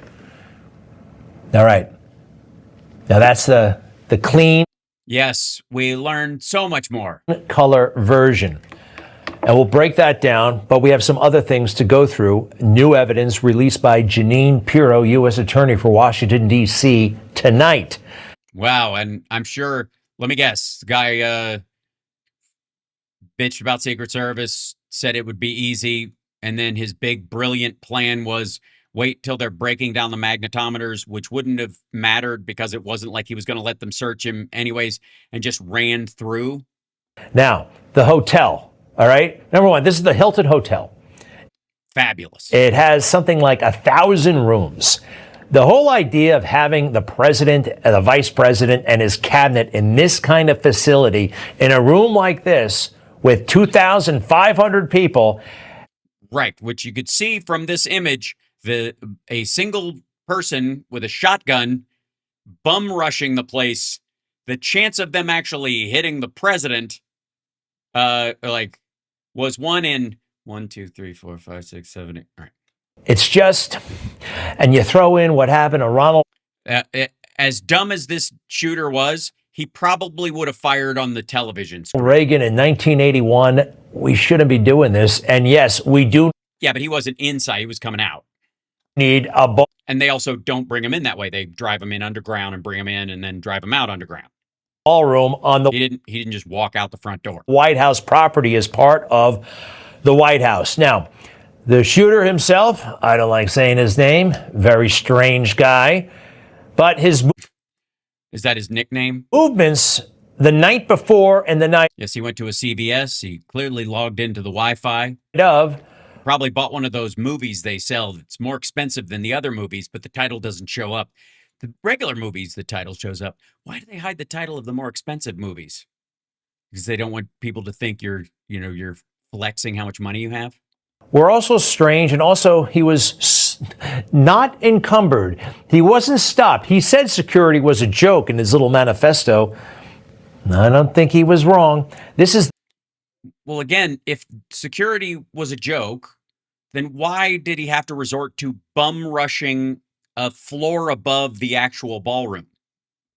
All right. Now that's the clean. Yes, we learned so much more. Color version. And we'll break that down, but we have some other things to go through. New evidence released by Jeanine Pirro, U.S. Attorney for Washington, D.C. tonight. Wow, and I'm sure, let me guess, the guy bitched about Secret Service, said it would be easy, and then his big, brilliant plan was wait till they're breaking down the magnetometers, which wouldn't have mattered because it wasn't like he was going to let them search him anyways, and just ran through. Now, the hotel, all right? Number one, this is the Hilton Hotel. Fabulous. It has something like 1,000 rooms. The whole idea of having the president, the vice president, and his cabinet in this kind of facility, in a room like this, with 2,500 people. Right, which you could see from this image, a single person with a shotgun bum rushing the place. The chance of them actually hitting the president, was 1 in 1, 2, 3, 4, 5, 6, 7, 8. All right. It's just, and you throw in what happened to Ronald. As dumb as this shooter was, he probably would have fired on the television screen. Reagan in 1981. We shouldn't be doing this. And yes, we do. Yeah, but he wasn't inside. He was coming out. Need a ball. And they also don't bring him in that way. They drive him in underground and bring him in and then drive him out underground. Ballroom on the. He didn't just walk out the front door. White House property as part of the White House. Now, the shooter himself, I don't like saying his name, very strange guy, but his. Is that his nickname? Movements the night before and the night. Yes, he went to a CVS. He clearly logged into the Wi-Fi. Of. Probably bought one of those movies they sell that's more expensive than the other movies, but the title doesn't show up. The regular movies, the title shows up. Why do they hide the title of the more expensive movies? Because they don't want people to think you're flexing how much money you have. Were also strange, and also he was not encumbered. He wasn't stopped. He said security was a joke in his little manifesto. I don't think he was wrong. This is. Well, again, if security was a joke, then why did he have to resort to bum rushing a floor above the actual ballroom?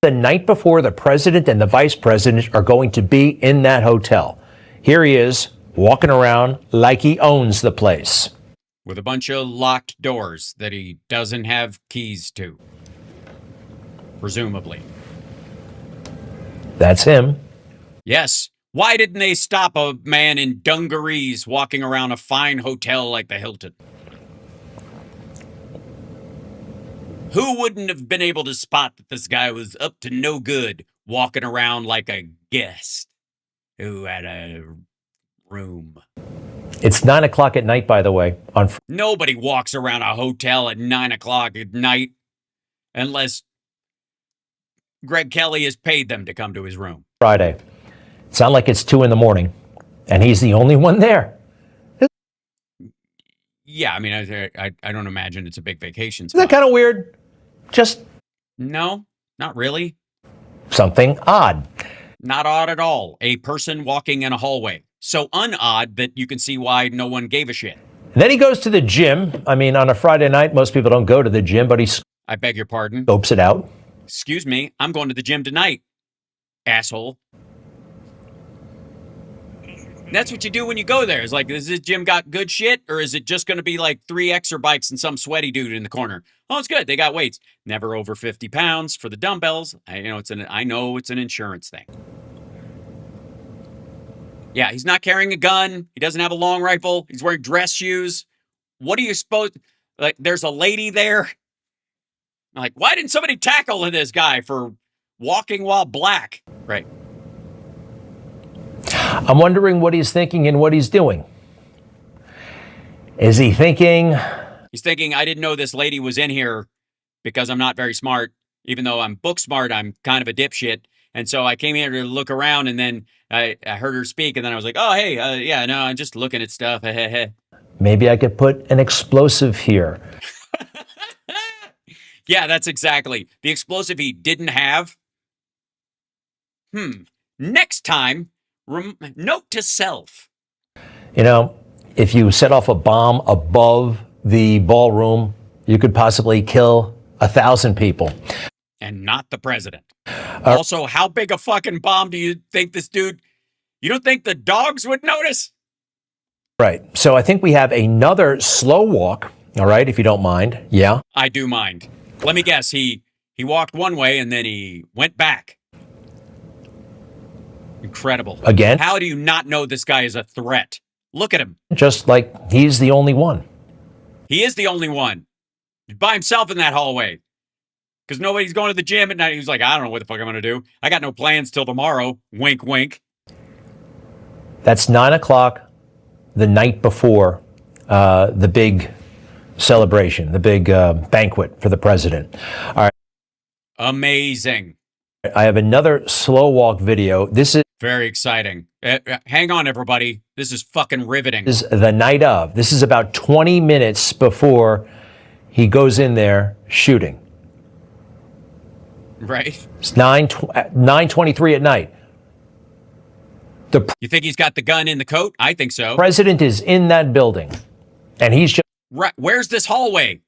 The night before the president and the vice president are going to be in that hotel. Here he is, walking around like he owns the place. With a bunch of locked doors that he doesn't have keys to. Presumably. That's him. Yes. Why didn't they stop a man in dungarees walking around a fine hotel like the Hilton? Who wouldn't have been able to spot that this guy was up to no good walking around like a guest who had a room? It's 9 o'clock at night, by the way. Nobody walks around a hotel at 9 o'clock at night unless Greg Kelly has paid them to come to his room. Friday. Sound like it's 2 a.m, and he's the only one there. Yeah, I mean, I don't imagine it's a big vacation spot. Isn't that kind of weird? Just. No, not really. Something odd. Not odd at all. A person walking in a hallway. So un-odd that you can see why no one gave a shit. And then he goes to the gym. I mean, on a Friday night, most people don't go to the gym, but he I beg your pardon. scopes it out. Excuse me, I'm going to the gym tonight, asshole. That's what you do when you go there. It's like, does this gym got good shit, or is it just going to be like 3 exer bikes and some sweaty dude in the corner? Oh, it's good. They got weights. Never over 50 pounds for the dumbbells. I know it's an insurance thing. Yeah, he's not carrying a gun. He doesn't have a long rifle. He's wearing dress shoes. What are you supposed? Like, there's a lady there. Like, why didn't somebody tackle this guy for walking while black? Right. I'm wondering what he's thinking and what he's doing. Is he thinking? He's thinking, I didn't know this lady was in here because I'm not very smart. Even though I'm book smart, I'm kind of a dipshit. And so I came here to look around, and then I heard her speak, and then I was like, oh, hey, yeah, no, I'm just looking at stuff. Maybe I could put an explosive here. Yeah, that's exactly. The explosive he didn't have. Next time, note to self. You know, if you set off a bomb above the ballroom, you could possibly kill 1,000 people. And not the president. Also, how big a fucking bomb do you think this dude... You don't think the dogs would notice? Right. So I think we have another slow walk, all right, if you don't mind. Yeah? I do mind. Let me guess. He walked one way and then he went back. Incredible. Again? How do you not know this guy is a threat? Look at him. Just like he's the only one. He is the only one. He's by himself in that hallway. Because nobody's going to the gym at night. He's like, I don't know what the fuck I'm going to do. I got no plans till tomorrow. Wink, wink. That's 9 o'clock the night before the big celebration, the big banquet for the president. All right. Amazing. I have another slow walk video. This is very exciting. Hang on, everybody. This is fucking riveting. This is the night of. This is about 20 minutes before he goes in there shooting. Right. It's 9:23 at night. You think he's got the gun in the coat? I think so. President is in that building, and he's just right. Where's this hallway?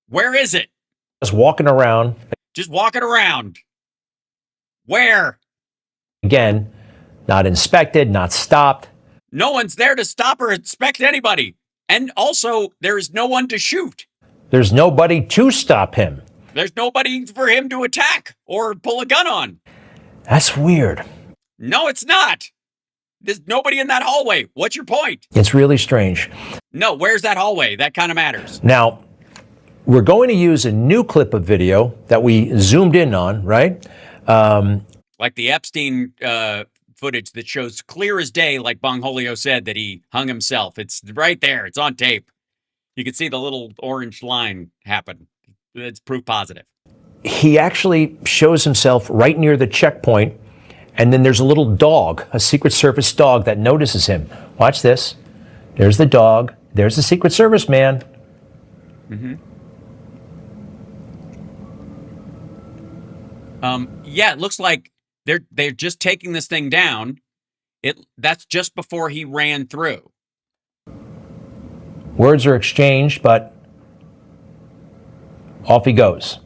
Where is it? Just walking around. Just walking around. Where? Again, not inspected, not stopped. No one's there to stop or inspect anybody. And also, there is no one to shoot. There's nobody to stop him. There's nobody for him to attack or pull a gun on. That's weird. No, it's not. There's nobody in that hallway. What's your point? It's really strange. No, where's that hallway? That kind of matters. Now, we're going to use a new clip of video that we zoomed in on, right? Like the Epstein footage that shows clear as day, like Bongholio said, that he hung himself. It's right there. It's on tape. You can see the little orange line happen. It's proof positive. He actually shows himself right near the checkpoint, and then there's a little dog, a Secret Service dog that notices him. Watch this. There's the dog. There's the Secret Service man. Mm-hmm. Yeah, it looks like they're just taking this thing down. That's just before he ran through. Words are exchanged, but off he goes.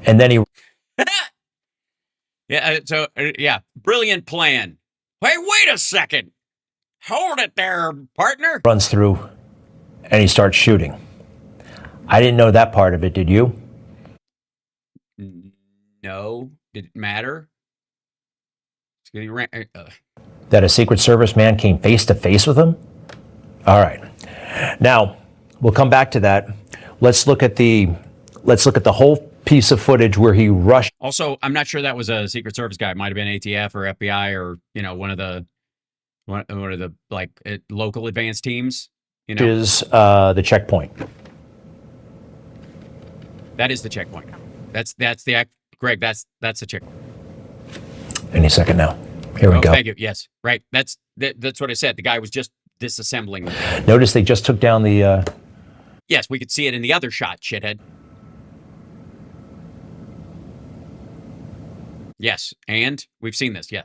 And then he... Yeah, brilliant plan. Hey, wait a second. Hold it there, partner. Runs through, and he starts shooting. I didn't know that part of it, did you? No. Did it matter? That a Secret Service man came face to face with him? All right. Now, we'll come back to that. Let's look at the whole piece of footage where he rushed. Also, I'm not sure that was a Secret Service guy. It might have been ATF or FBI or, one of the like local advanced teams. Is the checkpoint. That is the checkpoint. That's the act. Greg, that's the checkpoint. Any second now. Here we go. Thank you. Yes. Right. That's what I said. The guy was just disassembling them. Notice they just took down the... Yes, we could see it in the other shot, shithead. Yes, and we've seen this, yeah.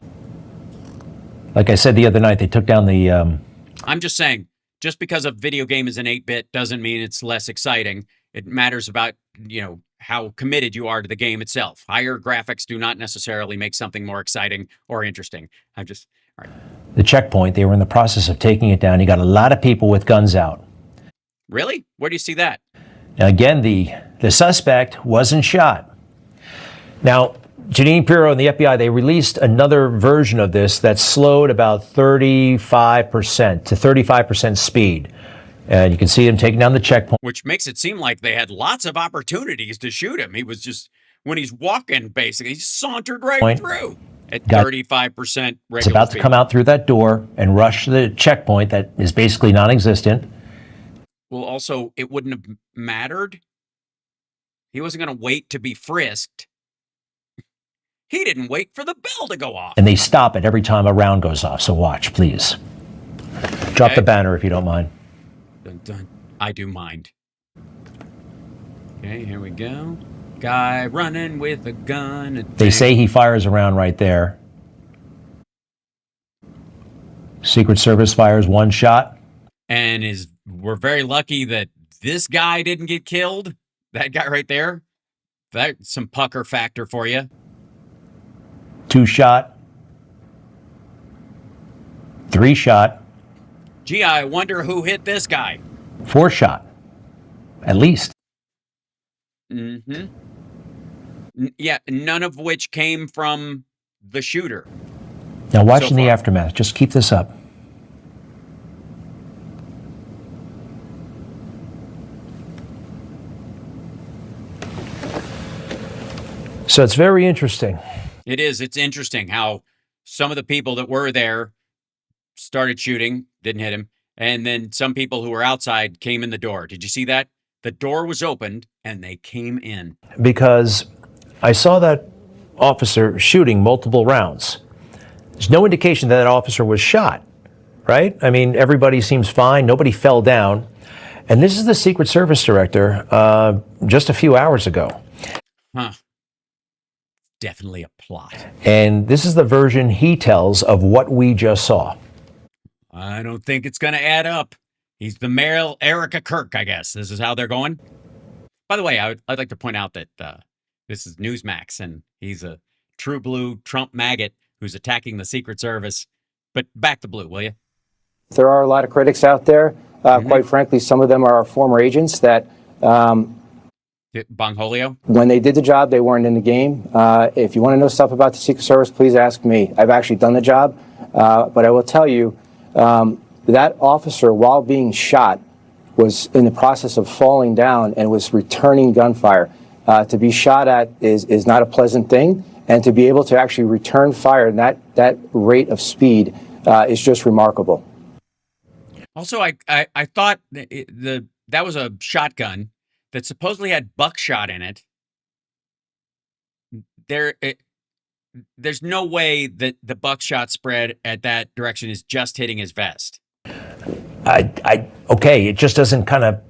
Like I said the other night, they took down the I'm just saying, just because a video game is an 8-bit doesn't mean it's less exciting. It matters about, how committed you are to the game itself. Higher graphics do not necessarily make something more exciting or interesting. All right. The checkpoint, they were in the process of taking it down. You got a lot of people with guns out. Really? Where do you see that? Now, again, the suspect wasn't shot. Now, Janine Pirro and the FBI, they released another version of this that slowed about 35% to 35% speed. And you can see him taking down the checkpoint. Which makes it seem like they had lots of opportunities to shoot him. He was just, when he's walking, basically, he just sauntered right through at 35% regular It's about speed. to come out through that door and rush the checkpoint that is basically non-existent. Well, also, it wouldn't have mattered. He wasn't going to wait to be frisked. He didn't wait for the bell to go off. And they stop it every time a round goes off. So watch, please. Drop the banner if you don't mind. Dun, dun. I do mind. Okay, here we go. Guy running with a gun. They say he fires a round right there. Secret Service fires one shot. And we're very lucky that this guy didn't get killed. That guy right there. That's some pucker factor for you. 2 shot. 3 shot. Gee, I wonder who hit this guy. 4 shot. At least. Mm-hmm. Yeah, none of which came from the shooter. Now watch in the aftermath. Just keep this up. So it's very interesting. It is. It's interesting how some of the people that were there started shooting, didn't hit him, and then some people who were outside came in the door. Did you see that? The door was opened, and they came in. Because I saw that officer shooting multiple rounds. There's no indication that officer was shot, right? I mean, everybody seems fine. Nobody fell down. And this is the Secret Service director just a few hours ago. Huh. Definitely a plot. And this is the version he tells of what we just saw. I don't think it's going to add up. He's the male Erica Kirk, I guess. This is how they're going. By the way, I'd like to point out that this is Newsmax, and he's a true blue Trump maggot who's attacking the Secret Service. But back to blue, will you? There are a lot of critics out there. Quite frankly, some of them are former agents that Bongholio? When they did the job, they weren't in the game. If you want to know stuff about the Secret Service, please ask me. I've actually done the job. But I will tell you, that officer, while being shot, was in the process of falling down and was returning gunfire. To be shot at is not a pleasant thing. And to be able to actually return fire in that rate of speed is just remarkable. Also, I thought that was a shotgun that supposedly had buckshot in it. There's no way that the buckshot spread at that direction is just hitting his vest. Okay, it just doesn't kind of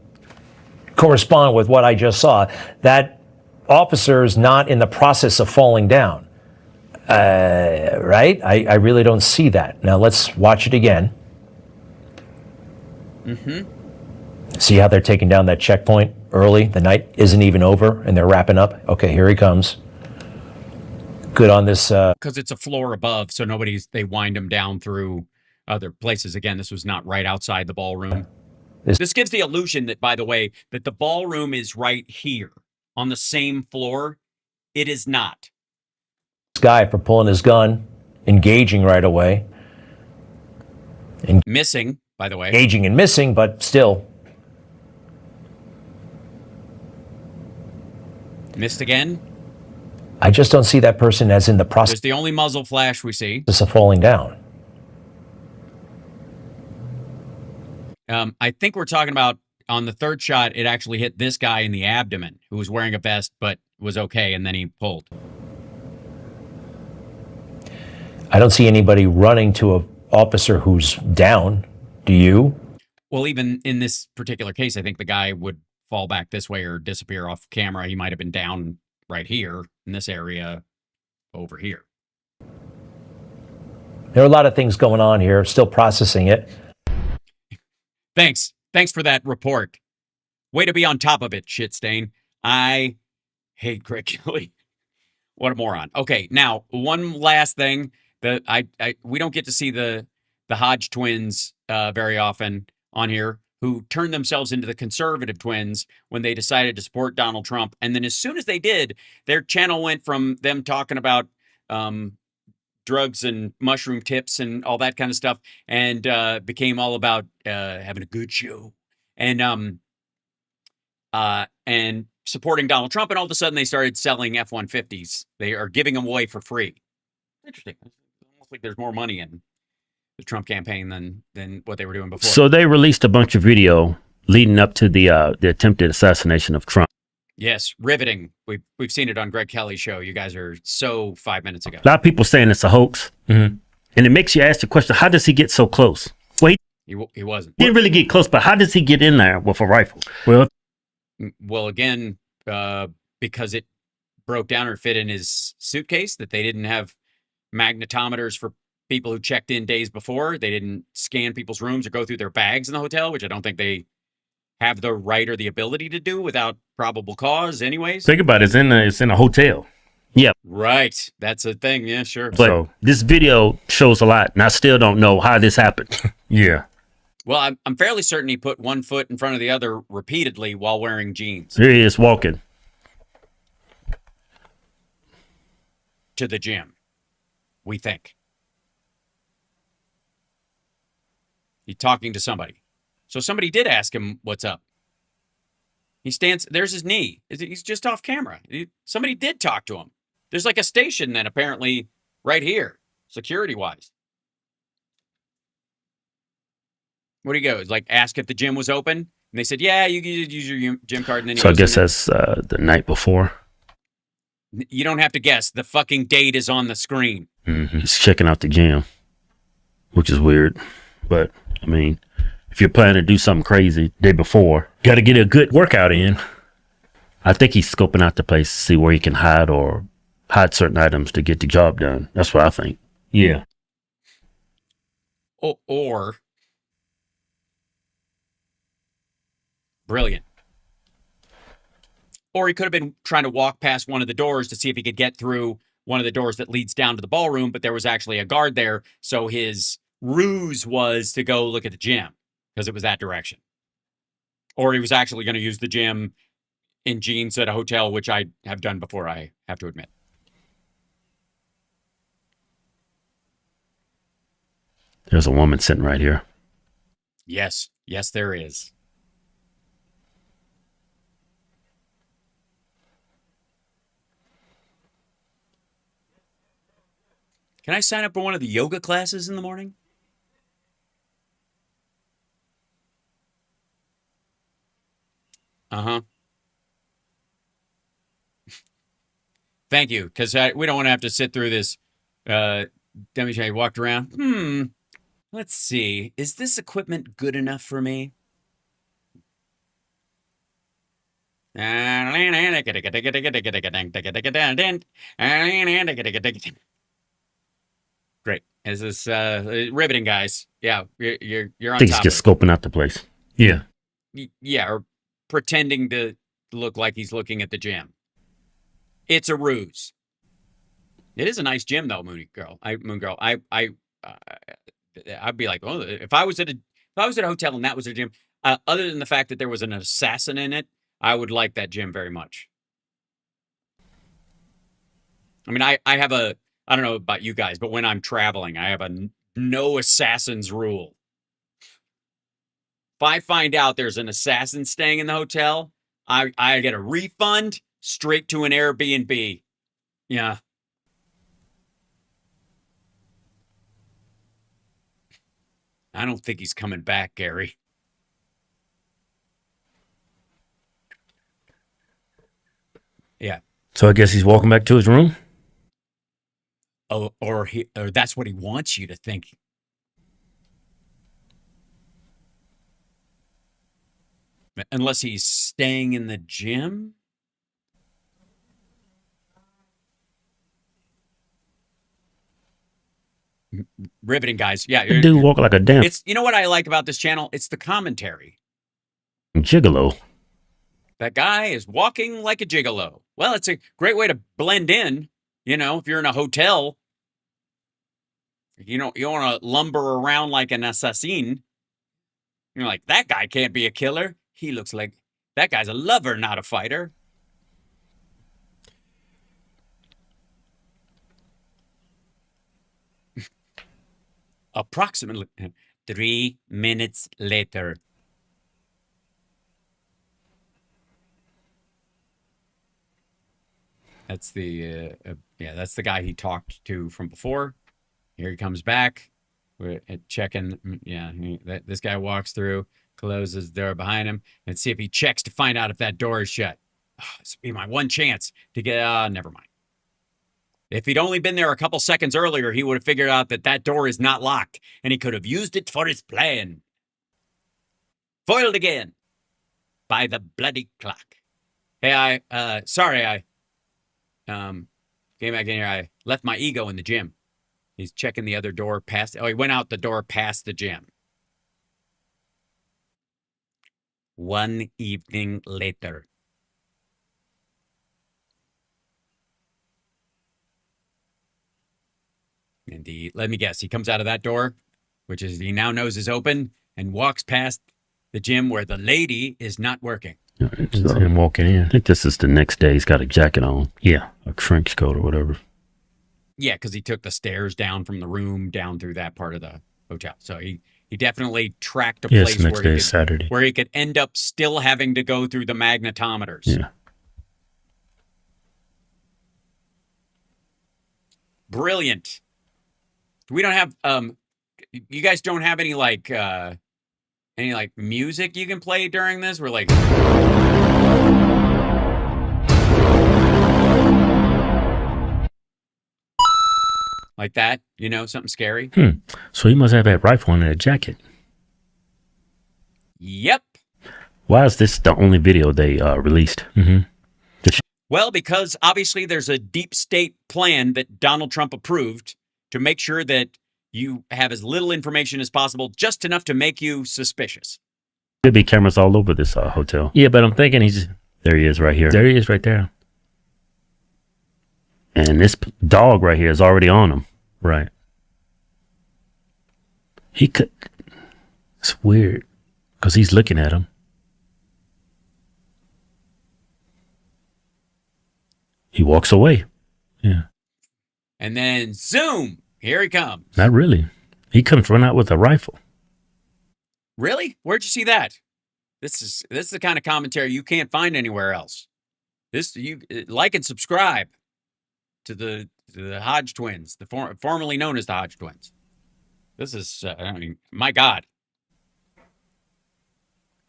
correspond with what I just saw. That officer is not in the process of falling down, right? I really don't see that. Now let's watch it again. Mm-hmm. See how they're taking down that checkpoint early? The night isn't even over, and they're wrapping up. Okay, here he comes. Good on this. Because it's a floor above, so they wind him down through other places. Again, this was not right outside the ballroom. This gives the illusion that, by the way, that the ballroom is right here on the same floor. It is not. This guy for pulling his gun, engaging right away. Missing, by the way. Engaging and missing, but still. Missed again. I just don't see that person as in the process. There's the only muzzle flash we see. Of falling down. I think we're talking about on the third shot, it actually hit this guy in the abdomen who was wearing a vest but was okay, and then he pulled. I don't see anybody running to an officer who's down. Do you? Well, even in this particular case, I think the guy would fall back this way or disappear off camera. He might have been down right here in this area over here. There are a lot of things going on here, still processing it. Thanks for that report. Way to be on top of it, shit stain. I hate Greg Kelly. What a moron. Okay, now one last thing that we don't get to see the Hodge twins very often on here, who turned themselves into the conservative twins when they decided to support Donald Trump, and then as soon as they did, their channel went from them talking about drugs and mushroom tips and all that kind of stuff, and became all about having a good show and supporting Donald Trump, and all of a sudden they started selling F-150s. They are giving them away for free. Interesting. It's almost like there's more money in the Trump campaign than what they were doing before. So they released a bunch of video leading up to the attempted assassination of Trump. Yes, riveting. We've seen it on Greg Kelly's show. You guys are so 5 minutes ago. A lot of people saying it's a hoax, and it makes you ask the question: how does he get so close? Well, he wasn't. He didn't really get close, but how does he get in there with a rifle? Well, again, because it broke down or fit in his suitcase, that they didn't have magnetometers for people who checked in days before. They didn't scan people's rooms or go through their bags in the hotel, which I don't think they have the right or the ability to do without probable cause anyways. Think about it. It's in a hotel. Yeah. Right. That's a thing. Yeah, sure. But so, this video shows a lot, and I still don't know how this happened. Yeah. Well, I'm fairly certain he put one foot in front of the other repeatedly while wearing jeans. Here he is walking to the gym, we think. He's talking to somebody. So somebody did ask him, what's up? He stands, there's his knee. He's just off camera. Somebody did talk to him. There's like a station then apparently right here, security-wise. What do you go? It's like ask if the gym was open? And they said, yeah, you can use your gym card. And then so I guess that's the night before. You don't have to guess. The fucking date is on the screen. He's checking out the gym, which is weird. But, I mean, if you're planning to do something crazy the day before, got to get a good workout in. I think he's scoping out the place to see where he can hide or hide certain items to get the job done. That's what I think. Yeah. Or brilliant. Or he could have been trying to walk past one of the doors to see if he could get through one of the doors that leads down to the ballroom, but there was actually a guard there, so his ruse was to go look at the gym because it was that direction. Or he was actually going to use the gym in jeans at a hotel, which I have done before, I have to admit. There's a woman sitting right here. Yes. Yes, there is. Can I sign up for one of the yoga classes in the morning? Uh-huh. Thank you, because we don't want to have to sit through this. Demi walked around. Let's see. Is this equipment good enough for me? Great. This is riveting, guys. Yeah, you're on I think top he's just scoping out the place. Yeah. Yeah, or pretending to look like he's looking at the gym. It's a ruse. It is a nice gym, though, Moon Girl. I'd be like, oh, if I was at a hotel and that was a gym, other than the fact that there was an assassin in it, I would like that gym very much. I mean, I have a, I don't know about you guys, but when I'm traveling, I have a no assassins rule. If I find out there's an assassin staying in the hotel, I get a refund straight to an Airbnb. Yeah. I don't think he's coming back, Gary. Yeah. So I guess he's walking back to his room? Oh, or that's what he wants you to think. Unless he's staying in the gym? riveting, guys. Yeah, The dude walk like a damn it's you know what I like about this channel? It's the commentary. gigolo. That guy is walking like a gigolo. Well, it's a great way to blend in. You know, if you're in a hotel, you don't want to lumber around like an assassin. You're like, that guy can't be a killer. He looks like that guy's a lover, not a fighter. Approximately 3 minutes later. That's the that's the guy he talked to from before. Here he comes back. We're checking. Yeah, this guy walks through, closes the door behind him, and see if he checks to find out if that door is shut. Oh, this would be my one chance to get. Never mind. If he'd only been there a couple seconds earlier, he would have figured out that that door is not locked, and he could have used it for his plan. Foiled again by the bloody clock. Hey, sorry, I came back in here. I left my ego in the gym. He's checking the other door past. Oh, he went out the door past the gym. One evening later. And let me guess, he comes out of that door, which is he now knows is open, and walks past the gym where the lady is not working. It's him walking in. I think this is the next day. He's got a jacket on. Yeah, a trench coat or whatever. Yeah, because he took the stairs down from the room down through that part of the hotel. So he definitely tracked a place next day is Saturday. where he could end up still having to go through the magnetometers. Yeah. Brilliant. We don't have you guys don't have any like music you can play during this? We're like that, you know, something scary. So he must have that rifle in a jacket. Yep. Why is this the only video they released? Well, because obviously there's a deep state plan that Donald Trump approved to make sure that you have as little information as possible, just enough to make you suspicious. Could be cameras all over this hotel. Yeah, but I'm thinking there he is right here. There he is right there. And this dog right here is already on him. Right. He could. It's weird because he's looking at him. He walks away. Yeah. And then zoom, here he comes. Not really. He comes run out with a rifle. Really? Where'd you see that? This is the kind of commentary you can't find anywhere else. You like and subscribe to the Hodge twins, formerly known as the Hodge twins. This is I mean, my God.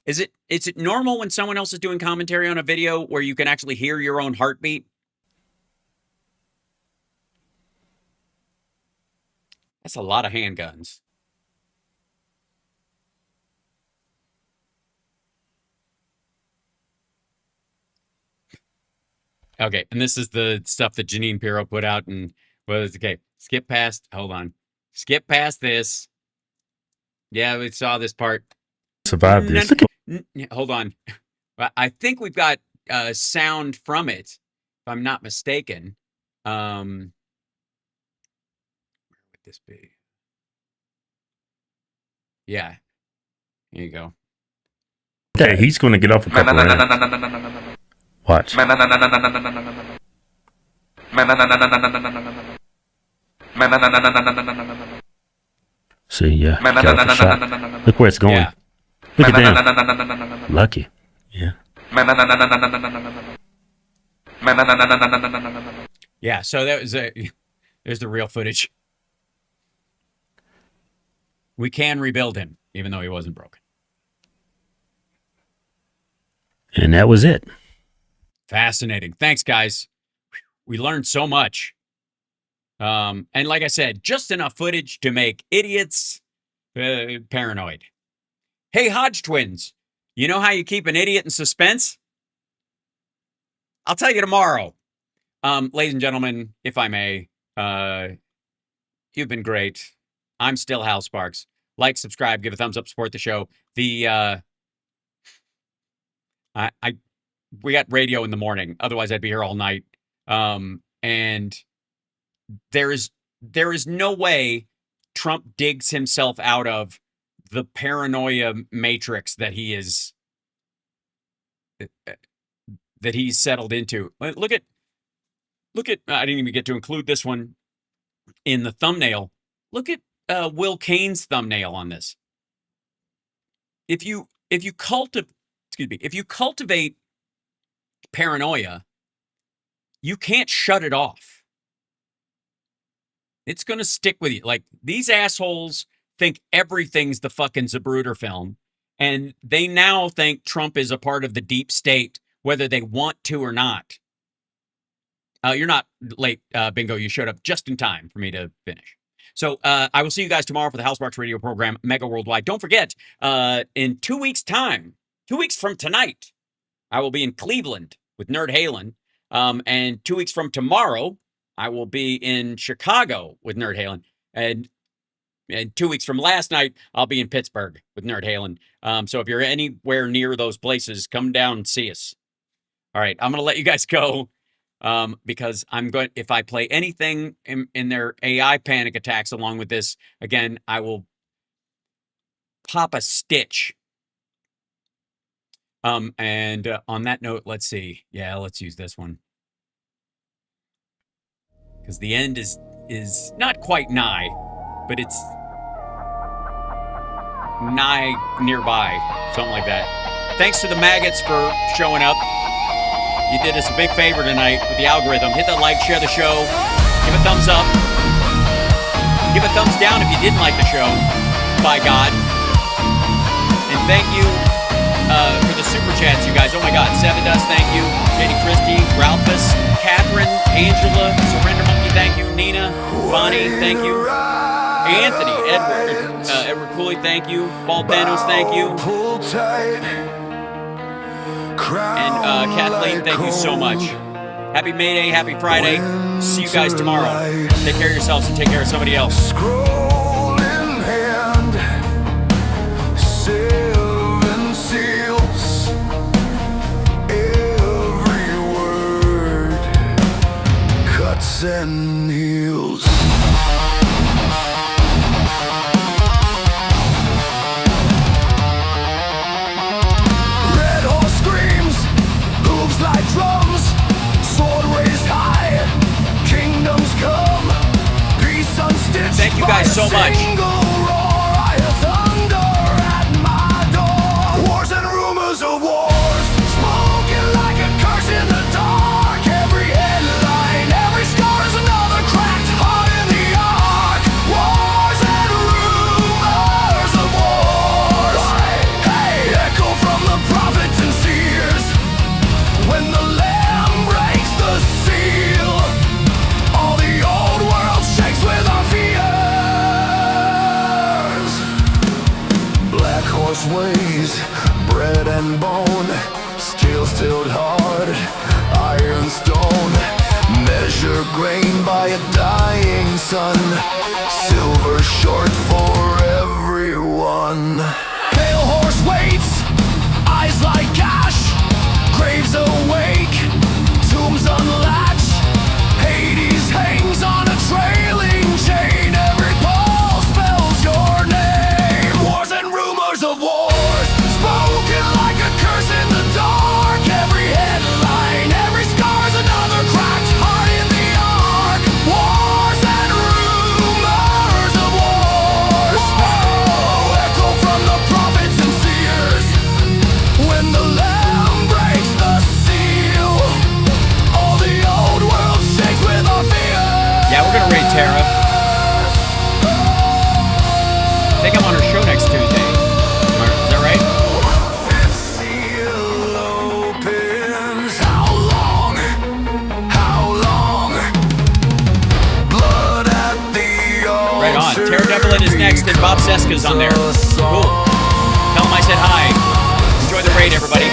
Is it normal when someone else is doing commentary on a video where you can actually hear your own heartbeat? That's a lot of handguns. Okay, and this is the stuff that Janine Pirro put out, and okay. Skip past this. Yeah, we saw this part. Survive this. Hold on. I think we've got sound from it, if I'm not mistaken. Where would this be? Yeah. Here you go. Okay, he's going to get off a couple rounds. Watch. See, yeah. Got off the shot. Look where it's going. Yeah. Look at that. Lucky. Yeah. Yeah, so that was there's the real footage. We can rebuild him, even though he wasn't broken. And that was it. Fascinating. Thanks, guys. We learned so much. And like I said, just enough footage to make idiots paranoid. Hey, Hodge twins, you know how you keep an idiot in suspense? I'll tell you tomorrow. Ladies and gentlemen, if I may, You've been great. I'm still Hal Sparks. Like, subscribe, give a thumbs up, support the show. The we got radio in the morning. Otherwise, I'd be here all night. And there is no way Trump digs himself out of the paranoia matrix that he's settled into. Look at I didn't even get to include this one in the thumbnail. Look at Will Kane's thumbnail on this. If you cultivate paranoia, you can't shut it off. It's going to stick with you. Like, these assholes think everything's the fucking Zapruder film, and they now think Trump is a part of the deep state, whether they want to or not. You're not late, Bingo. You showed up just in time for me to finish. So I will see you guys tomorrow for the Hal Sparks radio program, Mega Worldwide. Don't forget, in 2 weeks' time, 2 weeks from tonight, I will be in Cleveland with Nerd Halen. And 2 weeks from tomorrow, I will be in Chicago with Nerd Halen. And 2 weeks from last night, I'll be in Pittsburgh with Nerd Halen. So if you're anywhere near those places, come down and see us. All right, I'm going to let you guys go. Because if I play anything in their AI panic attacks along with this, again, I will pop a stitch. And on that note, let's see. Yeah, let's use this one. Because the end is not quite nigh, but it's nigh nearby, something like that. Thanks to the maggots for showing up. You did us a big favor tonight with the algorithm. Hit that like, share the show, give a thumbs up, give a thumbs down if you didn't like the show, by God. And thank you for the super chats, you guys. Oh my God, Seven Dust, thank you. J.D. Christie, Ralphus, Catherine, Angela, Surrender Monkey, thank you. Nina, Bonnie, thank you. Anthony, Edward Cooley, thank you. Paul Thanos, thank you. And Kathleen, thank you so much. Happy May Day, happy Friday. See you guys tomorrow. Take care of yourselves and take care of somebody else. Scroll in hand, 7 seals, every word cuts and heals. Like drums, sword raised high, kingdoms come, peace unstitched. Thank you guys so much. Thunder at my door. Wars and rumors of wars, spoken like a curse in the dark. Every headline, every scar is another cracked heart in the ark. Wars and rumors of wars. Hey, echo from the prophets and seers. When the Lamb breaks the seal, all the old world shakes with our fears. Black horse ways, bread and bone, steel stilled hard, iron stone. Measure grain by a dying sun, silver short for everyone. Pale horse waits, eyes like ash, graves awake, tombs unlatched, Hades hangs on a trailing chain. Every pulse spells your name. Wars and rumors of wars, spoken like a curse in the dark. Every headline, every scar's another cracked heart in the ark. Wars and rumors of wars. Oh, echo from the prophets and seers. When the Lamb breaks the seal, all the old world shakes with our fear. Yeah, we're gonna raid Tara. I think I'm on her show next Tuesday. Is that right? Fifth seal opens. How long? How long? Blood at the altar. Right on. Tara Devlin is next, and Bob Seska's on there. Cool. Tell him I said hi. Enjoy the raid, everybody.